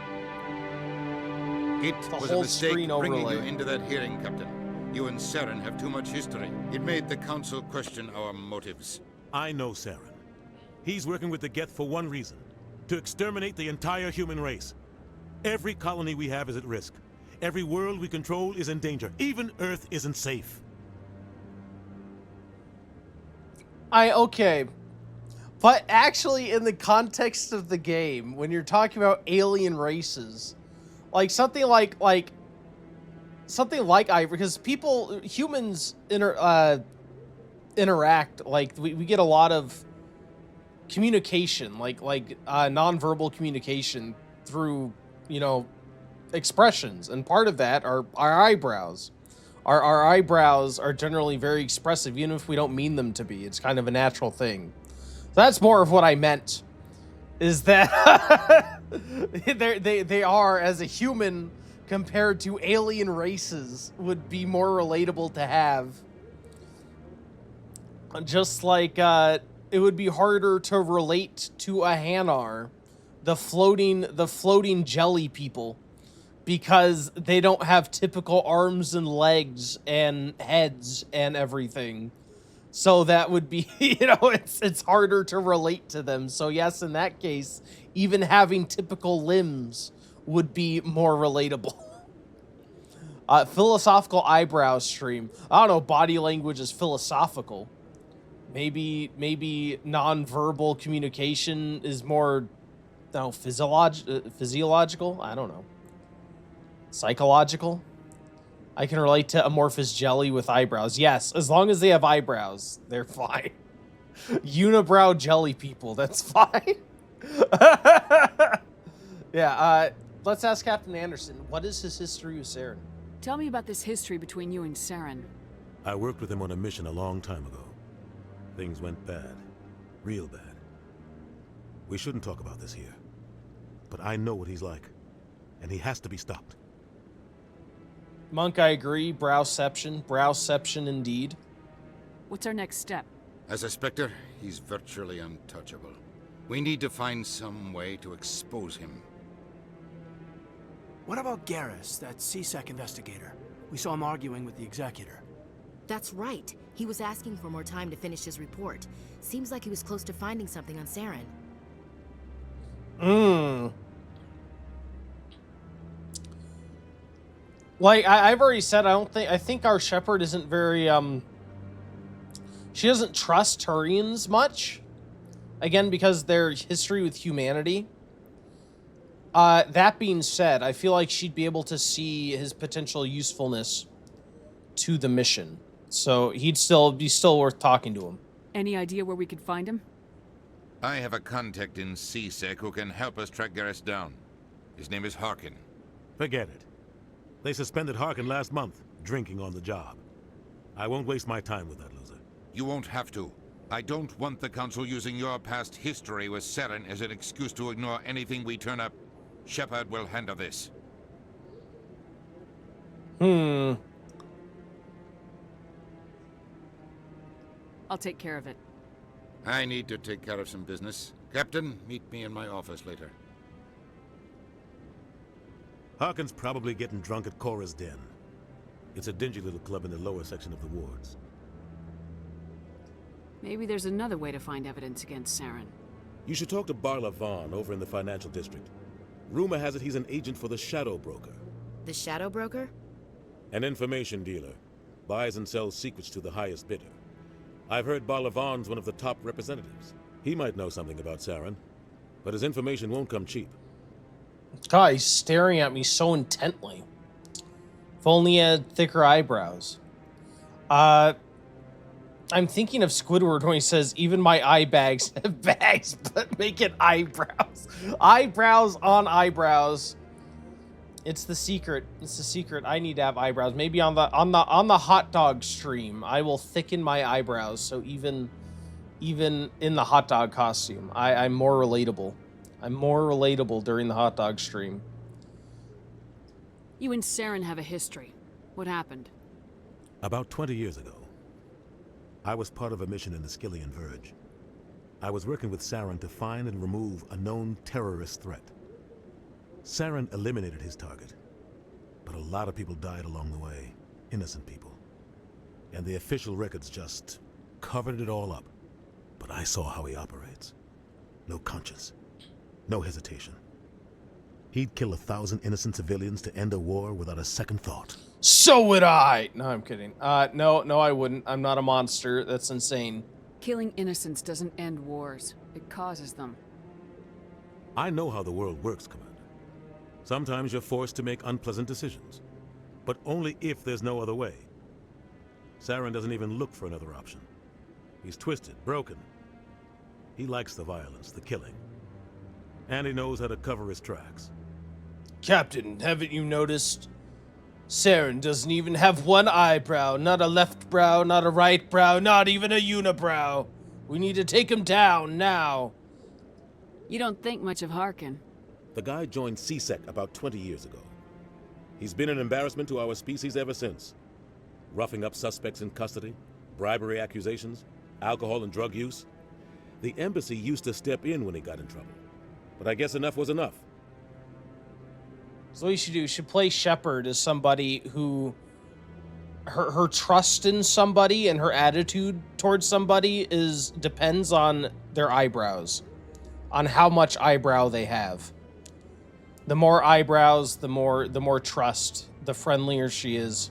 It The was a whole mistake screen bringing you overlay. into that hearing, Captain. You and Saren have too much history. It made the Council question our motives. I know Saren. He's working with the Geth for one reason. To exterminate the entire human race. Every colony we have is at risk. Every world we control is in danger. Even Earth isn't safe. Okay. But actually, in the context of the game, when you're talking about alien races, like something like because humans interact, like we get a lot of communication, like nonverbal communication through, expressions, and part of that are our eyebrows. Our eyebrows are generally very expressive, even if we don't mean them to be. It's kind of a natural thing. So that's more of what I meant, is that they are, as a human, compared to alien races, would be more relatable to have. Just like it would be harder to relate to a Hanar, the floating jelly people, because they don't have typical arms and legs and heads and everything. So that would be, it's harder to relate to them. So yes, in that case, even having typical limbs would be more relatable. Philosophical eyebrow stream. I don't know, body language is philosophical. Maybe non-verbal communication is more, physiological? I don't know. Psychological? I can relate to amorphous jelly with eyebrows. Yes, as long as they have eyebrows, they're fine. Unibrow jelly people, that's fine. Yeah, let's ask Captain Anderson. What is his history with Saren? Tell me about this history between you and Saren. I worked with him on a mission a long time ago. Things went bad. Real bad. We shouldn't talk about this here. But I know what he's like. And he has to be stopped. Monk, I agree. Browception indeed. What's our next step? As a Spectre, he's virtually untouchable. We need to find some way to expose him. What about Garrus, that CSEC investigator? We saw him arguing with the Executor. That's right. He was asking for more time to finish his report. Seems like he was close to finding something on Saren. Like I've already said, I think our Shepard isn't very she doesn't trust Turians much. Again, because their history with humanity. That being said, I feel like she'd be able to see his potential usefulness to the mission. So he'd still be worth talking to him. Any idea where we could find him? I have a contact in CSEC who can help us track Garrus down. His name is Harkin. Forget it. They suspended Harkin last month, drinking on the job. I won't waste my time with that loser. You won't have to. I don't want the Council using your past history with Saren as an excuse to ignore anything we turn up. Shepard will handle this. Hmm. I'll take care of it. I need to take care of some business. Captain, meet me in my office later. Harkin's probably getting drunk at Cora's Den. It's a dingy little club in the lower section of the wards. Maybe there's another way to find evidence against Saren. You should talk to Barla Vaughn over in the financial district. Rumor has it he's an agent for the Shadow Broker. The Shadow Broker? An information dealer. Buys and sells secrets to the highest bidder. I've heard Barla Vaughn's one of the top representatives. He might know something about Saren, but his information won't come cheap. God, he's staring at me so intently. If only he had thicker eyebrows. I'm thinking of Squidward when he says, even my eye bags have bags, but make it eyebrows. Eyebrows on eyebrows. It's the secret. It's the secret. I need to have eyebrows. Maybe on the hot dog stream, I will thicken my eyebrows so even in the hot dog costume, I'm more relatable. I'm more relatable during the hot dog stream. You and Saren have a history. What happened? About 20 years ago, I was part of a mission in the Skillian Verge. I was working with Saren to find and remove a known terrorist threat. Saren eliminated his target, but a lot of people died along the way, innocent people. And the official records just covered it all up. But I saw how he operates. No conscience, no hesitation. He'd kill 1,000 innocent civilians to end a war without a second thought. So would I! No, I'm kidding. No, I wouldn't. I'm not a monster. That's insane. Killing innocents doesn't end wars. It causes them. I know how the world works, Commander. Sometimes you're forced to make unpleasant decisions, but only if there's no other way. Saren doesn't even look for another option. He's twisted, broken. He likes the violence, the killing. And he knows how to cover his tracks. Captain, haven't you noticed? Saren doesn't even have one eyebrow. Not a left brow, not a right brow, not even a unibrow. We need to take him down now. You don't think much of Harkin. The guy joined CSEC about 20 years ago. He's been an embarrassment to our species ever since. Roughing up suspects in custody, bribery accusations, alcohol and drug use. The embassy used to step in when he got in trouble. But I guess enough was enough. So what you should do, you should play Shepard as somebody who... Her trust in somebody and her attitude towards somebody depends on their eyebrows. On how much eyebrow they have. The more eyebrows, the more trust, the friendlier she is.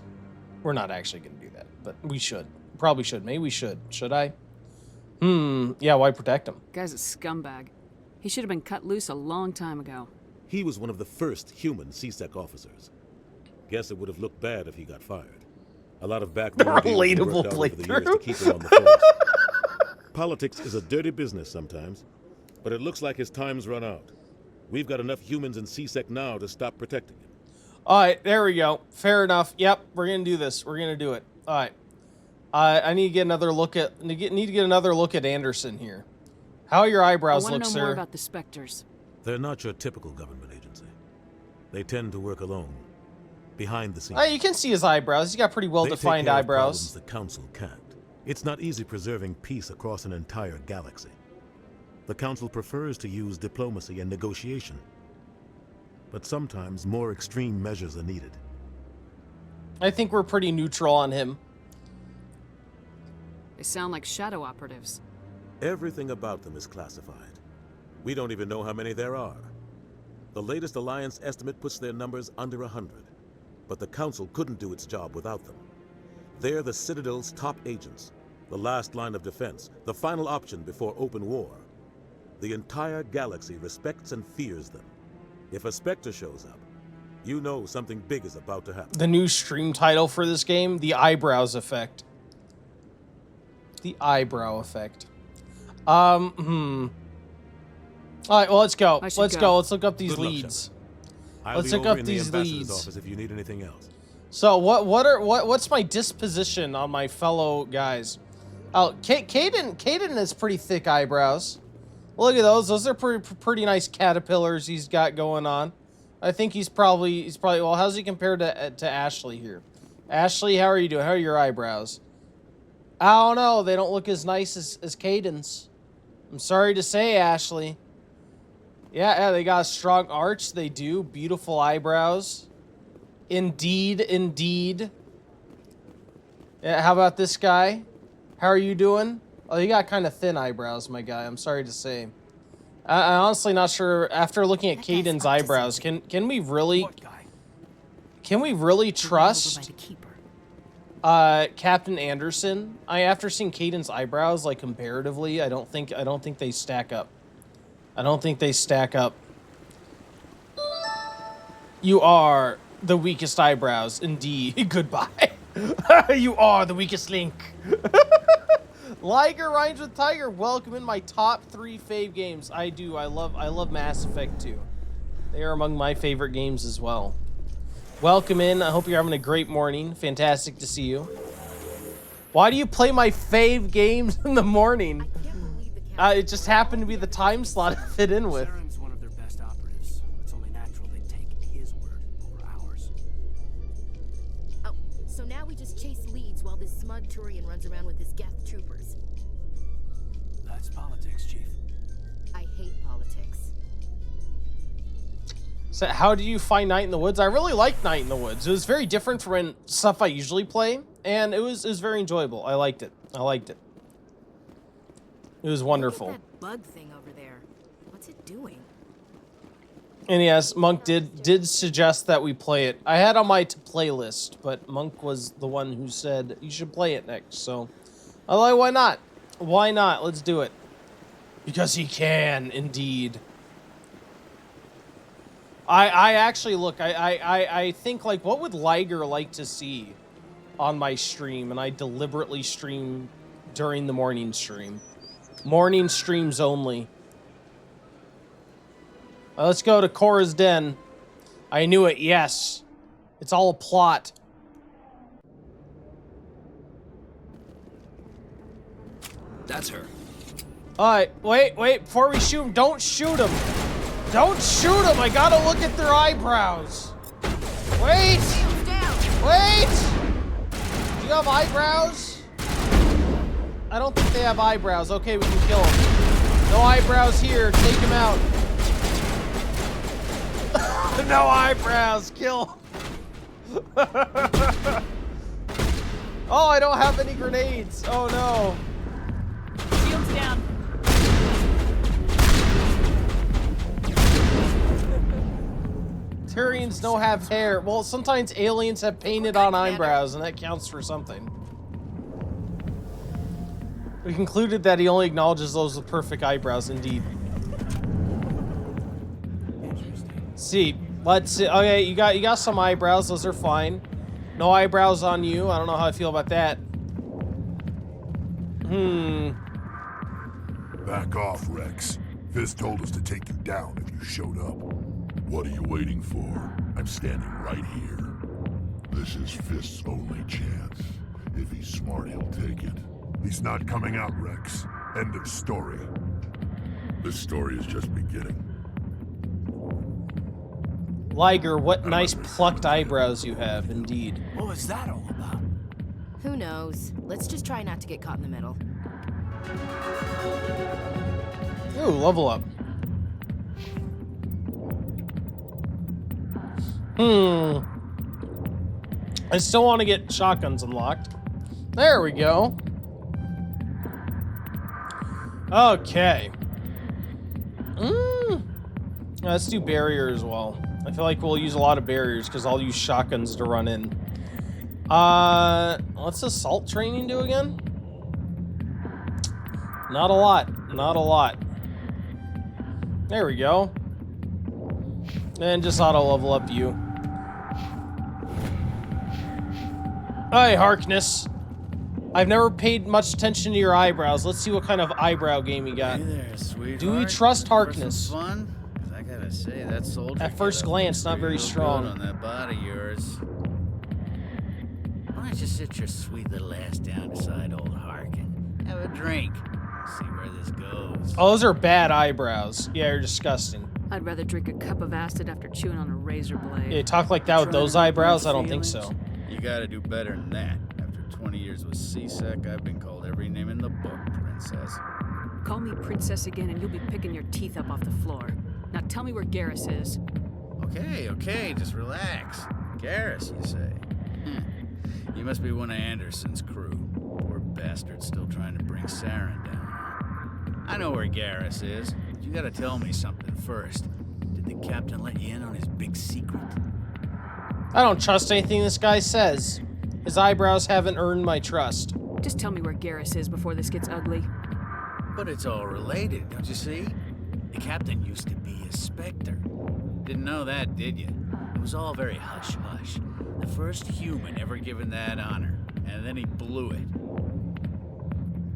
We're not actually going to do that, but we should. Probably should. Maybe we should. Should I? Yeah, why protect him? Guy's a scumbag. He should have been cut loose a long time ago. He was one of the first human CSEC officers. Guess it would have looked bad if he got fired. A lot of backroom deals were worked out over the years to keep him on the force. Politics is a dirty business sometimes, but it looks like his time's run out. We've got enough humans in CSEC now to stop protecting him. All right, there we go. Fair enough. Yep, we're gonna do this. We're gonna do it. All right. I need to get another look at Anderson here. How are your eyebrows look, I want to know sir? more about the Spectres. They're not your typical government agency. They tend to work alone, behind the scenes. You can see his eyebrows. He's got pretty well-defined eyebrows. The Council can't. It's not easy preserving peace across an entire galaxy. The Council prefers to use diplomacy and negotiation. But sometimes more extreme measures are needed. I think we're pretty neutral on him. They sound like shadow operatives. Everything about them is classified. We don't even know how many there are. The latest Alliance estimate puts their numbers under 100. But the Council couldn't do its job without them. They're the Citadel's top agents, the last line of defense, the final option before open war. The entire galaxy respects and fears them. If a Spectre shows up, you know something big is about to happen. The new stream title for this game, The Eyebrows Effect. The Eyebrow Effect. All right, well, let's go. Let's go. Let's look up these leads. Let's look up these leads. Office if you need anything else. So what's my disposition on my fellow guys? Oh, Caden has pretty thick eyebrows. Look at those. Those are pretty nice caterpillars he's got going on. I think he's probably well. How's he compared to Ashley here? Ashley, how are you doing? How are your eyebrows? I don't know. They don't look as nice as Caden's. I'm sorry to say, Ashley. Yeah, they got a strong arch. They do. Beautiful eyebrows. Indeed, indeed. Yeah, how about this guy? How are you doing? Oh, you got kind of thin eyebrows, my guy. I'm sorry to say. I'm honestly not sure. After looking at Caden's eyebrows, can we really trust Captain Anderson? After seeing Caden's eyebrows, like comparatively, I don't think they stack up. I don't think they stack up. You are the weakest eyebrows, indeed. Goodbye. You are the weakest link. Liger rhymes with Tiger. Welcome in my top 3 fave games. I do. I love Mass Effect 2. They are among my favorite games as well. Welcome in. I hope you're having a great morning. Fantastic to see you. Why do you play my fave games in the morning? It just happened to be the time slot I fit in with. Saren's one of their best operatives. It's only natural they take his word over ours. Oh, so now we just chase leads while this smug Turian runs around with his Geth troopers. That's politics, Chief. I hate politics. So how do you find Night in the Woods? I really like Night in the Woods. It was very different from stuff I usually play, and it was very enjoyable. I liked it. It was wonderful. Look at that bug thing over there. What's it doing? And yes, Monk did suggest that we play it. I had on my to-play list, but Monk was the one who said you should play it next. So, I'm like, why not? Why not? Let's do it. Because he can, indeed. I actually, look, I think, like, what would Liger like to see on my stream? And I deliberately stream during the morning stream. Morning streams only. Let's go to Cora's Den. I knew it, yes. It's all a plot. That's her. Alright, wait, before we shoot him, don't shoot him. Don't shoot him, I gotta look at their eyebrows. Wait! Wait! Do you have eyebrows? I don't think they have eyebrows. Okay, we can kill him. No eyebrows here, take him out. No eyebrows, kill. Oh, I don't have any grenades. Oh no. Shields down. Turians don't have hair. Well, sometimes aliens have painted on eyebrows, and that counts for something. We concluded that he only acknowledges those with perfect eyebrows, indeed. See, let's see. Okay, you got some eyebrows. Those are fine. No eyebrows on you. I don't know how I feel about that. Back off, Rex. Fist told us to take you down if you showed up. What are you waiting for? I'm standing right here. This is Fist's only chance. If he's smart, he'll take it. He's not coming out, Rex. End of story. This story is just beginning. Liger, what nice plucked eyebrows you have, indeed. What was that all about? Who knows? Let's just try not to get caught in the middle. Ooh, level up. I still want to get shotguns unlocked. There we go. Okay. Let's do barrier as well. I feel like we'll use a lot of barriers because I'll use shotguns to run in. What's assault training do again? Not a lot. Not a lot. There we go. And just auto level up you. Hi, Harkness. I've never paid much attention to your eyebrows. Let's see what kind of eyebrow game you got. Hey there, sweetheart. Do we trust Harkness? Fun? 'Cause I gotta say, that soldier At first glance, not very strong. on that body of yours. Why don't you sit your sweet little ass down beside old Harkin? Have a drink. See where this goes. Oh, those are bad eyebrows. Yeah, you're disgusting. I'd rather drink a cup of acid after chewing on a razor blade. Yeah, you talk like that with those eyebrows? I don't think so. You gotta do better than that. After 20 years with C-Sec, I've been called every name in the book, princess. Call me princess again and you'll be picking your teeth up off the floor. Now tell me where Garrus is. Okay, just relax. Garrus, you say? You must be one of Anderson's crew. Poor bastard still trying to bring Saren down. I know where Garrus is. You gotta tell me something first. Did the captain let you in on his big secret? I don't trust anything this guy says. His eyebrows haven't earned my trust. Just tell me where Garrus is before this gets ugly. But it's all related, don't you see? The captain used to be a Spectre. Didn't know that, did you? It was all very hush-hush. The first human ever given that honor, and then he blew it.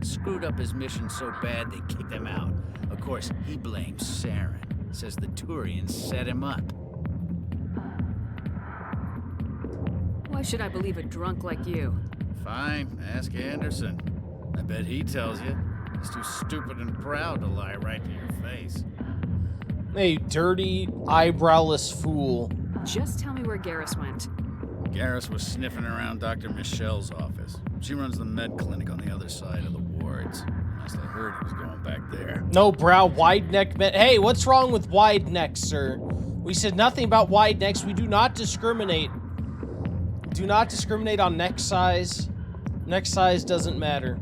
Screwed up his mission so bad they kicked him out. Of course, he blames Saren. Says the Turians set him up. Why should I believe a drunk like you? Fine, ask Anderson. I bet he tells you. He's too stupid and proud to lie right to your face. Hey, dirty, eyebrowless fool. Just tell me where Garrus went. Garrus was sniffing around Dr. Michelle's office. She runs the med clinic on the other side of the wards. Must have heard he was going back there. No brow, wide neck men. Hey, what's wrong with wide necks, sir? We said nothing about wide necks. We do not discriminate. Do not discriminate on neck size. Neck size doesn't matter.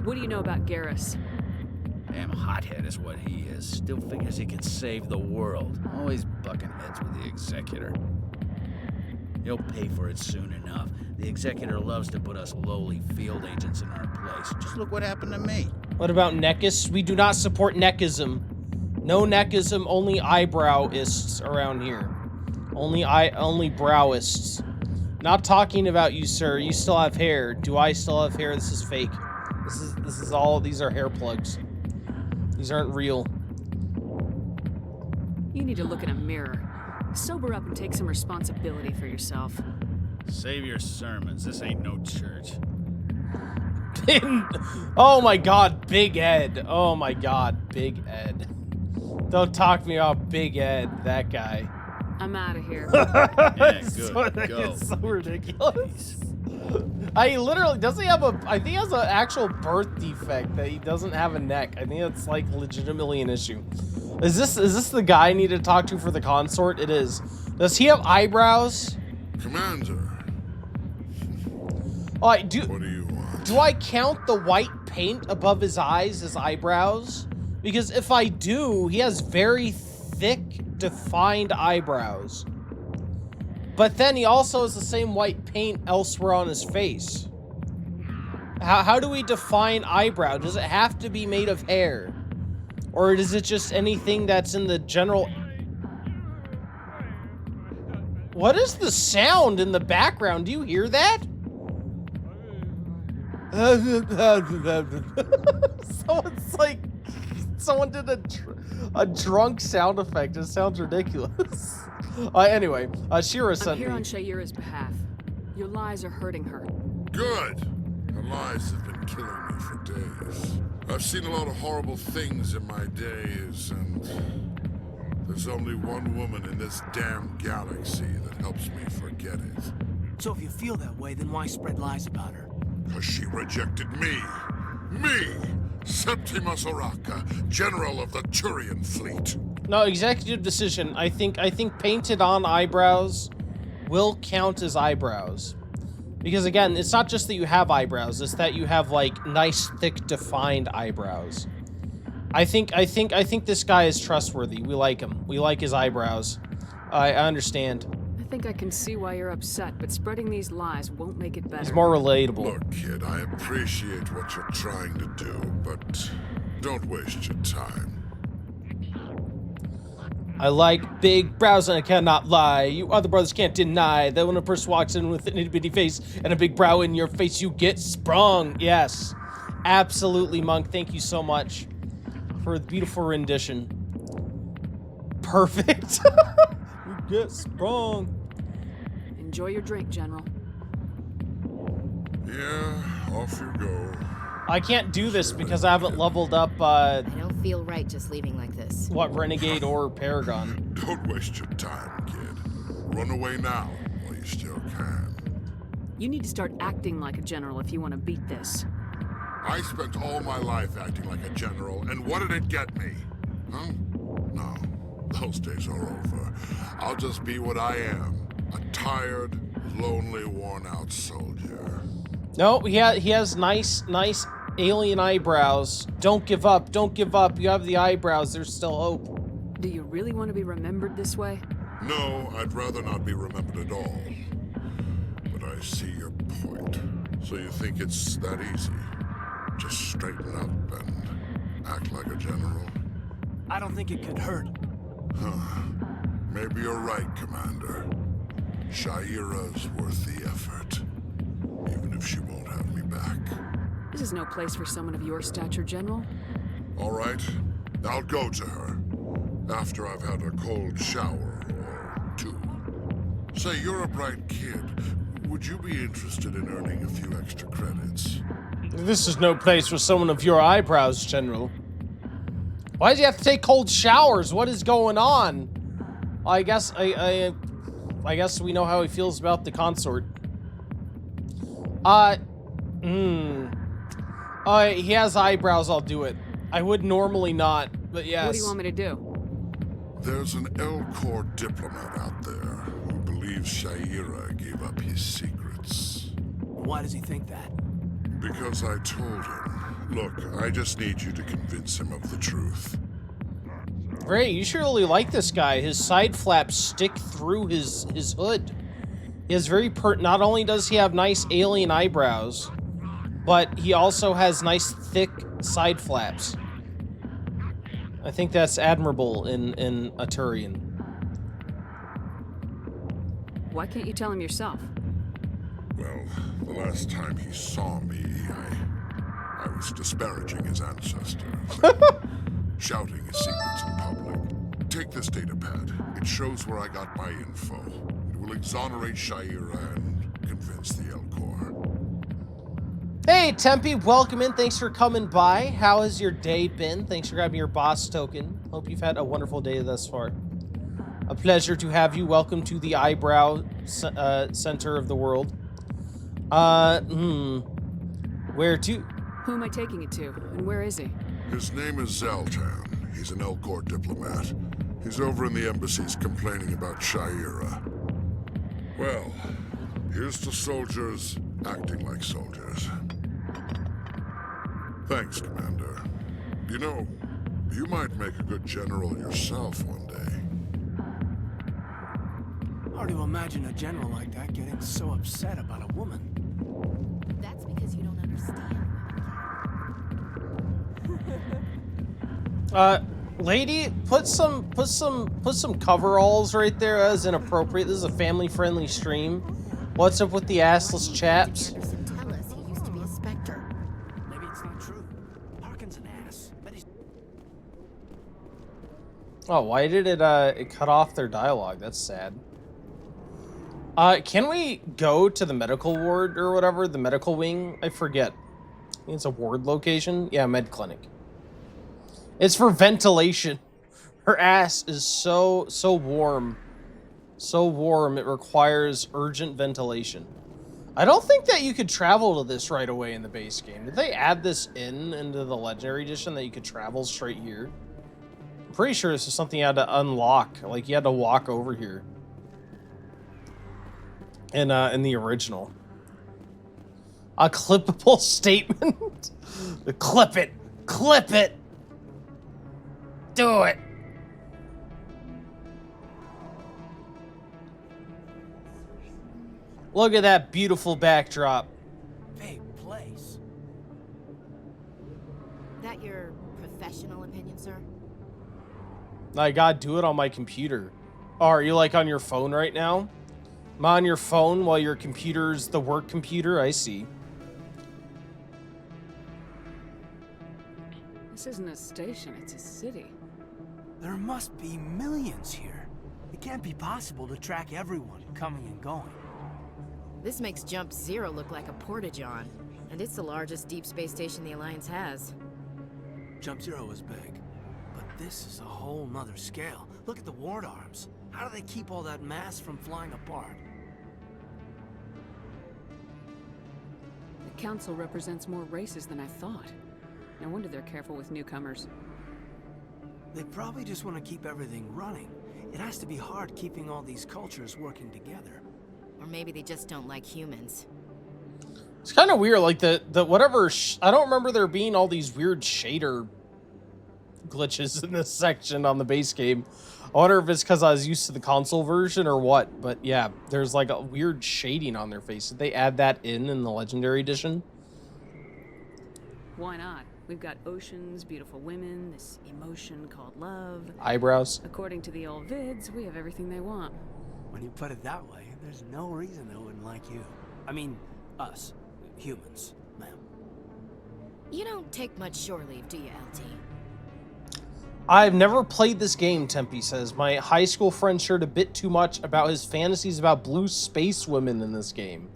What do you know about Garrus? Damn hothead is what he is. Still figures he can save the world. Always bucking heads with the Executor. He'll pay for it soon enough. The Executor loves to put us lowly field agents in our place. Just look what happened to me. What about neckists? We do not support neckism. No neckism, only eyebrowists around here. Only browists. Not talking about you, sir. You still have hair. Do I still have hair? This is fake. This is all, these are hair plugs. These aren't real. You need to look in a mirror. Sober up and take some responsibility for yourself. Save your sermons. This ain't no church. Oh my god, Big Ed. Oh my god, Big Ed. Don't talk to me about Big Ed, that guy. I'm out of here. Yeah, good. Go. It's so ridiculous. I literally, doesn't he have I think he has an actual birth defect that he doesn't have a neck. I think that's like legitimately an issue. Is this the guy I need to talk to for the consort? It is. Does he have eyebrows? Commander. All right, What do you want? Do I count the white paint above his eyes as eyebrows? Because if I do, he has very thick, defined eyebrows. But then he also has the same white paint elsewhere on his face. How do we define eyebrow? Does it have to be made of hair? Or is it just anything that's in the general... What is the sound in the background? Do you hear that? So it's like someone did a drunk sound effect. It sounds ridiculous. Anyway, Shira sent I'm here me. on Shayira's behalf. Your lies are hurting her. Good. Her lies have been killing me for days. I've seen a lot of horrible things in my days, and there's only one woman in this damn galaxy that helps me forget it. So if you feel that way, then why spread lies about her? Because she rejected me. Me! Septimus Oraka, General of the Turian Fleet. No, executive decision. I think painted on eyebrows will count as eyebrows. Because again, it's not just that you have eyebrows, it's that you have like nice, thick, defined eyebrows. I think this guy is trustworthy. We like him. We like his eyebrows. I understand. I think I can see why you're upset, but spreading these lies won't make it better. He's more relatable. Look, kid, I appreciate what you're trying to do, but don't waste your time. I like big brows and I cannot lie. You other brothers can't deny that when a person walks in with an itty-bitty face and a big brow in your face, you get sprung. Yes, absolutely, Monk. Thank you so much for the beautiful rendition. Perfect. You get sprung. Enjoy your drink, General. Yeah, off you go. I can't do this because I haven't leveled up, I don't feel right just leaving like this. what, Renegade or Paragon. Don't waste your time, kid. Run away now while you still can. You need to start acting like a general if you want to beat this. I spent all my life acting like a general, and what did it get me? Huh? No, those days are over. I'll just be what I am. A tired, lonely, worn-out soldier. No, he has nice alien eyebrows. Don't give up, don't give up. You have the eyebrows, there's still hope. Do you really want to be remembered this way? No, I'd rather not be remembered at all. But I see your point. So you think it's that easy? Just straighten up and act like a general? I don't think it could hurt. Huh. Maybe you're right, Commander. Shaira's worth the effort. Even if she won't have me back. This is no place for someone of your stature, General. All right, I'll go to her. After I've had a cold shower or two. Say, you're a bright kid. Would you be interested in earning a few extra credits? This is no place for someone of your eyebrows, General. Why does he have to take cold showers? What is going on? I guess I guess we know how he feels about the consort. He has eyebrows, I'll do it. I would normally not, but yes. What do you want me to do? There's an Elcor diplomat out there who believes Shaira gave up his secrets. Why does he think that? Because I told him. Look, I just need you to convince him of the truth. Great, you surely like this guy. His side flaps stick through his hood. He has not only does he have nice alien eyebrows, but he also has nice thick side flaps. I think that's admirable in a Turian. Why can't you tell him yourself? Well, the last time he saw me, I was disparaging his ancestors. Shouting his secrets in public. Take this data pad. It shows where I got my info. It will exonerate Shaira and convince the Elcor. Hey, Tempe, welcome in. Thanks for coming by. How has your day been? Thanks for grabbing your boss token. Hope you've had a wonderful day thus far. A pleasure to have you. Welcome to the eyebrow center of the world. Where to? Who am I taking it to, and where is he? His name is Zaltan. He's an Elcor diplomat. He's over in the embassies complaining about Shaira. Well, here's to soldiers acting like soldiers. Thanks, Commander. You know, you might make a good general yourself one day. Hard to imagine a general like that getting so upset about a woman. That's because you don't understand. Lady, put some coveralls right there. That is inappropriate. This is a family-friendly stream. What's up with the assless chaps? Anderson tell us he used to be a Spectre. Maybe it's not true. Parkin's an ass. Bet he's... Oh, why did it cut off their dialogue? That's sad. Can we go to the medical ward or whatever? The medical wing? I forget. I think it's a ward location. Yeah, med clinic. It's for ventilation. Her ass is so warm. So warm, it requires urgent ventilation. I don't think that you could travel to this right away in the base game. Did they add this into the Legendary Edition that you could travel straight here? I'm pretty sure this is something you had to unlock. Like, you had to walk over here. In the original. A clippable statement? Clip it! Clip it! Do it! Look at that beautiful backdrop. Big place. That your professional opinion, sir? I gotta do it on my computer. Oh, are you like on your phone right now? I'm on your phone while your computer's the work computer? I see. This isn't a station, it's a city. There must be millions here. It can't be possible to track everyone coming and going. This makes Jump Zero look like a porta-john, and it's the largest deep space station the Alliance has. Jump Zero was big, but this is a whole nother scale. Look at the ward arms. How do they keep all that mass from flying apart? The Council represents more races than I thought. No wonder they're careful with newcomers. They probably just want to keep everything running. It has to be hard keeping all these cultures working together. Or maybe they just don't like humans. It's kind of weird, like the whatever. I don't remember there being all these weird shader glitches in this section on the base game. I wonder if it's because I was used to the console version or what. But yeah, there's like a weird shading on their face. Did they add that in the Legendary Edition? Why not? We've got oceans, beautiful women, this emotion called love. Eyebrows. According to the old vids, we have everything they want. When you put it that way, there's no reason they wouldn't like you. I mean, us. Humans, ma'am. You don't take much shore leave, do you, LT? I've never played this game, Tempe says. My high school friend shared a bit too much about his fantasies about blue space women in this game.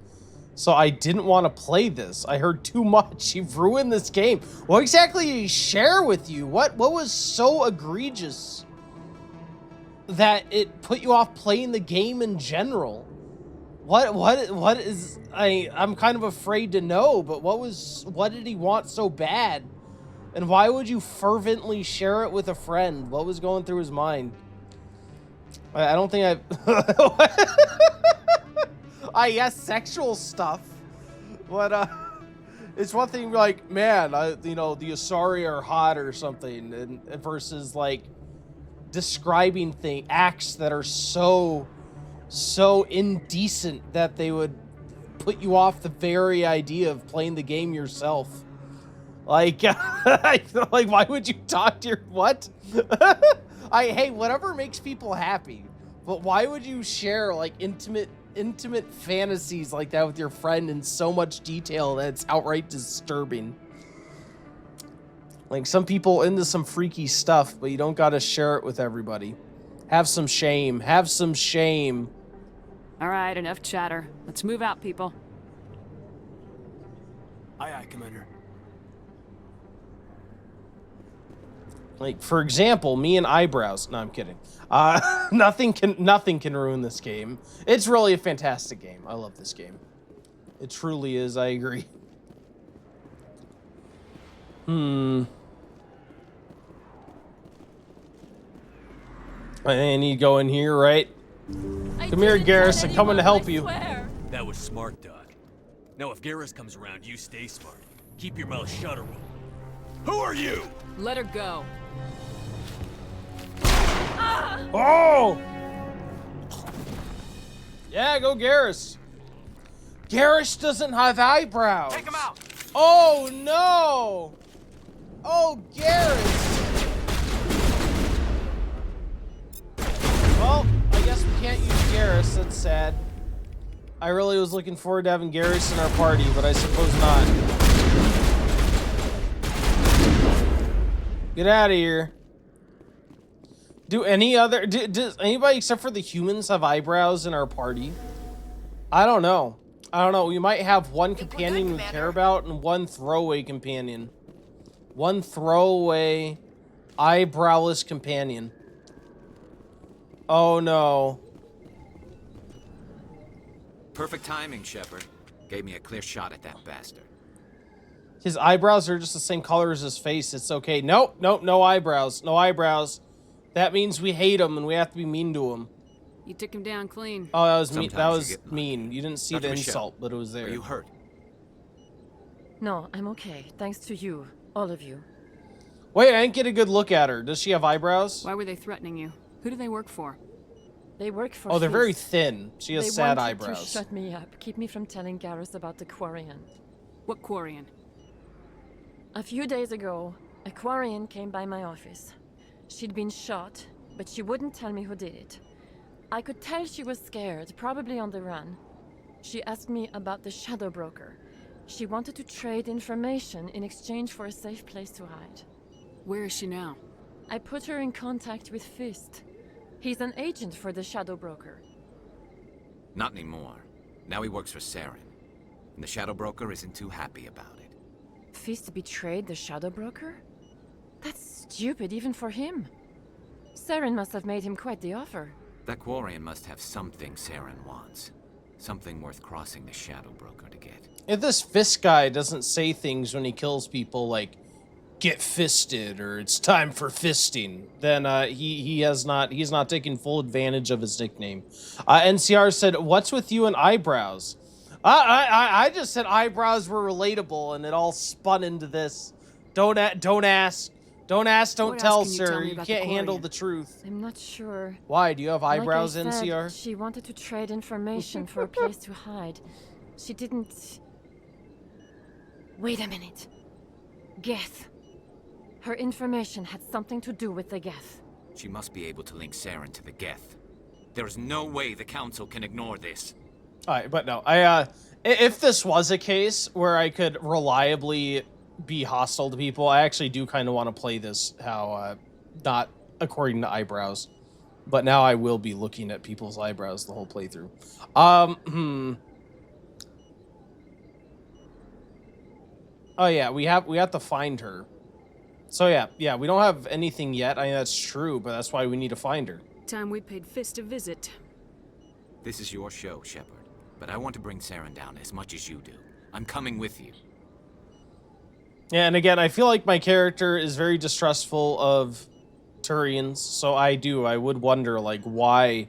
So I didn't want to play this. I heard too much. You've ruined this game. What exactly did he share with you? What was so egregious that it put you off playing the game in general? What is I'm kind of afraid to know, but what did he want so bad? And why would you fervently share it with a friend? What was going through his mind? I don't think I guess sexual stuff. But it's one thing like, man, you know, the Asari are hot or something, and versus like describing acts that are so indecent that they would put you off the very idea of playing the game yourself. Like, like, why would you talk to your what? Hey, whatever makes people happy, but why would you share like intimate fantasies like that with your friend in so much detail that it's outright disturbing? Like, some people into some freaky stuff, but you don't gotta share it with everybody. Have some shame. Have some shame. All right, enough chatter. Let's move out, people. Aye, aye, Commander. Like, for example, me and Eyebrows. No, I'm kidding. Nothing can ruin this game. It's really a fantastic game. I love this game. It truly is. I agree. I need to go in here, right? Come here, Garrus. I'm coming to help you. That was smart, Doc. Now, if Garrus comes around, you stay smart. Keep your mouth shut, or who are you? Let her go. Oh! Yeah, go Garrus. Garrus doesn't have eyebrows. Take him out. Oh no! Oh, Garrus. Well, I guess we can't use Garrus. That's sad. I really was looking forward to having Garrus in our party, but I suppose not. Get out of here. Does anybody except for the humans have eyebrows in our party? I don't know. We might have one companion we care about and one throwaway companion. One throwaway, eyebrowless companion. Oh no. Perfect timing, Shepard. Gave me a clear shot at that bastard. His eyebrows are just the same color as his face. It's okay. Nope, no eyebrows. No eyebrows. That means we hate him and we have to be mean to him. You took him down clean. Oh, that was mean. That was mean. You didn't see Dr. the Michelle, insult, but it was there. Are you hurt? No, I'm okay. Thanks to you. All of you. Wait, I didn't get a good look at her. Does she have eyebrows? Why were they threatening you? Who do they work for? They work for Oh, they're very Fist. thin. She has They sad wanted eyebrows. To shut me up. Keep me from telling Garrus about the Quarian. What Quarian? A few days ago, a Quarian came by my office. She'd been shot, but she wouldn't tell me who did it. I could tell she was scared, probably on the run. She asked me about the Shadow Broker. She wanted to trade information in exchange for a safe place to hide. Where is she now? I put her in contact with Fist. He's an agent for the Shadow Broker. Not anymore. Now he works for Saren. And the Shadow Broker isn't too happy about it. Fist betrayed the Shadow Broker? That's stupid even for him. Saren must have made him quite the offer. That Quarian must have something Saren wants. Something worth crossing the Shadow Broker to get. If this Fist guy doesn't say things when he kills people like, get fisted, or it's time for fisting, then he's not taking full advantage of his nickname. NCR said, what's with you and eyebrows? I just said eyebrows were relatable, and it all spun into this. Don't ask, don't tell, sir. You can't handle the truth. I'm not sure. Why? Do you have eyebrows, like I said, NCR? She wanted to trade information for a place to hide. She didn't... Wait a minute. Geth. Her information had something to do with the Geth. She must be able to link Saren to the Geth. There is no way the Council can ignore this. Alright, but no, if this was a case where I could reliably be hostile to people, I actually do kind of want to play this how, not according to eyebrows. But now I will be looking at people's eyebrows the whole playthrough. Oh yeah, we have to find her. So yeah, we don't have anything yet. I mean, that's true, but that's why we need to find her. Time we paid Fist a visit. This is your show, Shepard. But I want to bring Saren down as much as you do. I'm coming with you. Yeah, and again, I feel like my character is very distrustful of Turians, so I would wonder, like, why...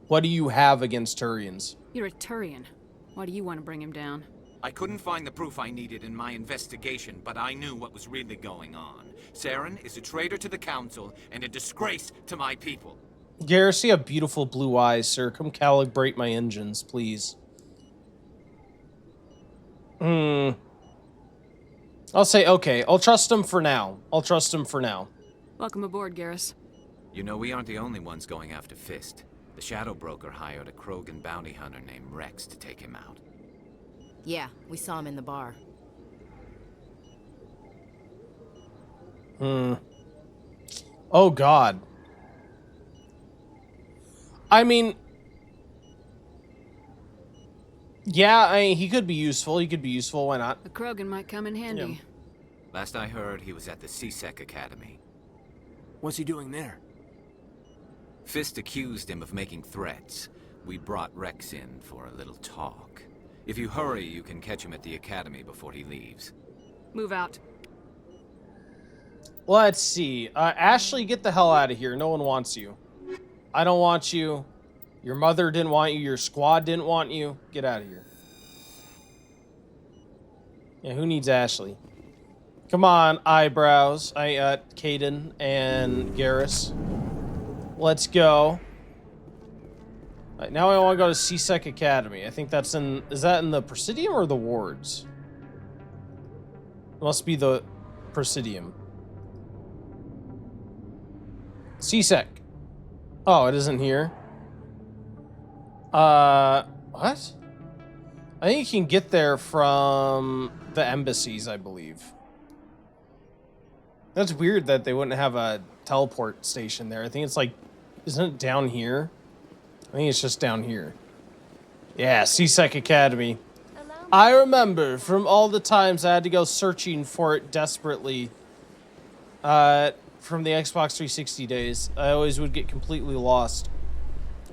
What do you have against Turians? You're a Turian. Why do you want to bring him down? I couldn't find the proof I needed in my investigation, but I knew what was really going on. Saren is a traitor to the Council and a disgrace to my people. Garrus, you have beautiful blue eyes, sir. Come calibrate my engines, please. I'll say, okay, I'll trust him for now. Welcome aboard, Garrus. You know, we aren't the only ones going after Fist. The Shadow Broker hired a Krogan bounty hunter named Rex to take him out. Yeah, we saw him in the bar. Oh, God. I mean... Yeah, he could be useful. Why not? The Krogan might come in handy. Yeah. Last I heard, he was at the C-Sec Academy. What's he doing there? Fist accused him of making threats. We brought Rex in for a little talk. If you hurry, you can catch him at the Academy before he leaves. Move out. Let's see. Ashley, get the hell out of here. No one wants you. I don't want you. Your mother didn't want you. Your squad didn't want you. Get out of here. Yeah, who needs Ashley? Come on, eyebrows. Caden and Garrus. Let's go. Right, now I want to go to C-Sec Academy. I think that's in... Is that in the Presidium or the wards? It must be the Presidium. C-Sec. Oh, it isn't here. What? I think you can get there from the embassies, I believe. That's weird that they wouldn't have a teleport station there. I think it's like... Isn't it down here? I think it's just down here. Yeah, C-Sec Academy. I remember from all the times I had to go searching for it desperately from the Xbox 360 days. I always would get completely lost.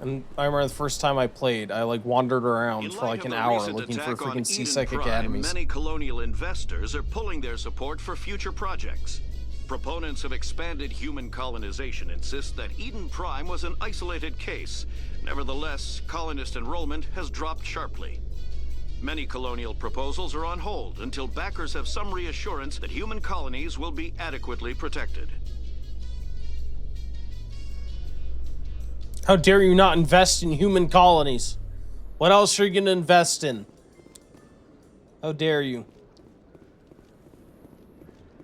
And I remember the first time I played, I like wandered around for like an hour looking for freaking C-Sec Academies. Many colonial investors are pulling their support for future projects. Proponents of expanded human colonization insist that Eden Prime was an isolated case. Nevertheless, colonist enrollment has dropped sharply. Many colonial proposals are on hold until backers have some reassurance that human colonies will be adequately protected. How dare you not invest in human colonies? What else are you going to invest in? How dare you?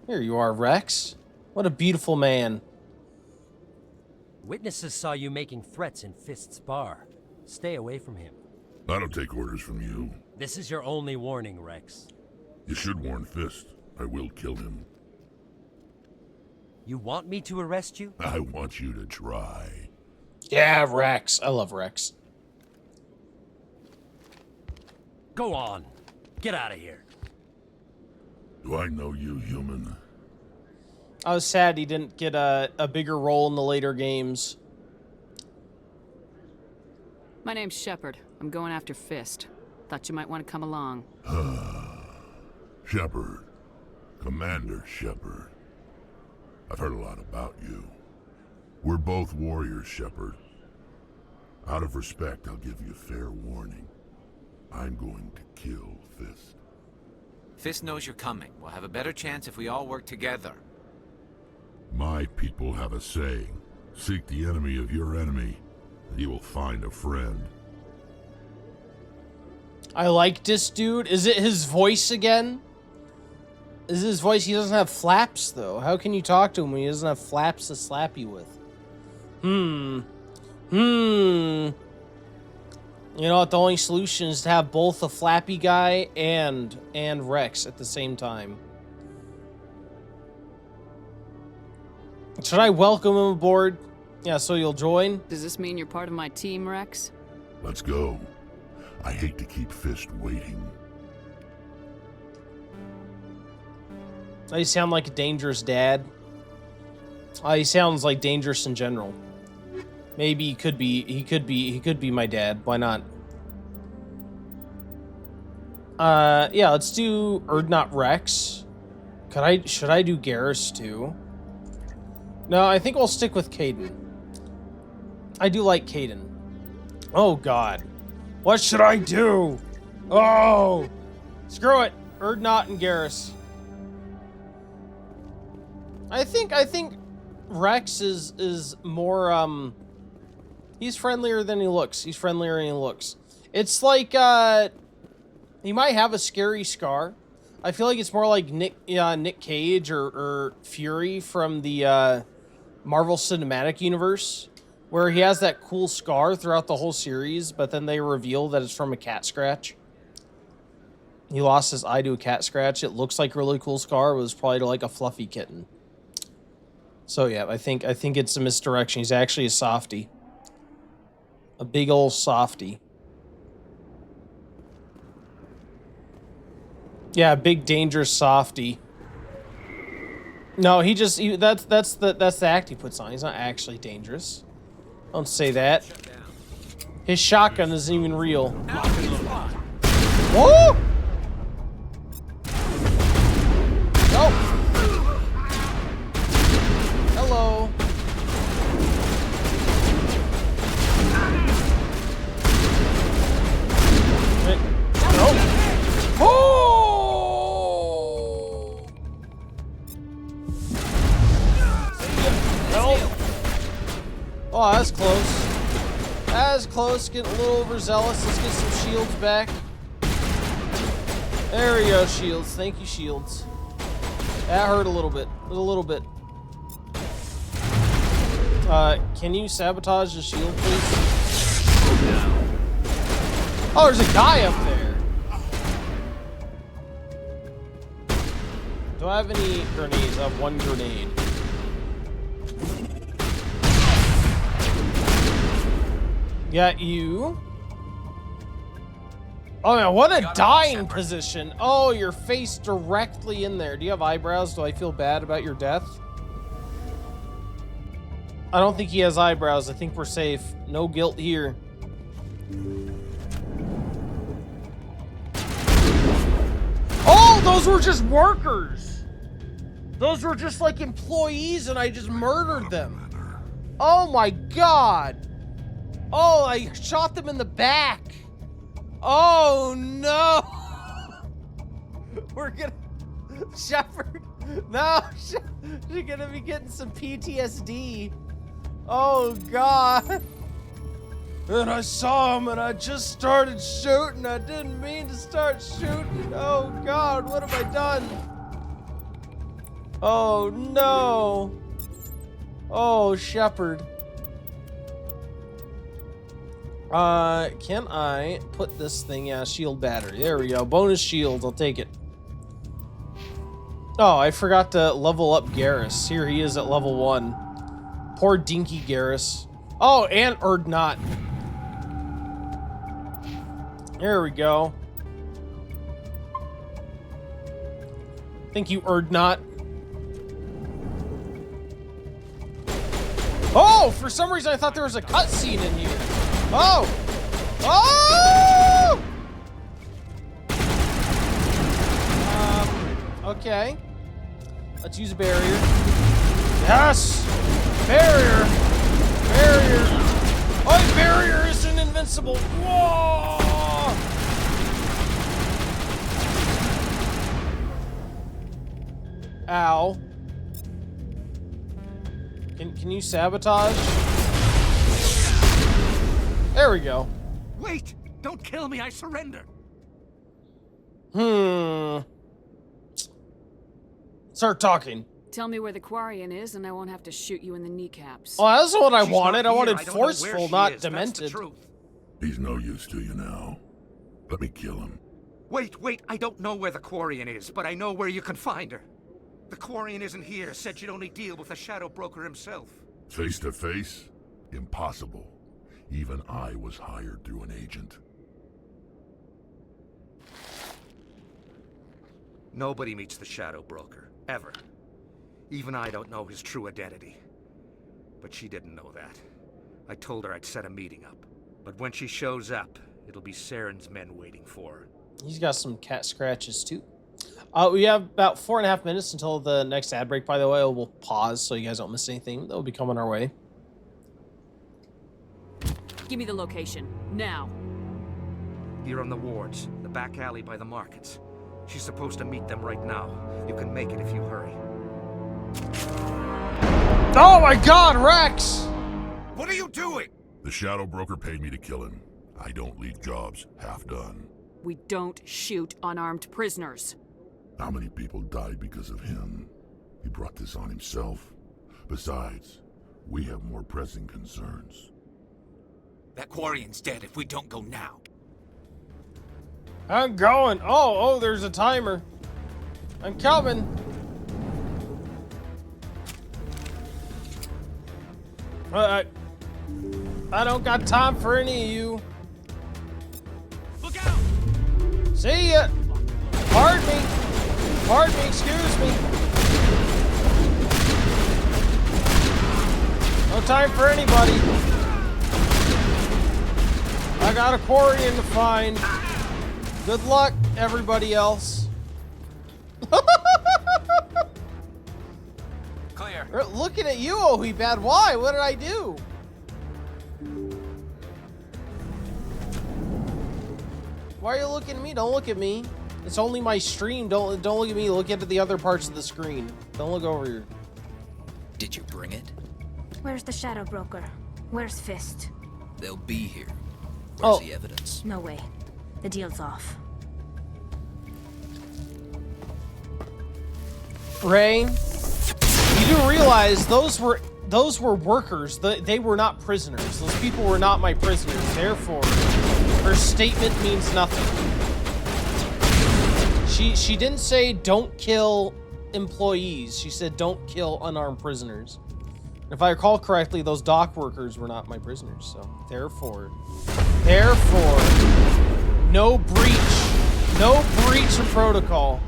Here you are, Rex. What a beautiful man. Witnesses saw you making threats in Fist's bar. Stay away from him. I don't take orders from you. This is your only warning, Rex. You should warn Fist. I will kill him. You want me to arrest you? I want you to try. Yeah, Rex. I love Rex. Go on. Get out of here. Do I know you, human? I was sad he didn't get a bigger role in the later games. My name's Shepard. I'm going after Fist. Thought you might want to come along. Shepard. Commander Shepard. I've heard a lot about you. We're both warriors, Shepard. Out of respect, I'll give you fair warning. I'm going to kill Fist. Fist knows you're coming. We'll have a better chance if we all work together. My people have a saying. Seek the enemy of your enemy, and you will find a friend. I like this dude. Is it his voice again? Is his voice? He doesn't have flaps, though. How can you talk to him when he doesn't have flaps to slap you with? You know what? The only solution is to have both a flappy guy and Rex at the same time. Should I welcome him aboard? Yeah, so you'll join? Does this mean you're part of my team, Rex? Let's go. I hate to keep Fist waiting. You sound like a dangerous dad. He sounds like dangerous in general. Maybe he could be my dad. Why not? Yeah, let's do Erdnot Rex. Should I do Garrus too? No, I think I'll stick with Caden. I do like Caden. Oh god. What should I do? Oh! Screw it. Erdnot and Garrus. I think Rex is more he's friendlier than he looks. He's friendlier than he looks. It's like he might have a scary scar. I feel like it's more like Nick Cage or Fury from the Marvel Cinematic Universe, where he has that cool scar throughout the whole series, but then they reveal that it's from a cat scratch. He lost his eye to a cat scratch. It looks like a really cool scar. It was probably like a fluffy kitten. So yeah, I think it's a misdirection. He's actually a softie. A big old softie. Yeah, big dangerous softie. No, that's the act he puts on. He's not actually dangerous. Don't say that. His shotgun isn't even real. Whoa! Nope. Hello. Nope. Oh! Nope. Oh, that's close. That's close. Getting a little overzealous. Let's get some shields back. There we go, shields. Thank you, shields. That hurt a little bit. A little bit. Can you sabotage the shield, please? Oh, there's a guy up there. Do I have any grenades? I have one grenade. Got you. Oh man, what a dying position. Oh, your face directly in there. Do you have eyebrows? Do I feel bad about your death? I don't think he has eyebrows. I think we're safe. No guilt here. Oh, those were just workers. Those were just like employees and I just murdered them. Oh my god. Oh, I shot them in the back. Oh no. We're gonna... Shepard. No, you're gonna be getting some PTSD. Oh god. And I saw him and I just started shooting. I didn't mean to start shooting. Oh god, what have I done? Oh no. Oh, Shepard. Can I put this thing, yeah, shield battery. There we go. Bonus shield, I'll take it. Oh, I forgot to level up Garrus. Here he is at level 1. Poor dinky Garrus. Oh, and Erdnot. There we go. Thank you, Erdnot. Oh, for some reason I thought there was a cutscene in here. Oh! Oh! Okay. Let's use a barrier. Yes! Barrier! Barrier! Oh, barrier isn't invincible! Whoa! Ow. Can you sabotage? There we go. Wait! Don't kill me, I surrender! Start talking. Tell me where the Quarian is, and I won't have to shoot you in the kneecaps. Oh, that's what I She's wanted. not I wanted here. I don't know where forceful, she not is. That's the demented. truth. He's no use to you now. Let me kill him. Wait, I don't know where the Quarian is, but I know where you can find her. The Quarian isn't here, said she'd only deal with the Shadow Broker himself. Face to face? Impossible. Even I was hired through an agent. Nobody meets the Shadow Broker, ever. Even I don't know his true identity. But she didn't know that. I told her I'd set a meeting up. But when she shows up, it'll be Saren's men waiting for her. He's got some cat scratches, too. We have about 4.5 minutes until the next ad break, by the way. We'll pause so you guys don't miss anything. That'll be coming our way. Give me the location, now. Here on the wards, the back alley by the markets. She's supposed to meet them right now. You can make it if you hurry. Oh my god, Rex! What are you doing? The Shadow Broker paid me to kill him. I don't leave jobs half done. We don't shoot unarmed prisoners. How many people died because of him? He brought this on himself. Besides, we have more pressing concerns. That Quarian's dead if we don't go now. I'm going. Oh, there's a timer. I'm coming. I don't got time for any of you. Look out! See ya. Pardon me. Pardon me, excuse me. No time for anybody. I got a Quarian to find. Good luck, everybody else. Clear. We're looking at you, Ohibad. Why? What did I do? Why are you looking at me? Don't look at me. It's only my stream. Don't look at me. Look at the other parts of the screen. Don't look over here. Did you bring it? Where's the Shadow Broker? Where's Fist? They'll be here. Where's the evidence? No way. The deal's off. Rain, you do realize those were workers. They were not prisoners. Those people were not my prisoners. Therefore, her statement means nothing. She didn't say don't kill employees. She said don't kill unarmed prisoners. If I recall correctly, those dock workers were not my prisoners. So therefore, no breach of protocol.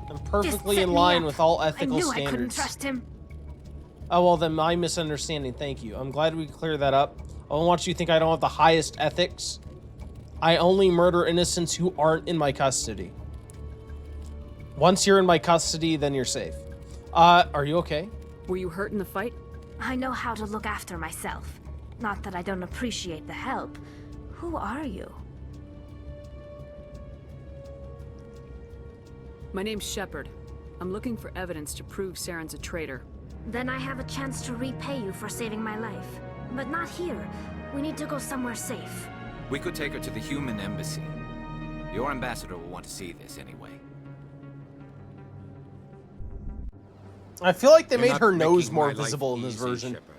I'm perfectly in line with all ethical standards. I couldn't trust him. Oh, well, then my misunderstanding. Thank you. I'm glad we cleared that up. I don't want you to think I don't have the highest ethics. I only murder innocents who aren't in my custody. Once you're in my custody, then you're safe. Are you okay? Were you hurt in the fight? I know how to look after myself. Not that I don't appreciate the help. Who are you? My name's Shepard. I'm looking for evidence to prove Saren's a traitor. Then I have a chance to repay you for saving my life. But not here. We need to go somewhere safe. We could take her to the human embassy. Your ambassador will want to see this anyway. I feel like they You're made not her nose making more my life visible in this easy, version. Shepard.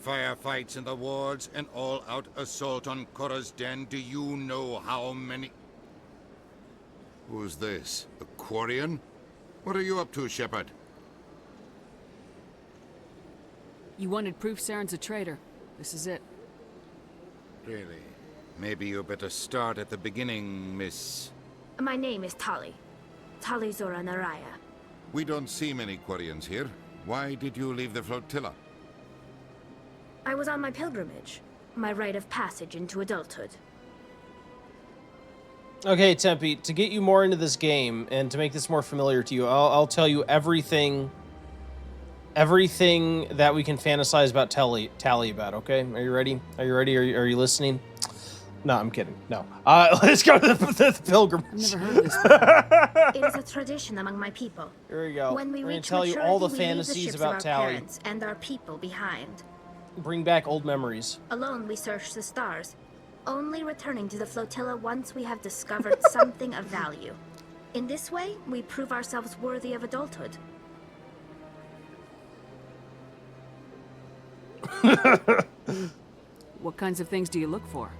Firefights in the wards, an all-out assault on Korra's den. Do you know how many... Who's this? A Quarian? What are you up to, Shepard? You wanted proof Saren's a traitor. This is it. Really? Maybe you better start at the beginning, Miss... My name is Tali. Talizora Naraya. We don't see many Quarians here. Why did you leave the flotilla? I was on my pilgrimage. My rite of passage into adulthood. Okay, Tempe, to get you more into this game and to make this more familiar to you, I'll tell you everything that we can fantasize about Tally about, okay? Are you ready? Are you ready? Are you listening? No, I'm kidding. No. Let's go to the pilgrimage. I've never heard of this before. It is a tradition among my people. Here we go. When we We're gonna reach tell you all the maturity, we leave fantasies ships of about our Tally. parents and our people behind. Bring back old memories. Alone, we search the stars, only returning to the flotilla once we have discovered something of value. In this way, we prove ourselves worthy of adulthood. What kinds of things do you look for?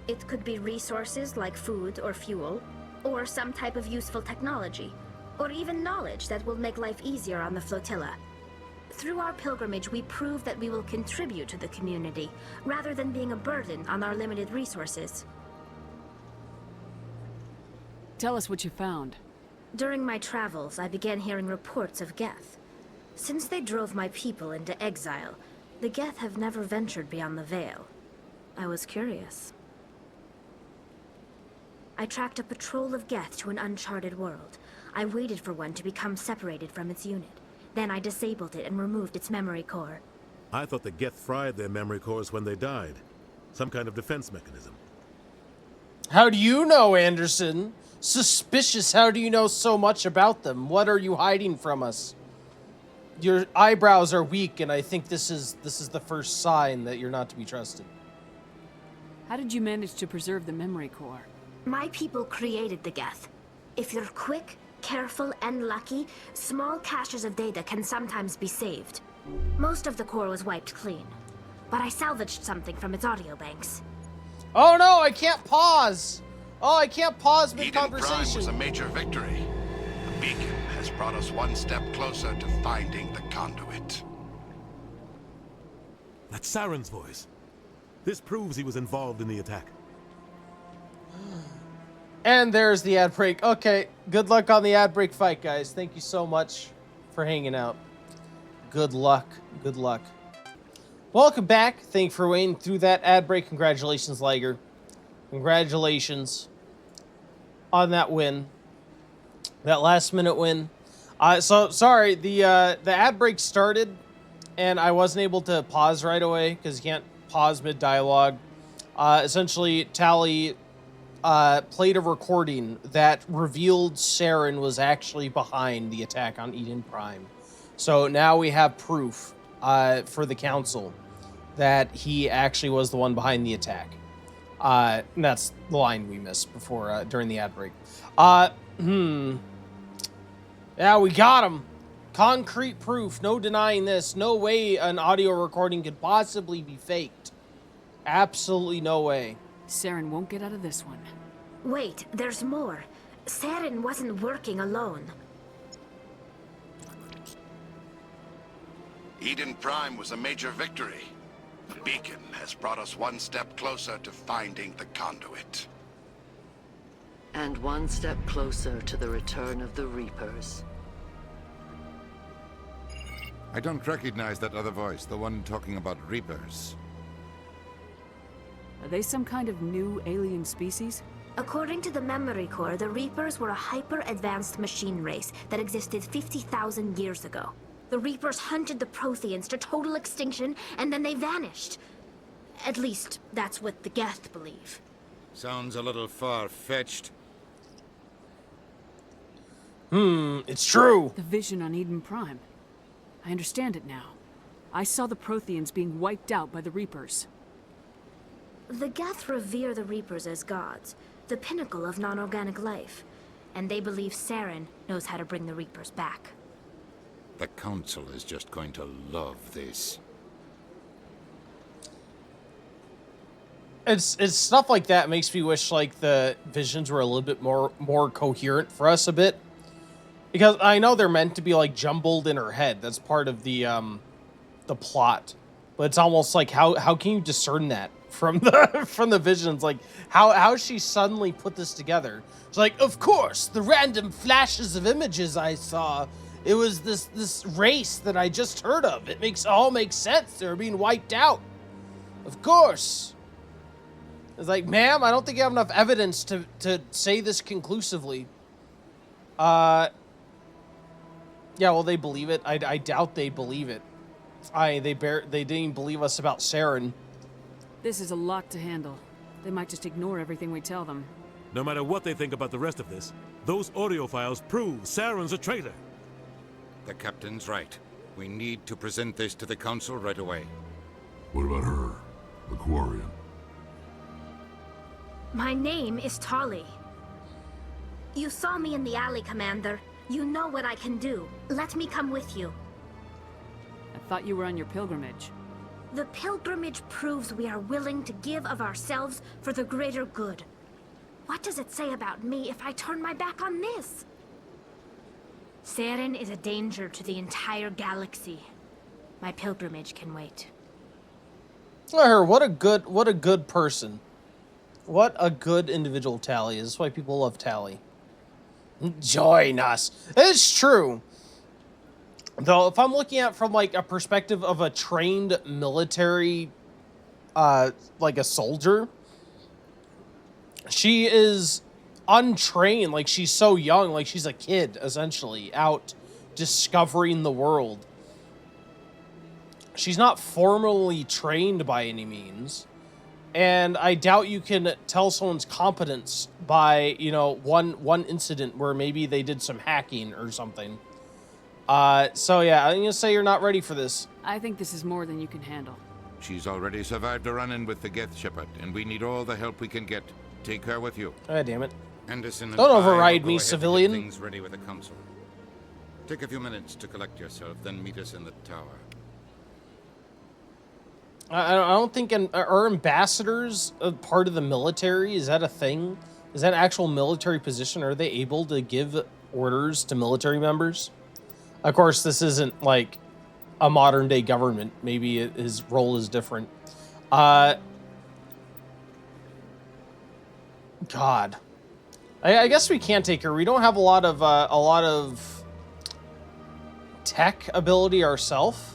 It could be resources like food or fuel, or some type of useful technology, or even knowledge that will make life easier on the flotilla. Through our pilgrimage, we prove that we will contribute to the community, rather than being a burden on our limited resources. Tell us what you found. During my travels, I began hearing reports of Geth. Since they drove my people into exile, the Geth have never ventured beyond the Veil. I was curious. I tracked a patrol of Geth to an uncharted world. I waited for one to become separated from its unit. Then I disabled it and removed its memory core. I thought the Geth fried their memory cores when they died. Some kind of defense mechanism. How do you know, Anderson? Suspicious. How do you know so much about them? What are you hiding from us? Your eyebrows are weak, and I think this is the first sign that you're not to be trusted. How did you manage to preserve the memory core? My people created the Geth. If you're quick, careful, and lucky, small caches of data can sometimes be saved. Most of the core was wiped clean, but I salvaged something from its audio banks. Oh no, I can't pause! Oh, I can't pause mid-conversation. Eden Prime was a major victory. The beacon has brought us one step closer to finding the conduit. That's Saren's voice. This proves he was involved in the attack. And there's the ad break. Okay, good luck on the ad break fight, guys. Thank you so much for hanging out. Good luck. Good luck. Welcome back. Thank you for waiting through that ad break. Congratulations, Liger. Congratulations on that win. That last-minute win. So, sorry, the ad break started, and I wasn't able to pause right away, because you can't pause mid-dialogue. Essentially, Tally played a recording that revealed Saren was actually behind the attack on Eden Prime. So now we have proof for the council that he actually was the one behind the attack. And that's the line we missed before during the ad break. Yeah, we got him. Concrete proof. No denying this. No way an audio recording could possibly be faked. Absolutely no way. Saren won't get out of this one. Wait, there's more. Saren wasn't working alone. Eden Prime was a major victory. The beacon has brought us one step closer to finding the conduit. And one step closer to the return of the Reapers. I don't recognize that other voice, the one talking about Reapers. Are they some kind of new alien species? According to the memory core, the Reapers were a hyper-advanced machine race that existed 50,000 years ago. The Reapers hunted the Protheans to total extinction, and then they vanished. At least, that's what the Geth believe. Sounds a little far-fetched. It's true. The vision on Eden Prime. I understand it now. I saw the Protheans being wiped out by the Reapers. The Geth revere the Reapers as gods, the pinnacle of non-organic life, and they believe Saren knows how to bring the Reapers back. The Council is just going to love this. It's stuff like that makes me wish like the visions were a little bit more coherent for us a bit. Because I know they're meant to be like jumbled in her head. That's part of the plot. But it's almost like how can you discern that from the visions. Like how she suddenly put this together. She's like, of course, the random flashes of images I saw. It was this race that I just heard of. It all makes sense. They were being wiped out. Of course. It's like, ma'am, I don't think you have enough evidence to say this conclusively. Yeah, well, they believe it. I doubt they believe it. They didn't believe us about Saren. This is a lot to handle. They might just ignore everything we tell them. No matter what they think about the rest of this, those audio files prove Saren's a traitor. The captain's right. We need to present this to the council right away. What about her, the Quarian? My name is Tali. You saw me in the alley, Commander. You know what I can do. Let me come with you. I thought you were on your pilgrimage. The pilgrimage proves we are willing to give of ourselves for the greater good. What does it say about me if I turn my back on this? Saren is a danger to the entire galaxy. My pilgrimage can wait. Look at her. What a good person. What a good individual Tali is. That's why people love Tali. Join us. It's true. Though, if I'm looking at it from like a perspective of a trained military, like a soldier, she is untrained. Like, she's so young. Like, she's a kid, essentially, out discovering the world. She's not formally trained by any means. And I doubt you can tell someone's competence by, you know, one incident where maybe they did some hacking or something. So yeah, I'm gonna say you're not ready for this. I think this is more than you can handle. She's already survived a run-in with the Geth Shepherd, and we need all the help we can get. Take her with you. God damn it. Anderson and Don't I override will me, go ahead to get civilian. things ready with the council. Take a few minutes to collect yourself, then meet us in the tower. I don't think are ambassadors a part of the military? Is that a thing? Is that an actual military position? Are they able to give orders to military members? Of course, this isn't like a modern day government. Maybe his role is different. God. I guess we can't take her. We don't have a lot of tech ability ourselves.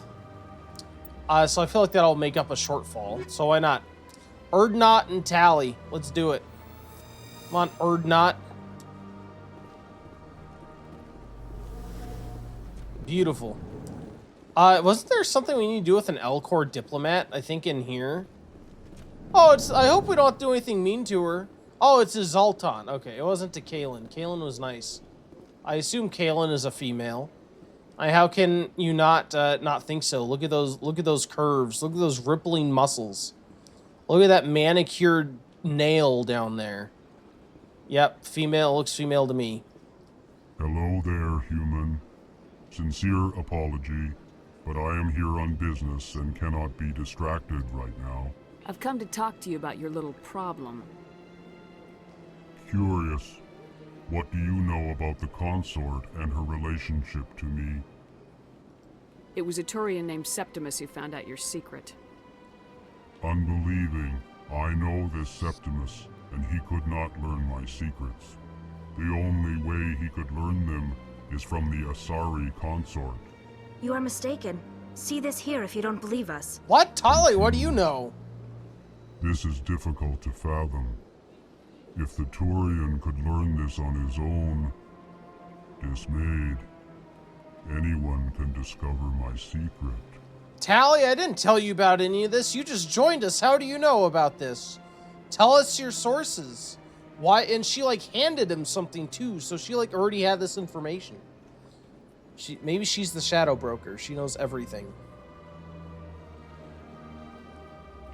So I feel like that'll make up a shortfall. So why not? Erdnot and Tali. Let's do it. Come on, Erdnot. Beautiful. Wasn't there something we need to do with an Elcor diplomat? I think in here. Oh, I hope we don't do anything mean to her. Oh, it's a Zoltan. Okay, it wasn't to Kaelin. Kaelin was nice. I assume Kaelin is a female. How can you not think so? Look at those curves. Look at those rippling muscles. Look at that manicured nail down there. Yep, female, looks female to me. Hello there, human. Sincere apology, but I am here on business and cannot be distracted right now. I've come to talk to you about your little problem. Curious. What do you know about the consort and her relationship to me? It was a Turian named Septimus who found out your secret. Unbelieving. I know this Septimus, and he could not learn my secrets. The only way he could learn them is from the Asari consort. You are mistaken. See this here if you don't believe us. What? Tali, what do you know? This is difficult to fathom. If the Turian could learn this on his own, dismayed, anyone can discover my secret. Tali, I didn't tell you about any of this. You just joined us. How do you know about this? Tell us your sources. Why? And she like handed him something too, so she like already had this information. Maybe she's the shadow broker. She knows everything.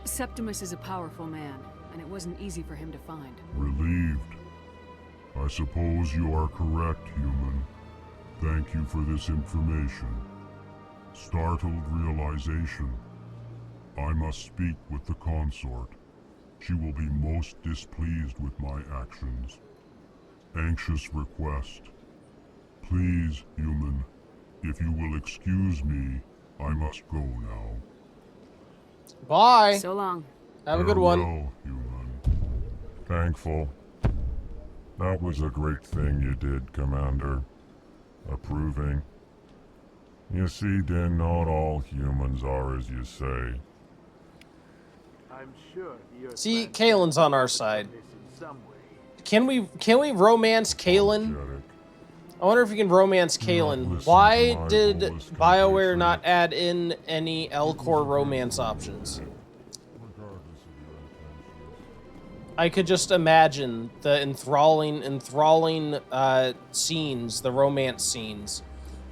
Septimus is a powerful man, and it wasn't easy for him to find. Relieved. I suppose you are correct, human. Thank you for this information. Startled realization. I must speak with the consort. She will be most displeased with my actions. Anxious request. Please, human, if you will excuse me, I must go now. Bye. So long. Have a good one. Farewell, human. Thankful. That was a great thing you did, Commander. Approving. You see, Din, not all humans are as you say. I'm sure See, Kalen's on our side. Can we romance Kalen? I wonder if we can romance Kalen. Why did BioWare not add in any L-Core romance options? I could just imagine the enthralling scenes, the romance scenes.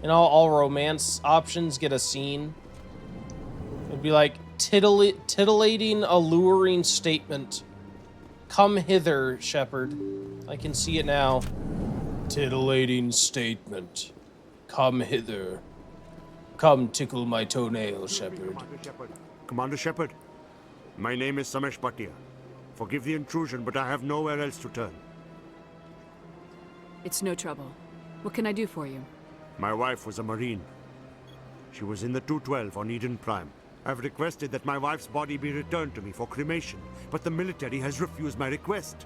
You know, all romance options get a scene. It'd be like, titillating, alluring statement. Come hither, Shepard. I can see it now. Titillating statement. Come hither. Come tickle my toenail, Shepard. Commander Shepard, my name is Samesh Bhatia. Forgive the intrusion, but I have nowhere else to turn. It's no trouble. What can I do for you? My wife was a Marine. She was in the 212 on Eden Prime. I've requested that my wife's body be returned to me for cremation, but the military has refused my request.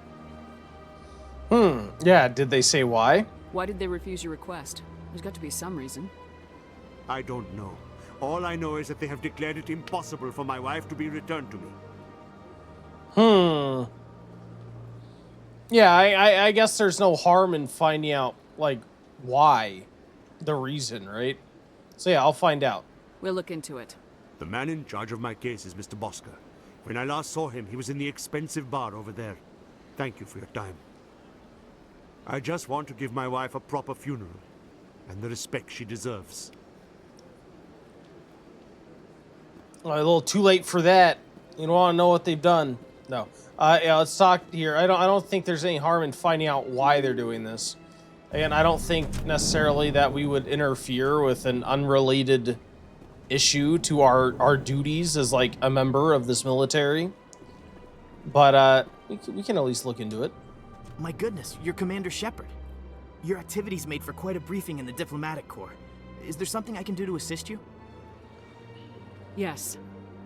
Yeah, did they say why? Why did they refuse your request? There's got to be some reason. I don't know. All I know is that they have declared it impossible for my wife to be returned to me. Yeah, I guess there's no harm in finding out, like, why. The reason, right? So yeah, I'll find out. We'll look into it. The man in charge of my case is Mr. Bosker. When I last saw him, he was in the expensive bar over there. Thank you for your time. I just want to give my wife a proper funeral, and the respect she deserves. A little too late for that. You don't want to know what they've done. No. Yeah, let's talk here. I don't think there's any harm in finding out why they're doing this. Again, I don't think necessarily that we would interfere with an unrelated issue to our duties as, like, a member of this military. But, we can at least look into it. My goodness, you're Commander Shepard. Your activities made for quite a briefing in the Diplomatic Corps. Is there something I can do to assist you? Yes.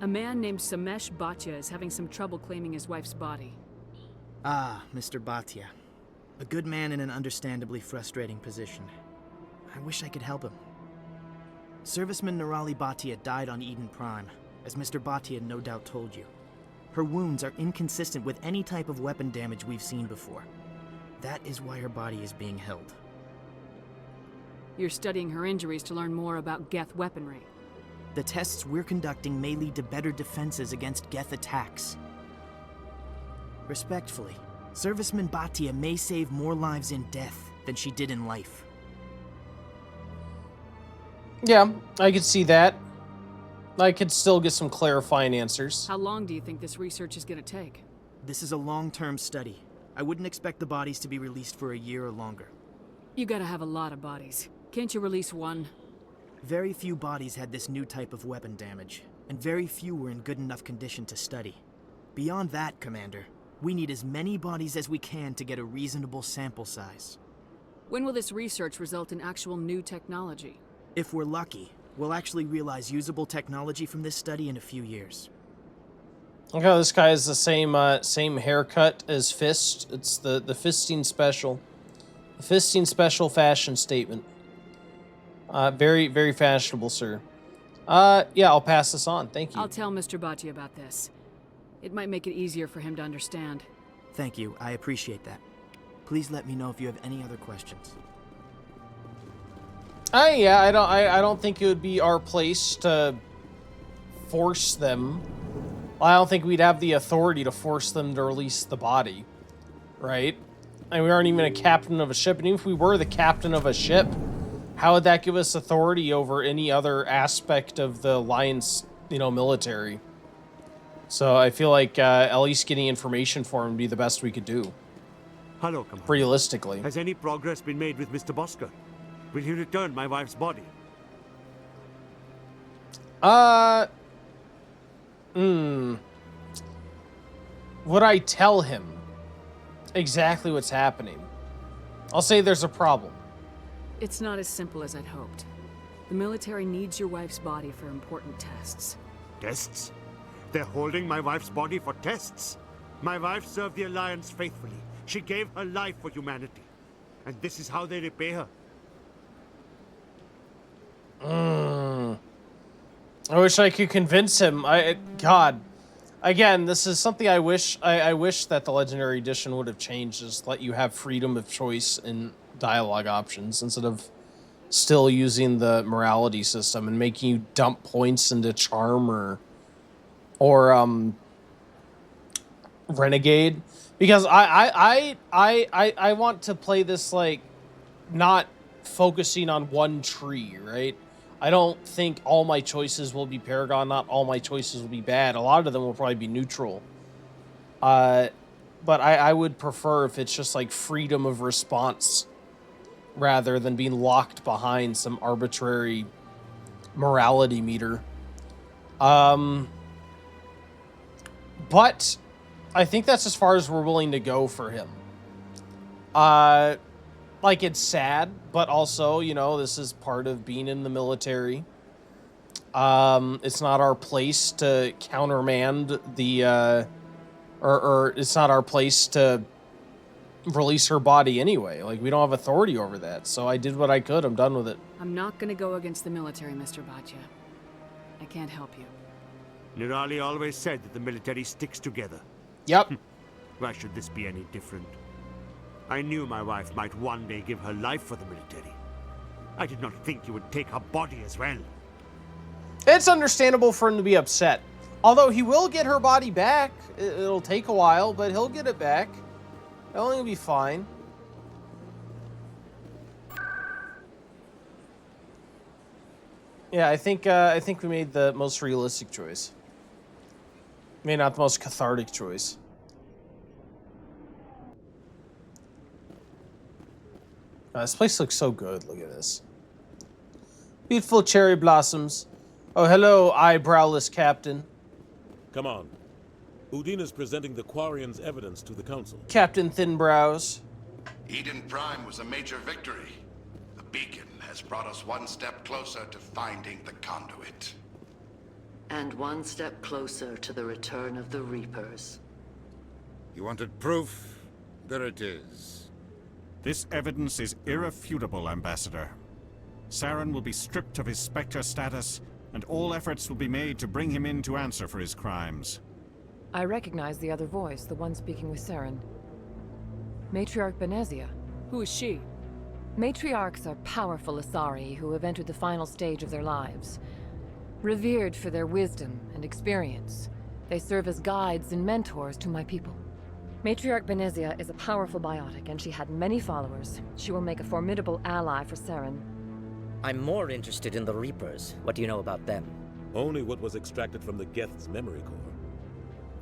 A man named Samesh Bhatia is having some trouble claiming his wife's body. Ah, Mr. Bhatia. A good man in an understandably frustrating position. I wish I could help him. Serviceman Nirali Bhatia died on Eden Prime, as Mr. Bhatia no doubt told you. Her wounds are inconsistent with any type of weapon damage we've seen before. That is why her body is being held. You're studying her injuries to learn more about Geth weaponry. The tests we're conducting may lead to better defenses against Geth attacks. Respectfully, Serviceman Bhatia may save more lives in death than she did in life. Yeah, I could see that. I could still get some clarifying answers. How long do you think this research is going to take? This is a long-term study. I wouldn't expect the bodies to be released for a year or longer. You gotta have a lot of bodies. Can't you release one? Very few bodies had this new type of weapon damage, and very few were in good enough condition to study. Beyond that, Commander, we need as many bodies as we can to get a reasonable sample size. When will this research result in actual new technology? If we're lucky, we'll actually realize usable technology from this study in a few years. Look how this guy has the same haircut as Fist. It's the Fisting Special. The Fisting Special fashion statement. Very, very fashionable, sir. Yeah, I'll pass this on. Thank you. I'll tell Mr. Bhatia about this. It might make it easier for him to understand. Thank you. I appreciate that. Please let me know if you have any other questions. Yeah, I don't think it would be our place to force them. I don't think we'd have the authority to force them to release the body, right? And we aren't even a captain of a ship. And even if we were the captain of a ship, how would that give us authority over any other aspect of the Alliance, military? So I feel like at least getting information for him would be the best we could do. Hello, Commander. Realistically. Has any progress been made with Mr. Bosker? Will he return my wife's body? Would I tell him exactly what's happening? I'll say there's a problem. It's not as simple as I'd hoped. The military needs your wife's body for important tests. Tests? They're holding my wife's body for tests. My wife served the Alliance faithfully. She gave her life for humanity. And this is how they repay her. I wish I could convince him. God. Again, this is something I wish that the Legendary Edition would have changed, just let you have freedom of choice in dialogue options instead of still using the morality system and making you dump points into charm or renegade. Because I want to play this like not focusing on one tree, right? I don't think all my choices will be Paragon. Not all my choices will be bad. A lot of them will probably be neutral. But I would prefer if it's just like freedom of response rather than being locked behind some arbitrary morality meter. But I think that's as far as we're willing to go for him. Like, it's sad, but also, you know, this is part of being in the military. It's not our place to countermand the, or it's not our place to release her body anyway. Like, we don't have authority over that. So I did what I could. I'm done with it. I'm not gonna go against the military, Mr. Bhatia. I can't help you. Nirali always said that the military sticks together. Yep. Why should this be any different? I knew my wife might one day give her life for the military. I did not think you would take her body as well. It's understandable for him to be upset. Although he will get her body back. It'll take a while, but he'll get it back. It'll be fine. Yeah, I think we made the most realistic choice. Maybe not the most cathartic choice. This place looks so good. Look at this. Beautiful cherry blossoms. Oh, hello, eyebrowless captain. Come on. Udine is presenting the Quarians' evidence to the Council. Captain Thinbrows. Eden Prime was a major victory. The beacon has brought us one step closer to finding the conduit. And one step closer to the return of the Reapers. You wanted proof? There it is. This evidence is irrefutable, Ambassador. Saren will be stripped of his Spectre status, and all efforts will be made to bring him in to answer for his crimes. I recognize the other voice, the one speaking with Saren. Matriarch Benezia. Who is she? Matriarchs are powerful Asari who have entered the final stage of their lives. Revered for their wisdom and experience, they serve as guides and mentors to my people. Matriarch Benezia is a powerful biotic, and she had many followers. She will make a formidable ally for Saren. I'm more interested in the Reapers. What do you know about them? Only what was extracted from the Geth's memory core.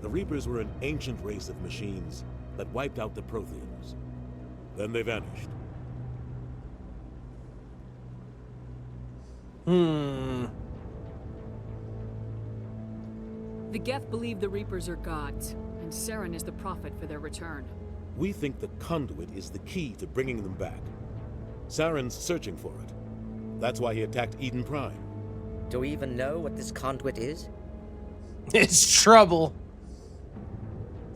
The Reapers were an ancient race of machines that wiped out the Protheans. Then they vanished. The Geth believe the Reapers are gods, and Saren is the prophet for their return. We think the conduit is the key to bringing them back. Saren's searching for it. That's why he attacked Eden Prime. Do we even know what this conduit is? It's trouble.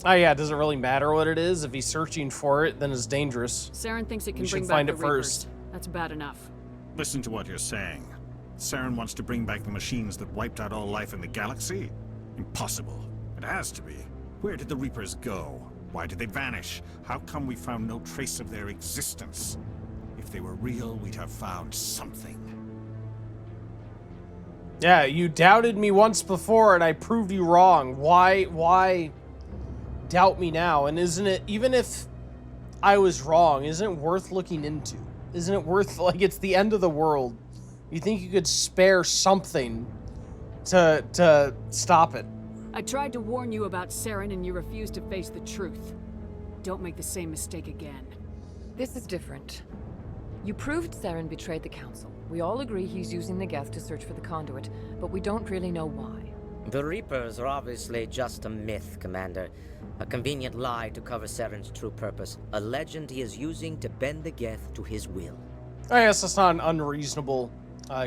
Oh yeah, does it really matter what it is? If he's searching for it, then it's dangerous. Saren thinks it can We bring should back find the it Reapers. first. That's bad enough. Listen to what you're saying. Saren wants to bring back the machines that wiped out all life in the galaxy? Impossible. It has to be. Where did the Reapers go? Why did they vanish? How come we found no trace of their existence? If they were real, we'd have found something. Yeah, you doubted me once before and I proved you wrong. Why doubt me now? And isn't it, even if I was wrong, isn't it worth looking into? Isn't it worth, like, it's the end of the world. You think you could spare something to stop it? I tried to warn you about Saren and you refused to face the truth. Don't make the same mistake again. This is different. You proved Saren betrayed the Council. We all agree he's using the Geth to search for the conduit, but we don't really know why. The Reapers are obviously just a myth, Commander. A convenient lie to cover Saren's true purpose. A legend he is using to bend the Geth to his will. I guess that's not an unreasonable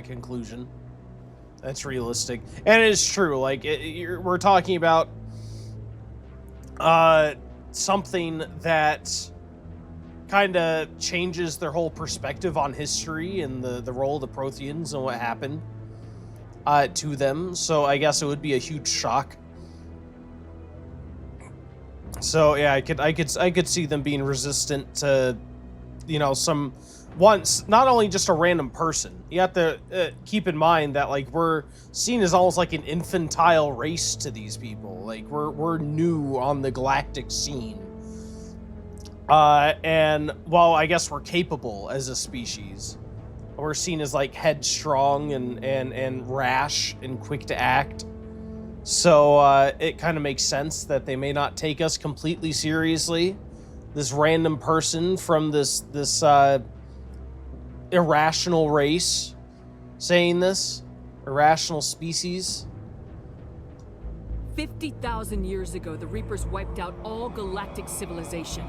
conclusion. That's realistic, and it is true. Like we're talking about something that kind of changes their whole perspective on history and the role of the Protheans and what happened to them. So I guess it would be a huge shock. So yeah, I could see them being resistant to, you know, not only just a random person. You have to keep in mind that like we're seen as almost like an infantile race to these people. Like we're new on the galactic scene. And while I guess we're capable as a species, we're seen as like headstrong and rash and quick to act. So it kind of makes sense that they may not take us completely seriously. This random person from this irrational race saying this, irrational species. 50,000 years ago, the Reapers wiped out all galactic civilization.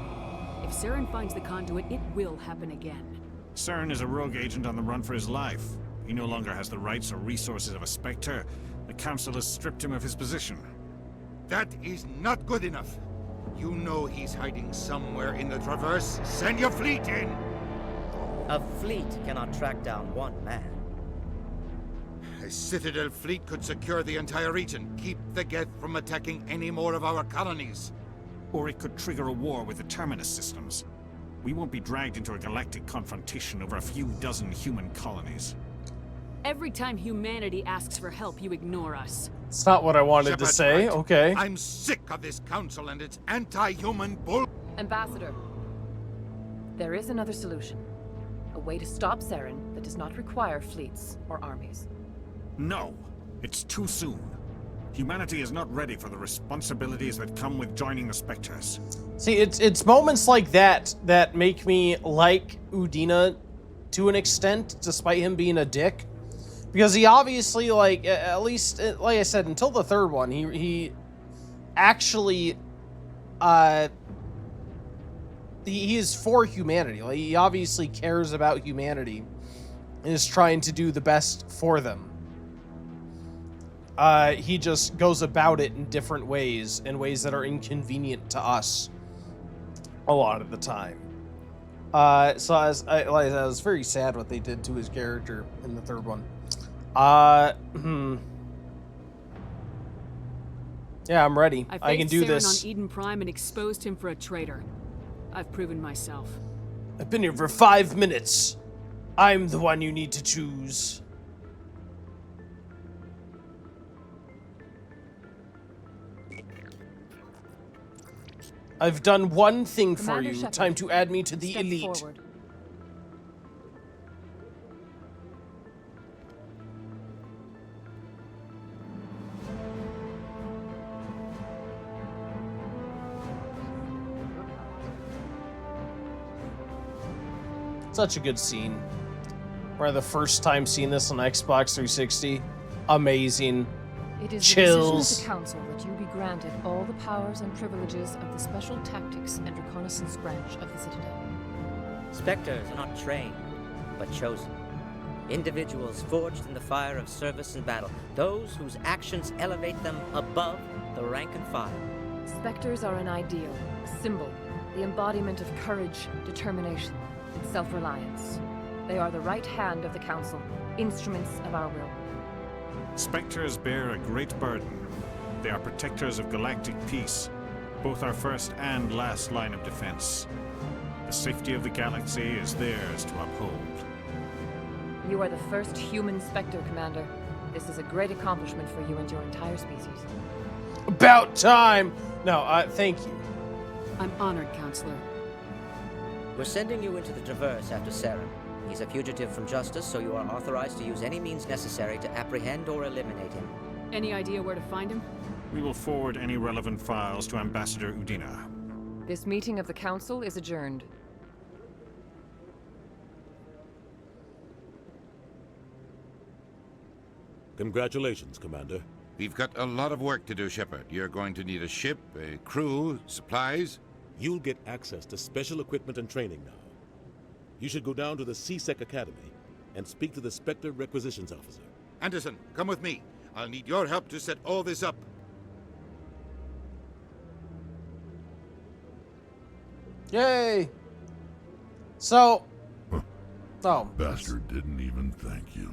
If Saren finds the conduit, it will happen again. Saren is a rogue agent on the run for his life. He no longer has the rights or resources of a Spectre. The Council has stripped him of his position. That is not good enough. You know he's hiding somewhere in the Traverse. Send your fleet in! A fleet cannot track down one man. A Citadel fleet could secure the entire region, keep the Geth from attacking any more of our colonies. Or it could trigger a war with the Terminus systems. We won't be dragged into a galactic confrontation over a few dozen human colonies. Every time humanity asks for help, you ignore us. It's not what I wanted to say. Right. Okay. I'm sick of this council and its anti-human bull. Ambassador, there is another solution. A way to stop Saren that does not require fleets or armies. No, it's too soon. Humanity is not ready for the responsibilities that come with joining the Spectres. See, it's moments like that that make me like Udina to an extent, despite him being a dick. Because he obviously, like, at least, like I said, until the third one, he actually, he is for humanity. Like, he obviously cares about humanity and is trying to do the best for them. He just goes about it in different ways, in ways that are inconvenient to us a lot of the time. So I was very sad what they did to his character in the third one. Yeah, I'm ready. I can do Saren this. on Eden Prime and exposed him for a traitor. I've proven myself. I've been here for 5 minutes. I'm the one you need to choose. I've done one thing for Commander you. Shepard, Time to add me to the step elite. forward. Such a good scene. For the first time seeing this on Xbox 360. Amazing. It is Chills. the decision of the Council that you be granted all the powers and privileges of the Special Tactics and Reconnaissance Branch of the Citadel. Spectres are not trained, but chosen. Individuals forged in the fire of service and battle. Those whose actions elevate them above the rank and file. Spectres are an ideal, a symbol, the embodiment of courage, determination, and self-reliance. They are the right hand of the Council, instruments of our will. Spectres bear a great burden. They are protectors of galactic peace, both our first and last line of defense. The safety of the galaxy is theirs to uphold. You are the first human Spectre, Commander. This is a great accomplishment for you and your entire species. About time! No, thank you. I'm honored, Counselor. We're sending you into the Traverse after Saren. He's a fugitive from justice, so you are authorized to use any means necessary to apprehend or eliminate him. Any idea where to find him? We will forward any relevant files to Ambassador Udina. This meeting of the Council is adjourned. Congratulations, Commander. We've got a lot of work to do, Shepard. You're going to need a ship, a crew, supplies. You'll get access to special equipment and training now. You should go down to the CSEC Academy and speak to the Spectre Requisitions Officer. Anderson, come with me. I'll need your help to set all this up. Yay! So, oh, Bastard didn't even thank you.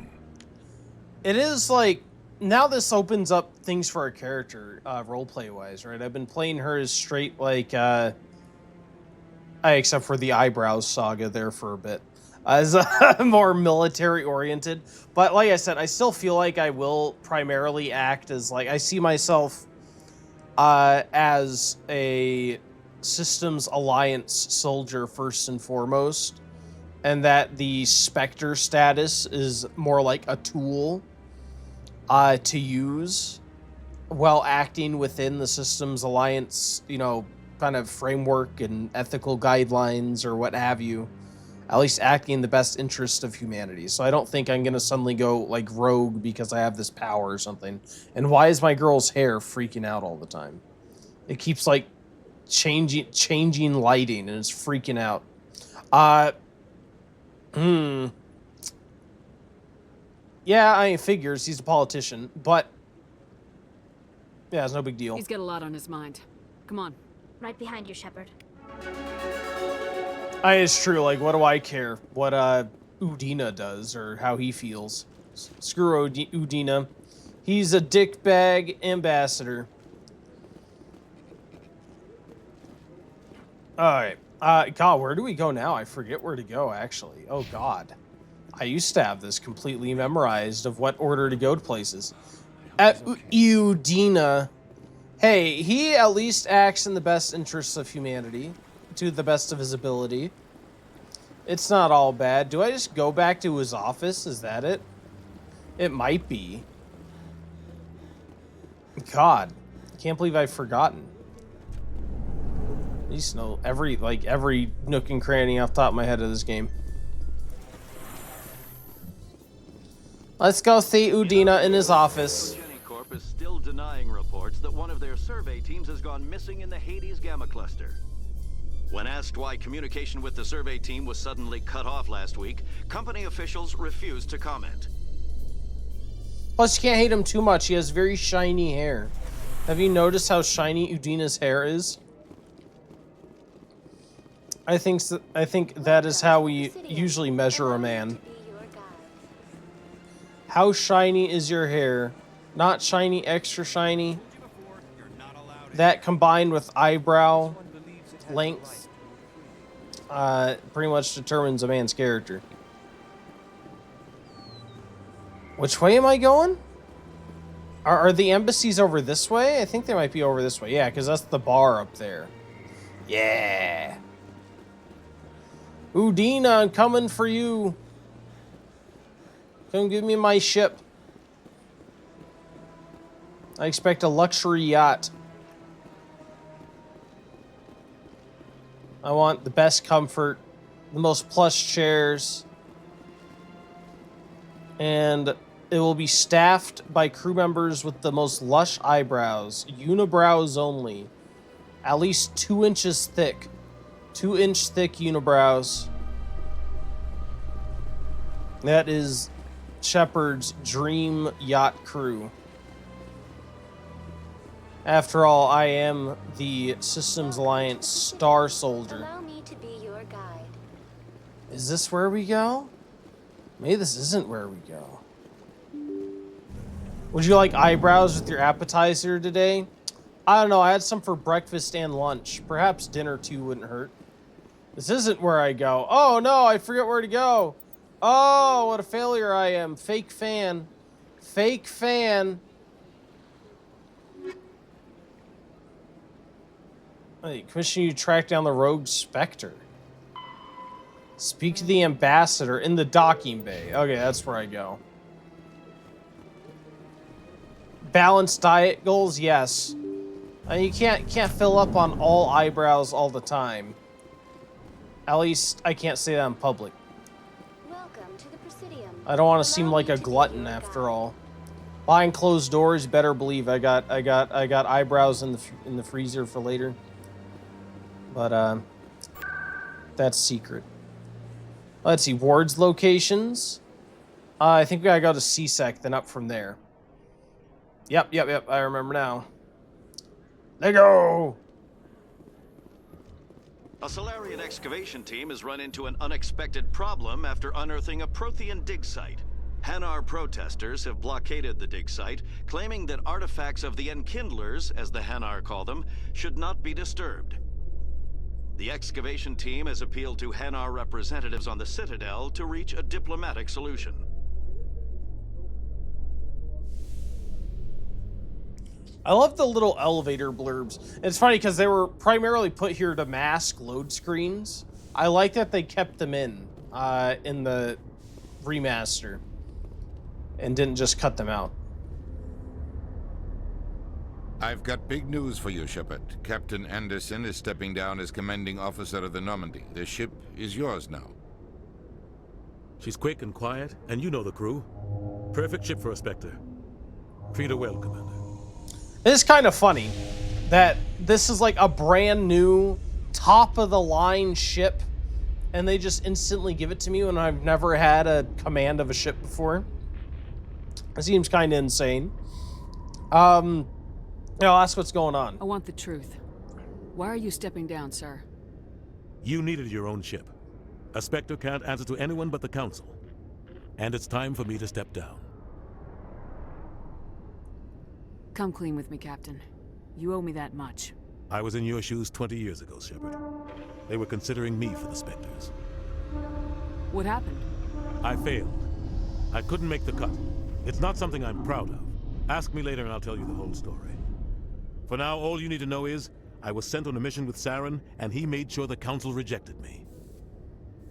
it is like now this opens up things for our character, roleplay wise, right? I've been playing her as straight like, except for the eyebrows saga there for a bit, as more military oriented. But like I said, I still feel like I will primarily act as like I see myself as a Systems Alliance soldier first and foremost, and that the Spectre status is more like a tool to use while acting within the Systems Alliance, you know, kind of framework and ethical guidelines or what have you, at least acting in the best interest of humanity. So I don't think I'm going to suddenly go like rogue because I have this power or something. And why is my girl's hair freaking out all the time? It keeps like changing lighting and it's freaking out. Yeah, I mean, figures. He's a politician, but yeah, it's no big deal. He's got a lot on his mind. Come on. Right behind you, Shepard. It's true. Like, what do I care what Udina does or how he feels? Screw Udina. He's a dickbag ambassador. All right. God, where do we go now? I forget where to go, actually. Oh, God. I used to have this completely memorized of what order to go to places. At Udina. Hey, he at least acts in the best interests of humanity, to the best of his ability. It's not all bad. Do I just go back to his office? Is that it? It might be. God, I can't believe I've forgotten. At least know every nook and cranny off the top of my head of this game. Let's go see Udina in his office. Corp is still denying reports that one of their survey teams has gone missing in the Hades Gamma Cluster. When asked why communication with the survey team was suddenly cut off last week, company officials refused to comment. Plus, you can't hate him too much. He has very shiny hair. Have you noticed how shiny Udina's hair is? I think that is how we usually measure a man. How shiny is your hair? Not shiny, extra shiny. That combined with eyebrow length pretty much determines a man's character. Which way am I going? Are the embassies over this way? I think they might be over this way. Yeah, because that's the bar up there. Yeah. Udina, I'm coming for you. Come give me my ship. I expect a luxury yacht. I want the best comfort, the most plush chairs, and it will be staffed by crew members with the most lush eyebrows, unibrows only, at least 2 inches thick, 2-inch thick unibrows. That is Shepard's dream yacht crew. After all, I am the Systems Alliance Star Soldier. Allow me to be your guide. Is this where we go? Maybe this isn't where we go. Would you like eyebrows with your appetizer today? I don't know. I had some for breakfast and lunch. Perhaps dinner too wouldn't hurt. This isn't where I go. Oh no, I forget where to go. Oh, what a failure I am. Fake fan. Fake fan. Hey, commission you to track down the rogue Spectre. Speak to the ambassador in the docking bay. Okay, that's where I go. Balanced diet goals, yes. You can't fill up on all eyebrows all the time. At least I can't say that in public. Welcome to the Presidium. I don't want to seem like a glutton after all. Behind closed doors, better believe I got eyebrows in the freezer for later. But that's secret. Let's see, wards locations. I think we gotta go to C-Sec, then up from there. Yep. I remember now. Let go! A Solarian excavation team has run into an unexpected problem after unearthing a Prothean dig site. Hanar protesters have blockaded the dig site, claiming that artifacts of the Enkindlers, as the Hanar call them, should not be disturbed. The excavation team has appealed to Hanar representatives on the Citadel to reach a diplomatic solution. I love the little elevator blurbs. It's funny because they were primarily put here to mask load screens. I like that they kept them in the remaster and didn't just cut them out. I've got big news for you, Shepard. Captain Anderson is stepping down as commanding officer of the Normandy. The ship is yours now. She's quick and quiet, and you know the crew. Perfect ship for a Spectre. Treat her well, Commander. It's kind of funny that this is like a brand new, top-of-the-line ship, and they just instantly give it to me when I've never had a command of a ship before. It seems kind of insane. I'll ask what's going on. I want the truth. Why are you stepping down, sir? You needed your own ship. A Spectre can't answer to anyone but the Council. And it's time for me to step down. Come clean with me, Captain. You owe me that much. I was in your shoes 20 years ago, Shepard. They were considering me for the Spectres. What happened? I failed. I couldn't make the cut. It's not something I'm proud of. Ask me later and I'll tell you the whole story. For now, all you need to know is, I was sent on a mission with Saren, and he made sure the Council rejected me.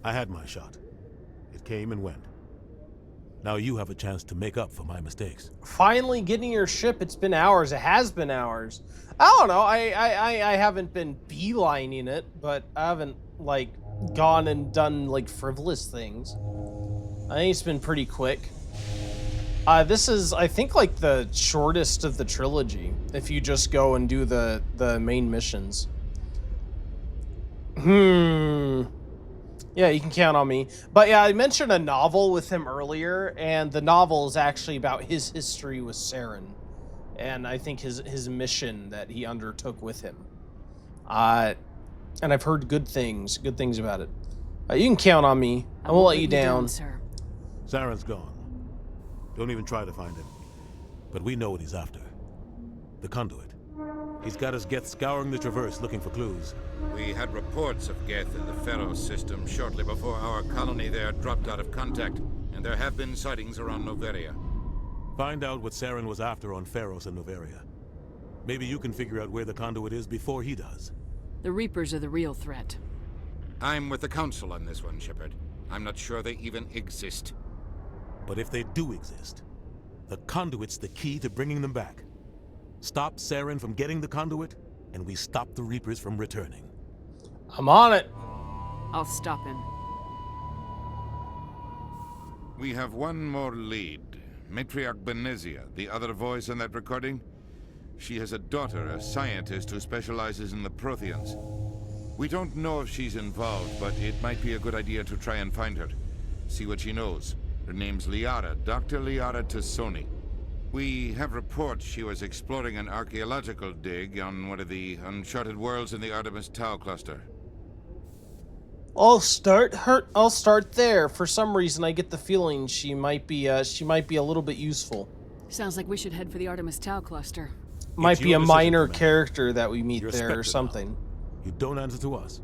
I had my shot. It came and went. Now you have a chance to make up for my mistakes. Finally getting your ship. It's been hours. It has been hours. I don't know. I haven't been beelining it, but I haven't, like, gone and done, like, frivolous things. I think it's been pretty quick. This is, I think, like, the shortest of the trilogy, if you just go and do the main missions. Yeah, you can count on me. But yeah, I mentioned a novel with him earlier, and the novel is actually about his history with Saren. And I think his mission that he undertook with him. And I've heard good things about it. You can count on me. I won't let you down. Sir. Saren's gone. Don't even try to find him. But we know what he's after. The conduit. He's got his Geth scouring the Traverse looking for clues. We had reports of Geth in the Pharos system shortly before our colony there dropped out of contact, and there have been sightings around Noveria. Find out what Saren was after on Pharos and Noveria. Maybe you can figure out where the conduit is before he does. The Reapers are the real threat. I'm with the Council on this one, Shepard. I'm not sure they even exist. But if they do exist, the conduit's the key to bringing them back. Stop Saren from getting the conduit, and we stop the Reapers from returning. I'm on it. I'll stop him. We have one more lead. Matriarch Benezia, the other voice in that recording. She has a daughter, a scientist who specializes in the Protheans. We don't know if she's involved, but it might be a good idea to try and find her. See what she knows. Her name's Liara, Dr. Liara Tassoni. We have reports she was exploring an archaeological dig on one of the uncharted worlds in the Artemis Tau cluster. I'll start there. For some reason, I get the feeling she might be a little bit useful. Sounds like we should head for the Artemis Tau cluster. Might be a minor character that we meet there or something. You don't answer to us.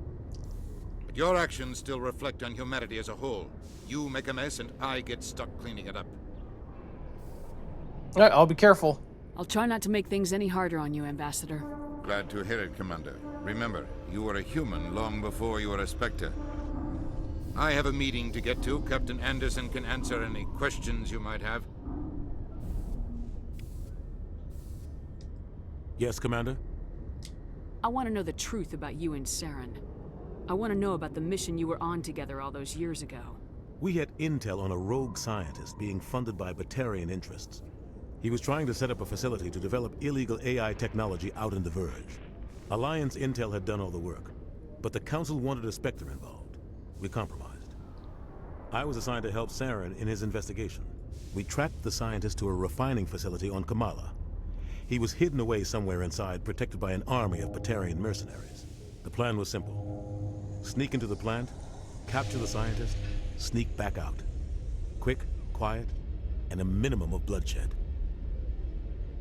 But your actions still reflect on humanity as a whole. You make a mess and I get stuck cleaning it up. All right, I'll be careful. I'll try not to make things any harder on you, Ambassador. Glad to hear it, Commander. Remember, you were a human long before you were a Spectre. I have a meeting to get to. Captain Anderson can answer any questions you might have. Yes, Commander? I want to know the truth about you and Saren. I want to know about the mission you were on together all those years ago. We had intel on a rogue scientist being funded by Batarian interests. He was trying to set up a facility to develop illegal AI technology out in the Verge. Alliance intel had done all the work, but the Council wanted a Spectre involved. We compromised. I was assigned to help Saren in his investigation. We tracked the scientist to a refining facility on Kamala. He was hidden away somewhere inside, protected by an army of Batarian mercenaries. The plan was simple. Sneak into the plant, capture the scientist, sneak back out. Quick, quiet, and a minimum of bloodshed.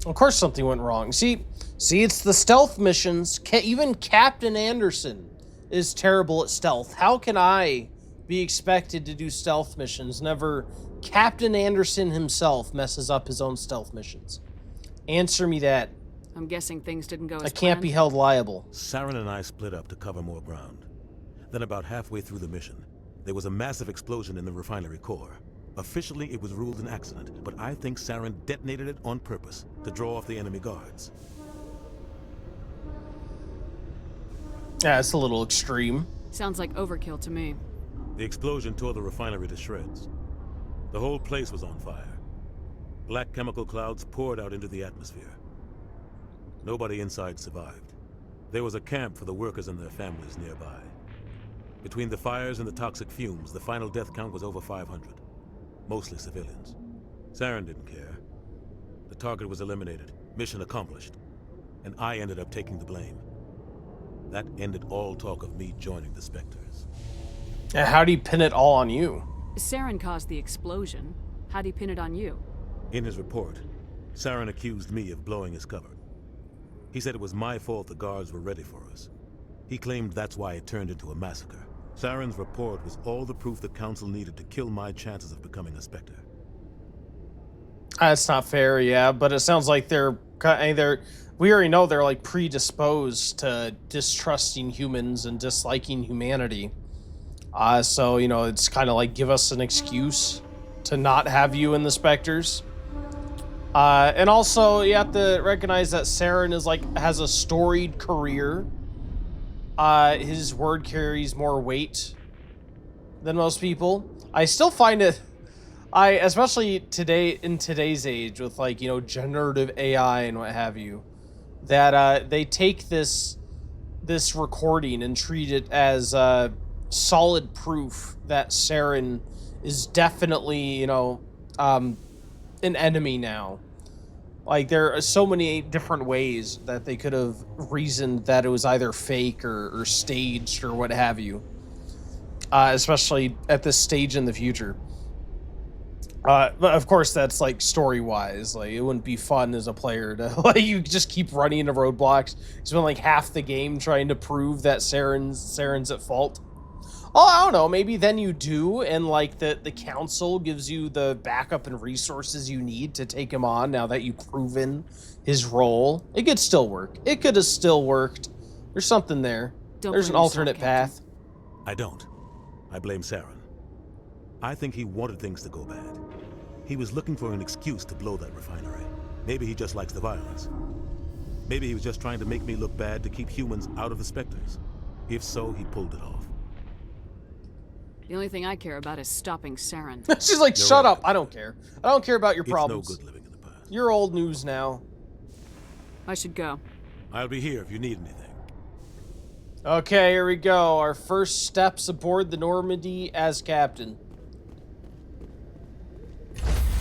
Of course something went wrong. See, it's the stealth missions. Even Captain Anderson is terrible at stealth. How can I be expected to do stealth missions? Never. Captain Anderson himself messes up his own stealth missions. Answer me that. I'm guessing things didn't go as I can't be planned. held liable. Saren and I split up to cover more ground. Then about halfway through the mission, there was a massive explosion in the refinery core. Officially, it was ruled an accident, but I think Saren detonated it on purpose to draw off the enemy guards. Yeah, it's a little extreme. Sounds like overkill to me. The explosion tore the refinery to shreds. The whole place was on fire. Black chemical clouds poured out into the atmosphere. Nobody inside survived. There was a camp for the workers and their families nearby. Between the fires and the toxic fumes, the final death count was over 500. Mostly civilians. Saren didn't care. The target was eliminated, mission accomplished, and I ended up taking the blame. That ended all talk of me joining the Spectres. How do you pin it all on you? Saren caused the explosion. How do you pin it on you? In his report, Saren accused me of blowing his cover. He said it was my fault the guards were ready for us. He claimed that's why it turned into a massacre. Saren's report was all the proof the Council needed to kill my chances of becoming a Spectre. That's not fair, yeah, but it sounds like we already know they're like predisposed to distrusting humans and disliking humanity. So, you know, it's kind of like give us an excuse to not have you in the Spectres. And also, you have to recognize that Saren is has a storied career. His word carries more weight than most people. I still find it, especially in today's age with generative AI and what have you, that they take this recording and treat it as solid proof that Saren is definitely an enemy now. Like, there are so many different ways that they could have reasoned that it was either fake or staged or what have you. Especially at this stage in the future. But of course, that's story-wise. It wouldn't be fun as a player to you just keep running into roadblocks. Spend half the game trying to prove that Saren's at fault. Oh, I don't know, maybe then you do, and the council gives you the backup and resources you need to take him on now that you've proven his role. It could still work. It could have still worked. There's something there. There's an alternate path. I don't. I blame Saren. I think he wanted things to go bad. He was looking for an excuse to blow that refinery. Maybe he just likes the violence. Maybe he was just trying to make me look bad to keep humans out of the Spectres. If so, he pulled it off. The only thing I care about is stopping Saren. She's like, shut up. I don't care. I don't care about your problems. It's no good living in the past. You're old news now. I should go. I'll be here if you need anything. Okay, here we go. Our first steps aboard the Normandy as captain.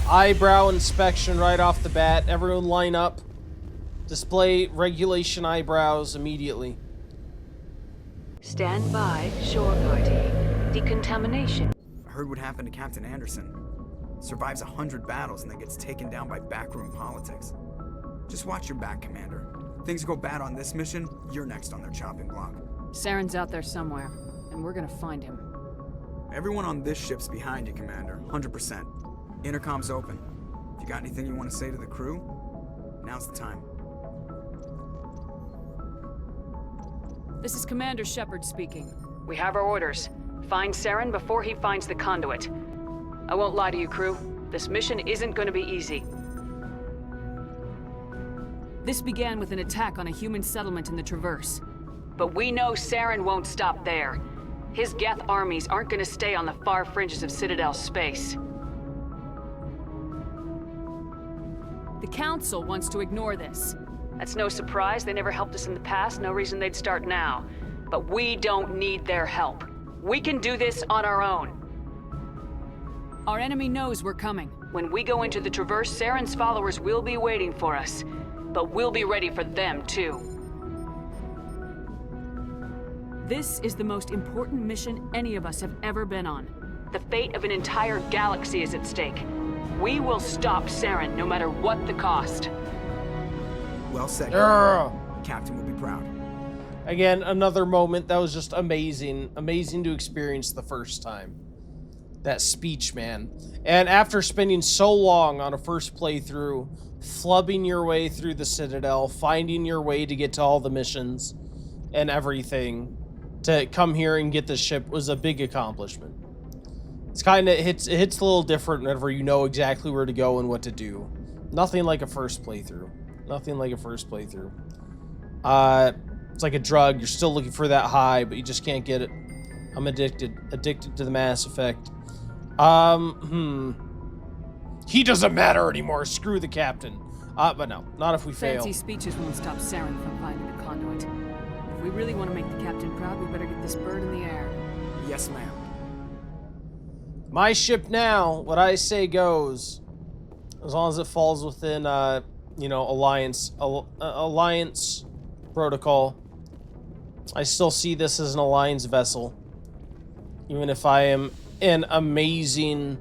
Eyebrow inspection right off the bat. Everyone line up. Display regulation eyebrows immediately. Stand by, shore party. Decontamination. I heard what happened to Captain Anderson. Survives 100 battles and then gets taken down by backroom politics. Just watch your back, Commander. Things go bad on this mission, you're next on their chopping block. Saren's out there somewhere, and we're gonna find him. Everyone on this ship's behind you, Commander. 100%. Intercom's open. If you got anything you want to say to the crew, now's the time. This is Commander Shepard speaking. We have our orders. Find Saren before he finds the conduit. I won't lie to you, crew. This mission isn't going to be easy. This began with an attack on a human settlement in the Traverse. But we know Saren won't stop there. His Geth armies aren't going to stay on the far fringes of Citadel space. The Council wants to ignore this. That's no surprise. They never helped us in the past. No reason they'd start now. But we don't need their help. We can do this on our own. Our enemy knows we're coming. When we go into the Traverse, Saren's followers will be waiting for us. But we'll be ready for them, too. This is the most important mission any of us have ever been on. The fate of an entire galaxy is at stake. We will stop Saren, no matter what the cost. Well said. Captain will be proud. Again, another moment that was just amazing. Amazing to experience the first time. That speech, man. And after spending so long on a first playthrough, flubbing your way through the Citadel, finding your way to get to all the missions and everything, to come here and get the ship was a big accomplishment. It's kind of, it hits a little different whenever you know exactly where to go and what to do. Nothing like a first playthrough. Nothing like a first playthrough. It's like a drug. You're still looking for that high, but you just can't get it. I'm addicted to the Mass Effect. He doesn't matter anymore. Screw the captain. But no, not if we fail. Fancy speeches won't stop Saren from finding a conduit. If we really want to make the captain proud, we better get this bird in the air. Yes, ma'am. My ship now. What I say goes. As long as it falls within, you know, Alliance protocol. I still see this as an Alliance vessel. Even if I am an amazing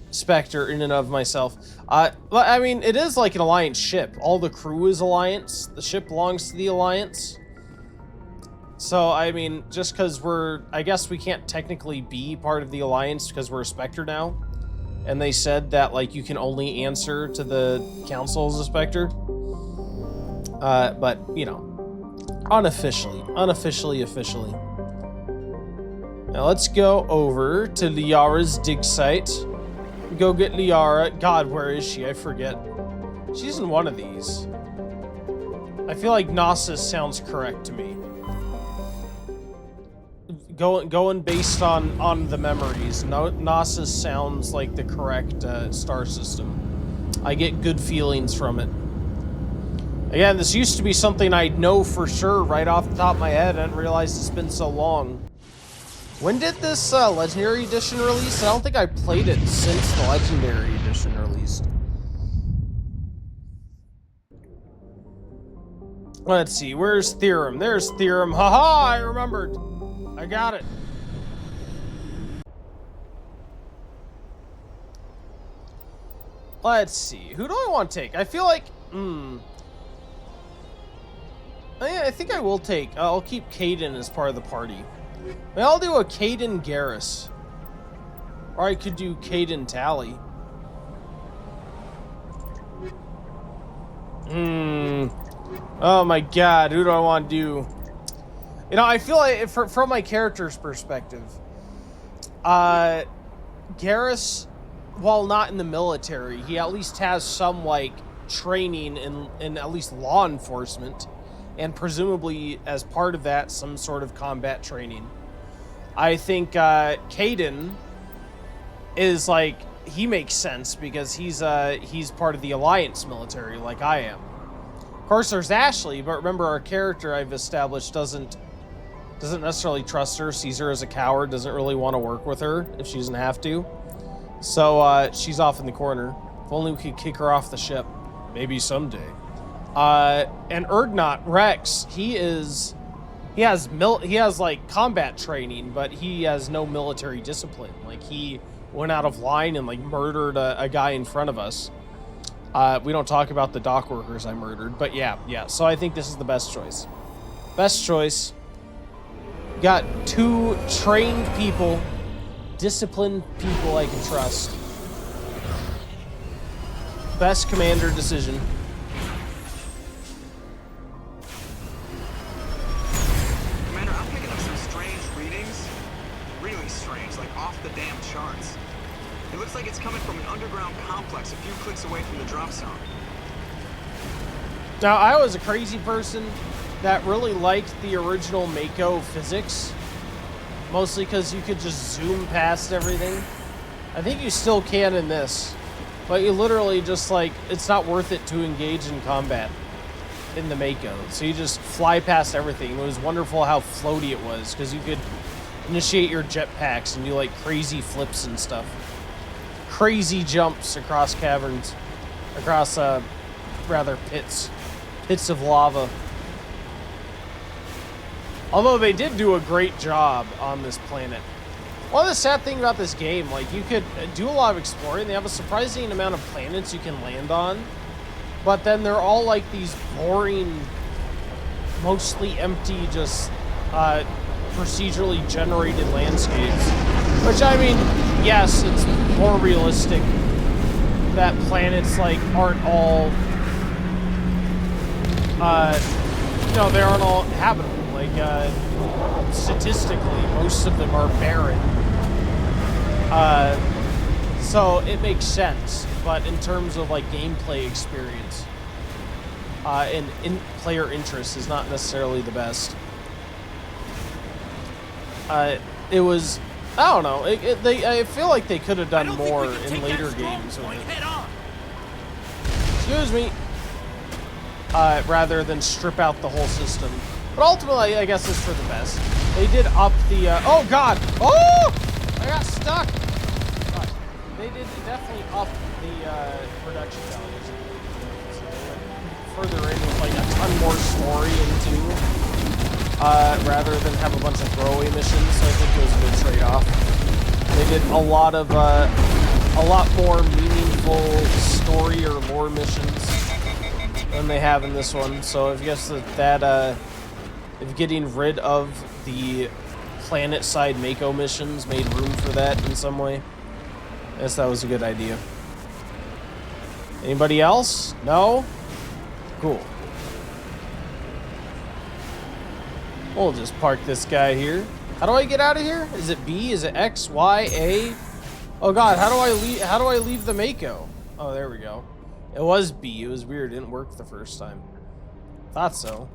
Spectre in and of myself. But I mean, it is like an Alliance ship. All the crew is Alliance. The ship belongs to the Alliance. So, I mean, just because I guess we can't technically be part of the Alliance because we're a Spectre now. And they said that, like, you can only answer to the Council as a Spectre. But, you know, unofficially. Now let's go over to Liara's dig site. Go get Liara. God, where is she? I forget. She's in one of these. I feel like Knossos sounds correct to me. Going based on the memories, Knossos sounds like the correct star system. I get good feelings from it. Again, this used to be something I'd know for sure right off the top of my head. I didn't realize it's been so long. When did this Legendary Edition release? I don't think I played it since the Legendary Edition released. Let's see, where's Theorem? There's Theorem. Haha, I remembered. I got it. Let's see, who do I want to take? I feel like, I think I will take, I'll keep Caden as part of the party. Maybe I'll do a Caden Garrus. Or I could do Caden Tally. Oh my god, who do I want to do? You know, I feel like, from my character's perspective, Garrus, while not in the military, he at least has some, like, training in at least law enforcement. And presumably, as part of that, some sort of combat training. I think Caden is, like, he makes sense because he's part of the Alliance military, like I am. Of course, there's Ashley, but remember, our character I've established doesn't necessarily trust her, sees her as a coward, doesn't really want to work with her if she doesn't have to. So she's off in the corner. If only we could kick her off the ship. Maybe someday. And Ergnot Rex, he has like combat training, but he has no military discipline. Like, he went out of line and like murdered a guy in front of us. We don't talk about the dock workers I murdered, but yeah. So I think this is the best choice. Best choice. Got two trained people, disciplined people I can trust. Best commander decision. Commander, I'm picking up some strange readings. Really strange, like off the damn charts. It looks like it's coming from an underground complex a few clicks away from the drop zone. Now, I was a crazy person that really liked the original Mako physics. Mostly because you could just zoom past everything. I think you still can in this. But you literally just, like, it's not worth it to engage in combat in the Mako. So you just fly past everything. It was wonderful how floaty it was, because you could initiate your jetpacks and do, like, crazy flips and stuff. crazy jumps across caverns, across rather pits of lava. Although they did do a great job on this planet. Well, the sad thing about this game, like, you could do a lot of exploring. They have a surprising amount of planets you can land on, but then they're all like these boring, mostly empty, just procedurally generated landscapes. Which, I mean, yes, it's more realistic that planets like aren't all, you know, they aren't all habitable. Like, statistically, most of them are barren. So it makes sense, but in terms of like gameplay experience, and player interest is not necessarily the best. It was, I don't know, I feel like they could have done more in later games with it. Excuse me. Rather than strip out the whole system. But ultimately, I guess it's for the best. They did up the, oh god! Oh! I got stuck! God. They did definitely up the, production values. So they went further in with, like, a ton more story into, rather than have a bunch of throwaway missions, so I think it was a good trade-off. They did a lot more meaningful story or lore missions than they have in this one, so I guess if getting rid of the planet-side Mako missions made room for that in some way. I guess that was a good idea. Anybody else? No? Cool. We'll just park this guy here. How do I get out of here? Is it B? Is it X, Y, A? Oh god, how do I leave the Mako? Oh, there we go. It was B. It was weird. It didn't work the first time. Thought so.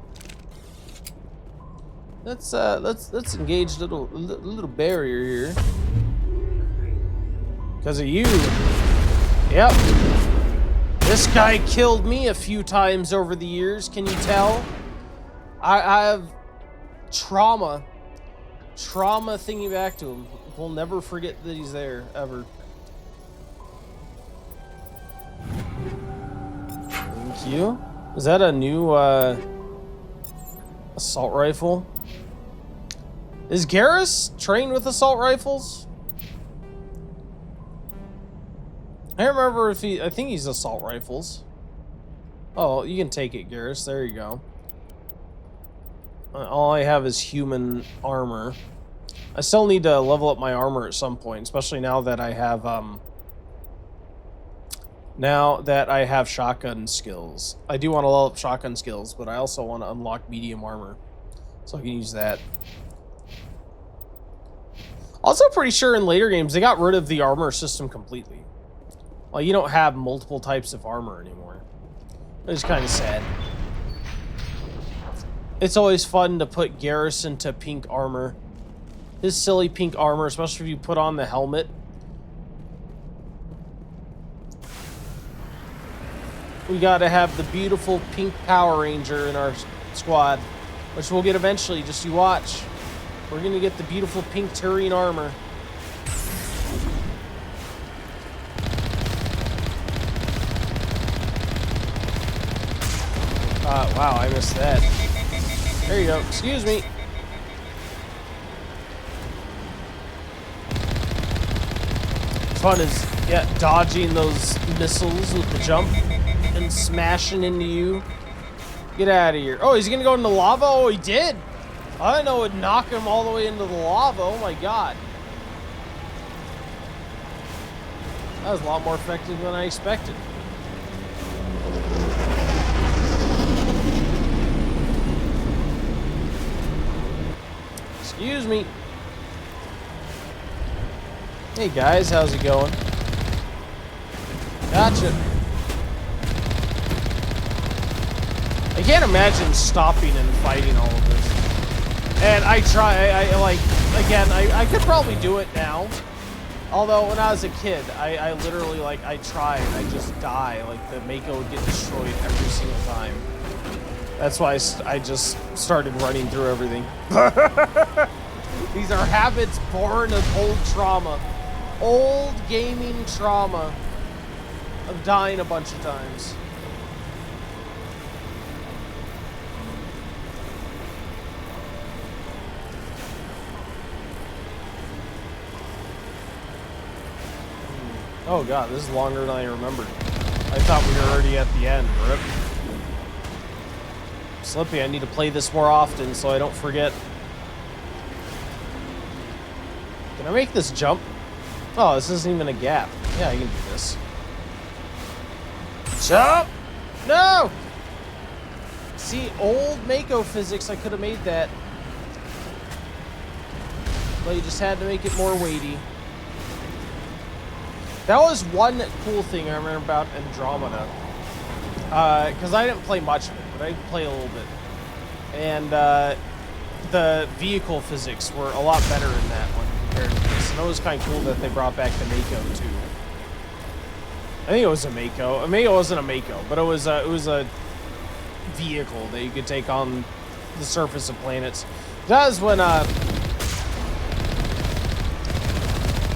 Let's engage little barrier here. Because of you. Yep. This guy killed me a few times over the years. Can you tell? I have trauma thinking back to him. We'll never forget that he's there ever. Thank you. Is that a new assault rifle? Is Garrus trained with assault rifles? I don't remember if I think he's assault rifles. Oh, you can take it, Garrus. There you go. All I have is human armor. I still need to level up my armor at some point, especially now that I have shotgun skills. I do want to level up shotgun skills, but I also want to unlock medium armor, so I can use that. Also pretty sure in later games they got rid of the armor system completely. Like, you don't have multiple types of armor anymore. It's kind of sad. It's always fun to put Garrus into pink armor. His silly pink armor, especially if you put on the helmet. We gotta have the beautiful pink Power Ranger in our squad, which we'll get eventually, just you watch. We're gonna get the beautiful pink Turian armor. Wow, I missed that. There you go, excuse me. Fun is, yeah, dodging those missiles with the jump and smashing into you. Get out of here. Oh, he's gonna go into lava? Oh, he did. I didn't know it would knock him all the way into the lava. Oh my god. That was a lot more effective than I expected. Excuse me. Hey guys, how's it going? Gotcha. I can't imagine stopping and fighting all of this. And I could probably do it now. Although, when I was a kid, I literally, like, I tried, I just die. Like, the Mako would get destroyed every single time. That's why I just started running through everything. These are habits born of old trauma. old gaming trauma of dying a bunch of times. Oh god, this is longer than I remembered. I thought we were already at the end. Rip. Slippy, I need to play this more often so I don't forget. Can I make this jump? Oh, this isn't even a gap. Yeah, I can do this. Jump! No! See, old Mako physics, I could have made that. But you just had to make it more weighty. That was one cool thing I remember about Andromeda. Because I didn't play much of it, but I did play a little bit. And the vehicle physics were a lot better in that one compared to this. And it was kind of cool that they brought back the Mako too. I think it was a Mako. Maybe it wasn't a Mako, but it was a vehicle that you could take on the surface of planets. That was when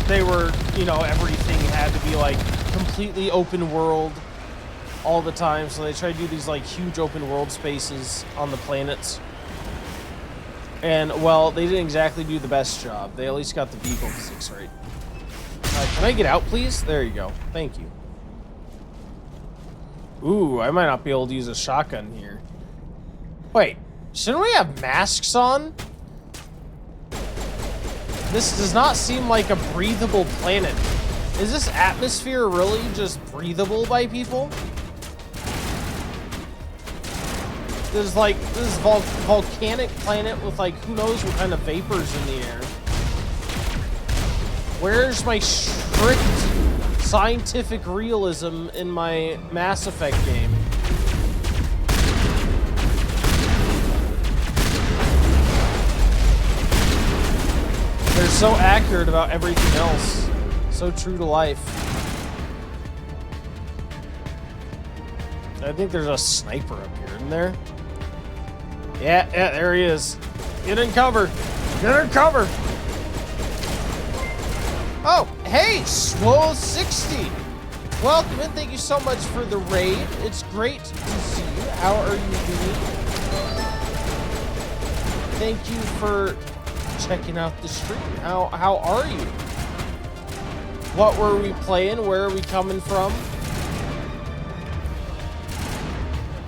they were, you know, everything had to be like completely open world all the time. So they tried to do these like huge open world spaces on the planets. And well, they didn't exactly do the best job. They at least got the vehicle physics right. Can I get out, please? There you go. Thank you. Ooh, I might not be able to use a shotgun here. Wait, shouldn't we have masks on? This does not seem like a breathable planet. Is this atmosphere really just breathable by people? This volcanic planet with like who knows what kind of vapors in the air. Where's my strict scientific realism in my Mass Effect game? They're so accurate about everything else. So true to life. I think there's a sniper up here, isn't there? Yeah, there he is. Get in cover. Get in cover. Oh, hey, Swole60. Welcome and thank you so much for the raid. It's great to see you. How are you doing? Thank you for checking out the stream. How are you? What were we playing? Where are we coming from?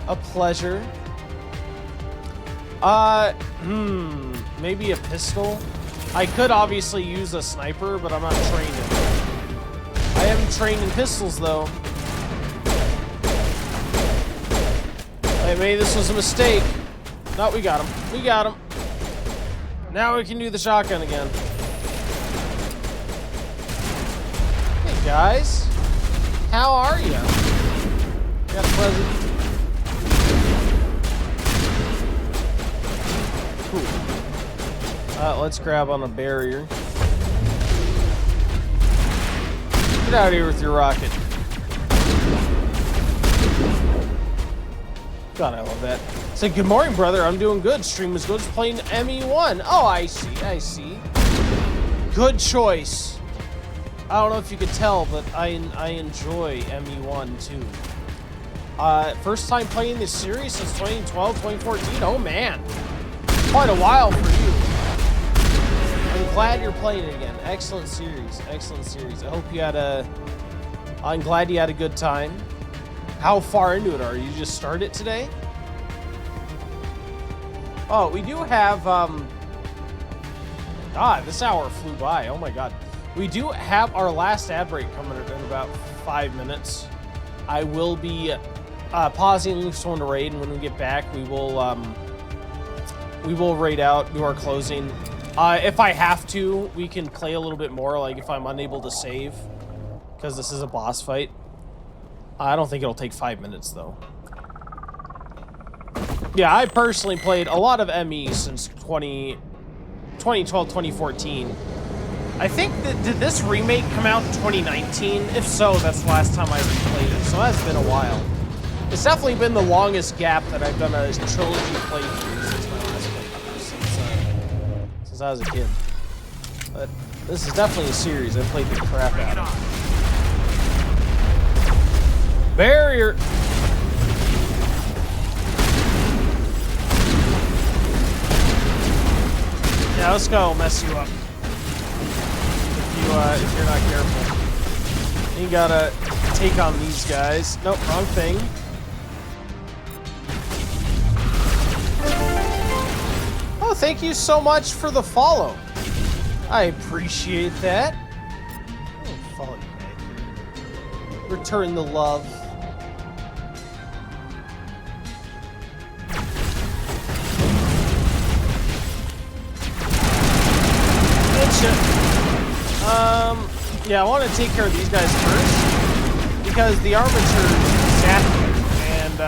A pleasure. Maybe a pistol. I could obviously use a sniper, but I'm not trained in it. I am trained in pistols, though. Hey, maybe this was a mistake. No, we got him. We got him. Now we can do the shotgun again. Hey, guys. How are you? Got a present. Cool. Let's grab on a barrier. Get out of here with your rocket. God, I love that. Say, good morning, brother. I'm doing good. Stream was good. Just playing ME1. Oh, I see. I see. Good choice. I don't know if you could tell, but I enjoy ME1 too. First time playing this series since 2012, 2014. Oh man, quite a while for you. I'm glad you're playing it again. Excellent series. Excellent series. I hope you had I'm glad you had a good time. How far into it are you? Just started today? Oh, we do have, this hour flew by. Oh my god. We do have our last ad break coming in about 5 minutes. I will be pausing Luke's one to raid, and when we get back, we will raid out, do our closing. If I have to, we can play a little bit more, like if I'm unable to save, because this is a boss fight. I don't think it'll take 5 minutes, though. Yeah, I personally played a lot of ME since 2012, 2014. I think that, did this remake come out in 2019? If so, that's the last time I replayed it, so that's been a while. It's definitely been the longest gap that I've done a trilogy playthrough since my last playthrough, since I was a kid. But this is definitely a series I played the crap out of. Barrier! Yeah, this guy will mess you up if you're not careful. You gotta take on these guys. Nope, wrong thing. Oh, thank you so much for the follow. I appreciate that. I'll follow you back here. Return the love. Yeah, I want to take care of these guys first because the armature zap you and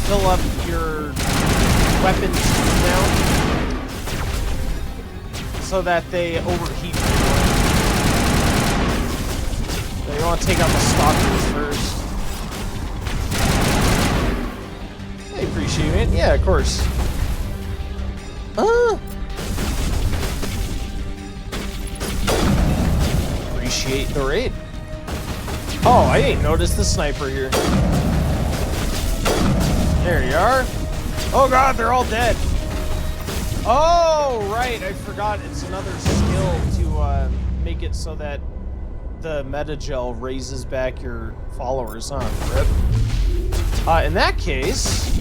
fill up your weapons now so that they overheat. So you want to take out the stalkers first. I appreciate it. Yeah, of course. Appreciate the raid. Oh, I didn't notice the sniper here. There you are. Oh god, they're all dead. Oh, right, I forgot it's another skill to make it so that the metagel raises back your followers, huh? Rip. In that case,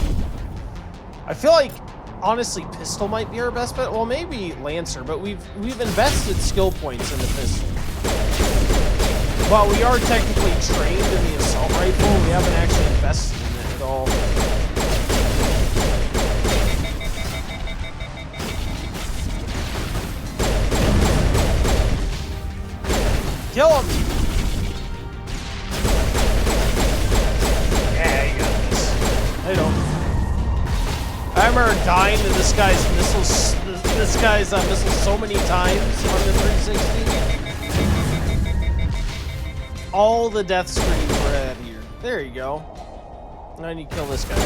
I feel like honestly pistol might be our best bet. Well, maybe Lancer, but we've invested skill points in the pistol. While we are technically trained in the assault rifle, we haven't actually invested in it at all. Kill him! Yeah, you got this. I don't. I remember dying to this guy's missiles. This guy's missiles so many times on the 360. All the death screens were out here. There you go. Now I need to kill this guy.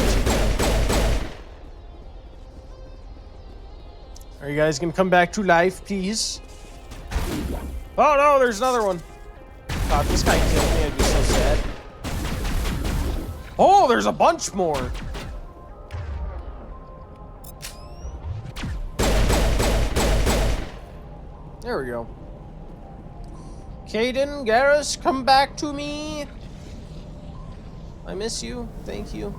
Are you guys gonna come back to life, please? Oh no, there's another one. God, if this guy killed me, I'd be so sad. Oh, there's a bunch more. There we go. Caden, Garrus, come back to me. I miss you. Thank you.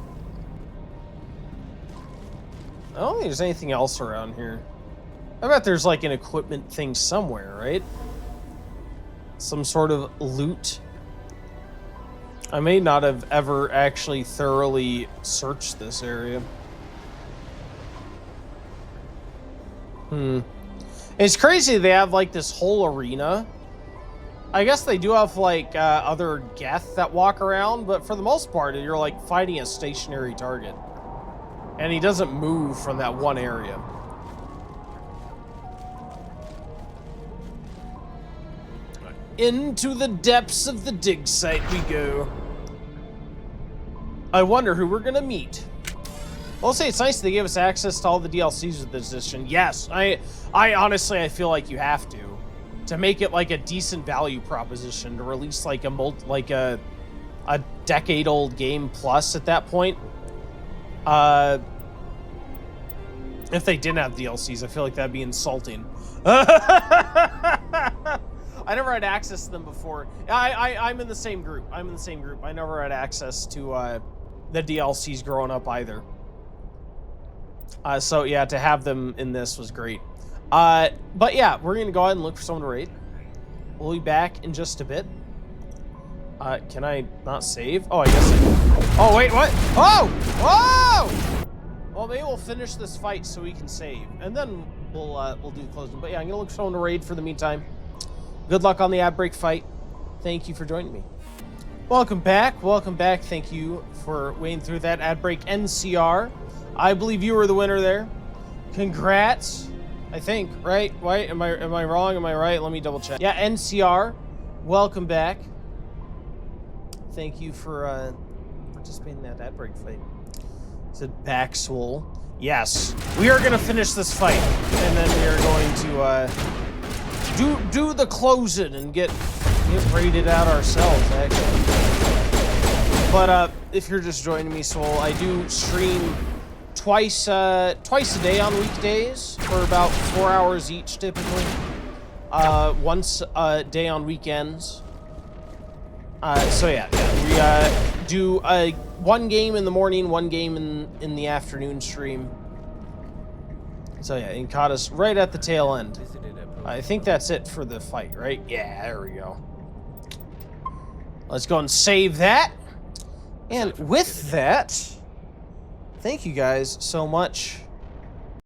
I don't think there's anything else around here. I bet there's like an equipment thing somewhere, right? Some sort of loot. I may not have ever actually thoroughly searched this area. It's crazy they have like this whole arena. I guess they do have like other Geth that walk around, but for the most part, you're like fighting a stationary target. And he doesn't move from that one area. Into the depths of the dig site we go. I wonder who we're gonna meet. I'll say it's nice they gave us access to all the DLCs with this edition. Yes, I honestly, I feel like you have to make it like a decent value proposition to release like a decade-old game plus at that point. If they didn't have DLCs, I feel like that'd be insulting. I never had access to them before. I'm in the same group. I never had access to the DLCs growing up either. So yeah, to have them in this was great. But yeah, we're gonna go ahead and look for someone to raid. We'll be back in just a bit. Can I not save? Oh, I guess I can. Oh, wait, what? Oh! Whoa! Well, maybe we'll finish this fight so we can save. And then we'll do closing. But yeah, I'm gonna look for someone to raid for the meantime. Good luck on the ad break fight. Thank you for joining me. Welcome back. Welcome back. Thank you for wading through that ad break NCR. I believe you were the winner there. Congrats. I think, right? Wait, am I wrong? Am I right? Let me double check. Yeah, NCR. Welcome back. Thank you for participating in that ad break fight. Is it Baxwell? Yes. We are going to finish this fight. And then we are going to do the closing and get rated out ourselves, actually. But if you're just joining me, Soul, I do stream twice a day on weekdays for about 4 hours each, typically. Once a day on weekends. So yeah, we do one game in the morning, one game in the afternoon stream. So yeah, and caught us right at the tail end. I think that's it for the fight, right? Yeah, there we go. Let's go and save that. And with that, thank you guys so much